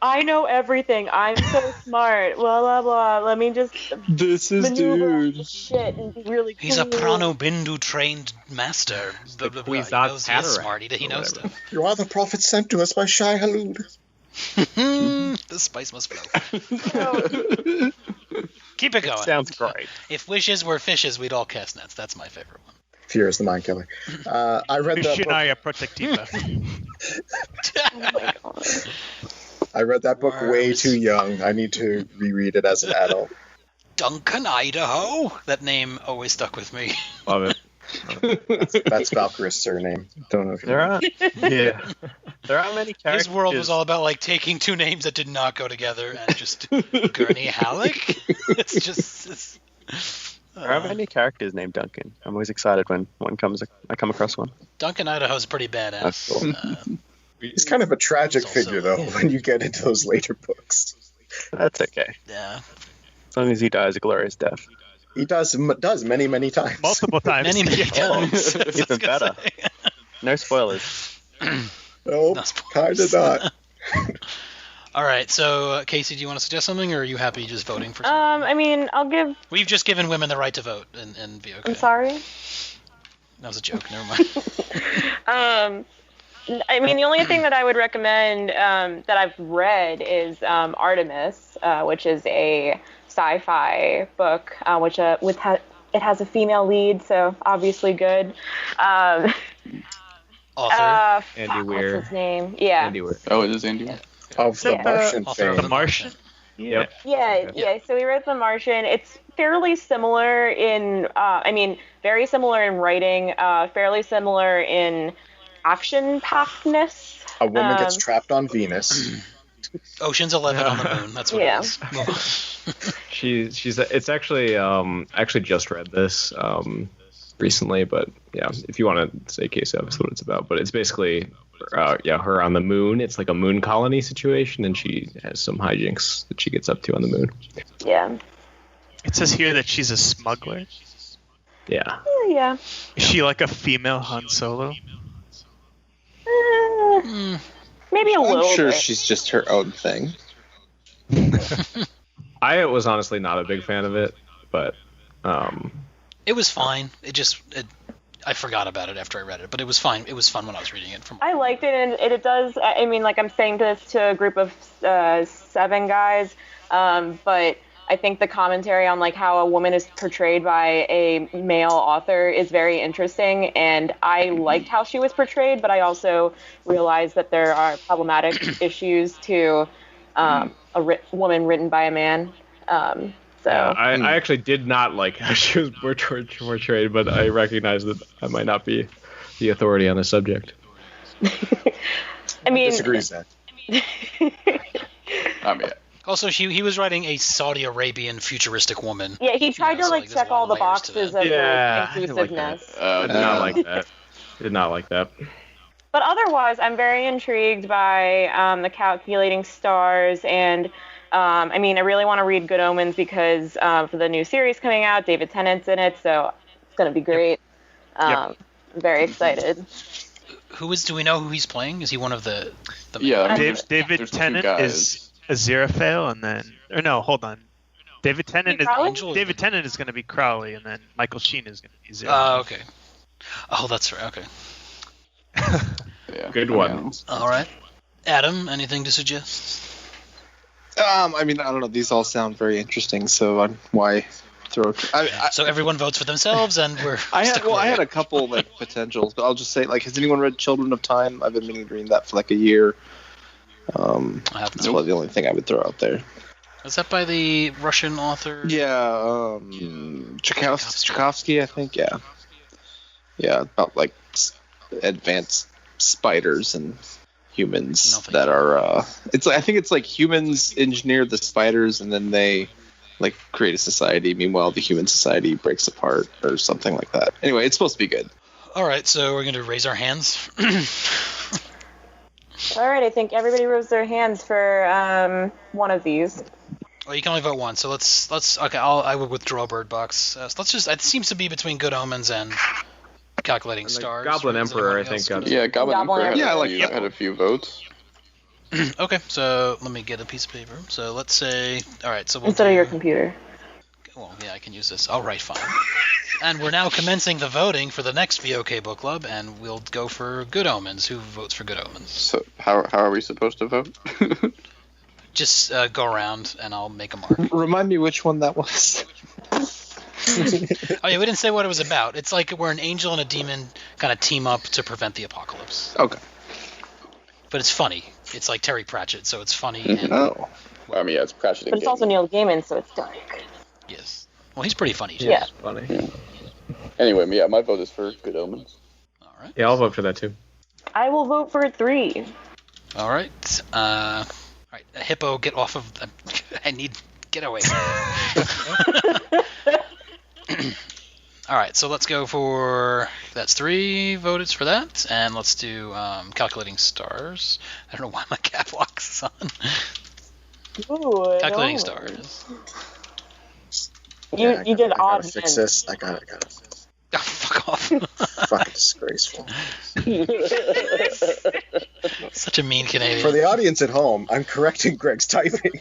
I know everything. I'm so smart. Blah blah blah. Let me just maneuver this shit and be really cool. He's a Prano Bindu trained master. Blah, blah, blah. He knows he's smart. He knows stuff. You are the prophet sent to us by Shai Halud. The spice must flow. Keep it going. Sounds great. If wishes were fishes, we'd all cast nets. That's my favorite one. Fear is the mind killer. I read that book. Missionaria Protectiva. Oh my god. I read that book way too young. I need to reread it as an adult. Duncan, Idaho? That name always stuck with me. Love it. That's Valkyrist's surname. Don't know if you know. There are many characters. His world was all about taking two names that did not go together and just Gurney Halleck. It's just. There are many characters named Duncan. I'm always excited when I come across one. Duncan Idaho's pretty badass. That's cool. He's kind of a tragic figure, though, when you get into those later books. That's okay. Yeah. As long as he dies a glorious death. He does many, many times. Multiple times. Many times. Even better. No spoilers. Nope, kind of not. All right, so Casey, do you want to suggest something, or are you happy just voting for something? I'll give... We've just given women the right to vote and be okay. I'm sorry? That was a joke, never mind. The only thing that I would recommend that I've read is Artemis, which is a sci-fi book, it has a female lead, so obviously good. Author? Andy Weir. What's his name? Yeah. Andy Weir. Oh, it is Andy Weir. Of the Martian fame. The Martian? Yep. Yeah. So we read The Martian. It's fairly similar in, very similar in writing, fairly similar in action-packedness. A woman gets trapped on Venus. Ocean's 11 on the moon. That's what it is. It's actually actually just read this recently, but yeah, if you want to say Casey, that's what it's about. But it's basically her on the moon. It's like a moon colony situation, and she has some hijinks that she gets up to on the moon. Yeah. It says here that she's a smuggler. Yeah. Yeah. Is she like a female Han Solo? Maybe a little I'm sure bit. she's just her own thing. I was honestly not a big fan of it, but It was fine. I forgot about it after I read it, but it was fine. It was fun when I was reading it. I liked it, and it does. I'm saying this to a group of 7 guys, but I think the commentary on how a woman is portrayed by a male author is very interesting, and I liked how she was portrayed, but I also realized that there are problematic issues to a woman written by a man. I actually did not like how she was portrayed, but I recognize that I might not be the authority on the subject. Disagrees that. Also, he was writing a Saudi Arabian futuristic woman. Yeah, he tried to so, like there's check a lot all of the layers to boxes that. of Yeah, like, inclusiveness. I did not like that. Did not like that. But otherwise, I'm very intrigued by the calculating stars, and I mean, I really want to read Good Omens because for the new series coming out, David Tennant's in it, so it's gonna be great. I'm very excited. Do we know who he's playing? Is he one of the Yeah, David there's two Tennant guys. is Aziraphale, and then hold on. David Tennant is Crowley? David Tennant is going to be Crowley, and then Michael Sheen is going to be Aziraphale. Oh, okay. Oh, that's right. Okay. Yeah. Good one. All right. Adam, anything to suggest? I mean, I don't know. These all sound very interesting, so why throw? So everyone votes for themselves, and we're. I stuck had with a couple like potentials, but I'll just say like, has anyone read Children of Time? I've been meaning to read that for like a year. I have That's no. probably the only thing I would throw out there. Is that by the Russian author? Yeah, Tchaikovsky, I think. Yeah, about like advanced spiders and humans that are. It's like, I think it's like humans engineer the spiders, and then they like create a society. Meanwhile, the human society breaks apart or something like that. Anyway, it's supposed to be good. All right, so we're going to raise our hands. All right, I think everybody rose their hands for one of these. Well, you can only vote one, so let's. Okay, I will withdraw Bird Box. So let's just. It seems to be between Good Omens and Calculating Stars. Goblin Is Emperor, I anyone think. else? Yeah, Goblin Goblin Emperor Emperor. Yeah, I like had a few votes. Okay, so let me get a piece of paper. So let's say. All right, so we'll Instead of do- your computer. Well, yeah, I can use this. All right, fine. And we're now commencing the voting for the next VOK book club, and we'll go for Good Omens. Who votes for Good Omens? So how are we supposed to vote? Just go around, and I'll make a mark. Remind me which one that was. Oh yeah, we didn't say what it was about. It's like we're an angel and a demon kind of team up to prevent the apocalypse. Okay. But it's funny. It's like Terry Pratchett, so it's funny. And, Oh. I mean, yeah, it's Pratchett. But it's also Neil Gaiman, so it's dark. yes. Well, he's pretty funny too. Yeah. Funny. Anyway, yeah, my vote is for Good Omens. All right. Yeah, I'll vote for that too. I will vote for 3. All right. All right. Hippo, get off of. I need. Get away. All right. So let's go for. That's 3 votes for that, and let's do Calculating Stars. I don't know why my cap lock is on. Ooh, Calculating no. Stars. You did I odd gotta fix men. this. I got it. Oh, fuck off. Fucking disgraceful. Such a mean Canadian. For the audience at home, I'm correcting Greg's typing.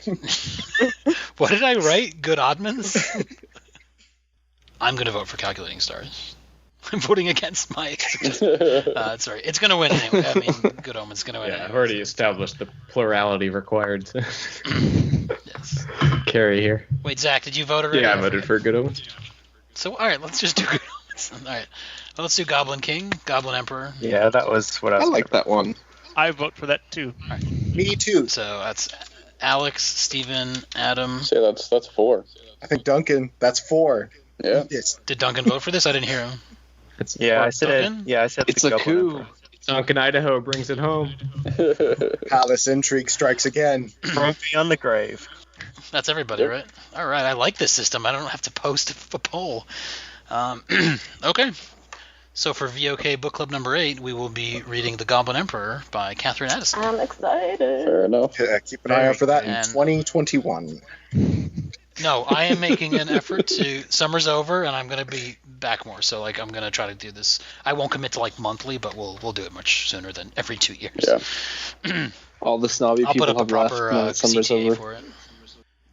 What did I write? Good Oddmans? I'm going to vote for Calculating Stars. I'm voting against my sorry. It's going to win anyway. I mean, Good Omen's going to win Yeah, anyway. I've already established the plurality required to Yes. carry here. Wait, Zach, did you vote already? Yeah, I voted for Good Omens. So, all right, let's just do Good Omens. All right. Well, let's do Goblin King, Goblin Emperor. Yeah, that was what I I was. like that one. I vote for that too. Me too. So that's Alex, Steven, Adam. So yeah, that's 4. I think Duncan. That's 4. Yeah. Yes. Did Duncan vote for this? I didn't hear him. Yeah, I said Duncan? it. Yeah, I said It's the a Goblin coup. Emperor. Duncan, Idaho brings it home. Palace intrigue strikes again. From beyond the grave. That's everybody, right? All right, I like this system. I don't have to post a poll. Okay. So for VOK Book Club number 8, we will be reading The Goblin Emperor by Catherine Addison. I'm excited. Fair enough. Keep an eye out for that in And- 2021. No, I am making an effort to. Summer's over, and I'm going to be back more. So, like, I'm going to try to do this. I won't commit to, like, monthly, but we'll do it much sooner than every 2 years. Yeah. All the snobby I'll people put up a have left proper now that summer's CTA over. for it.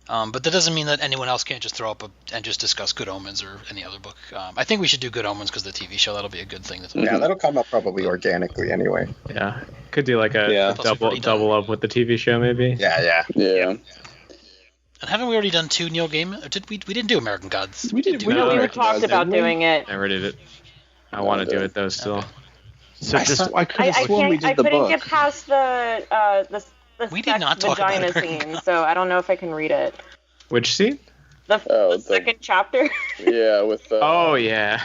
But that doesn't mean that anyone else can't just throw up and just discuss Good Omens or any other book. I think we should do Good Omens because the TV show, that'll be a good thing to talk Yeah, that'll come up probably organically anyway. Yeah, could do like a Yeah. double up with the TV show maybe. Yeah. Yeah. And haven't we already done 2 Neil Gaiman? Or did we didn't do American Gods. We did. do No, We American talked Gods, about didn't we? doing it. I already did it. I want to do it though still. So I just could I have sworn we can't. I did the couldn't book. get past the We did sex not talk about vagina American scene, Gods. so I don't know if I can read it. Which scene? The second chapter Yeah, with Oh yeah.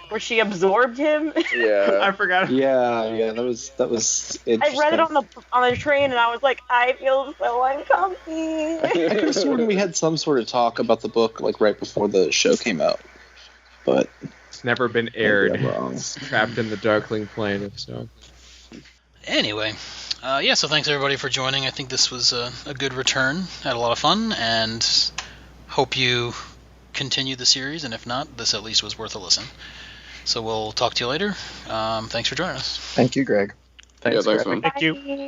where she absorbed him. yeah. I forgot. Yeah, that was I read it on the train and I was like, I feel so uncomfy. I could have sworn we had some sort of talk about the book like right before the show came out, but It's never been aired. maybe I'm wrong. It's trapped in the Darkling plane of so. Anyway, so thanks everybody for joining. I think this was a good return. Had a lot of fun, and hope you continue the series, and if not, this at least was worth a listen. So we'll talk to you later. Thanks for joining us. Thanks, Greg. Thanks, thanks, Greg. man. Thank you. Bye.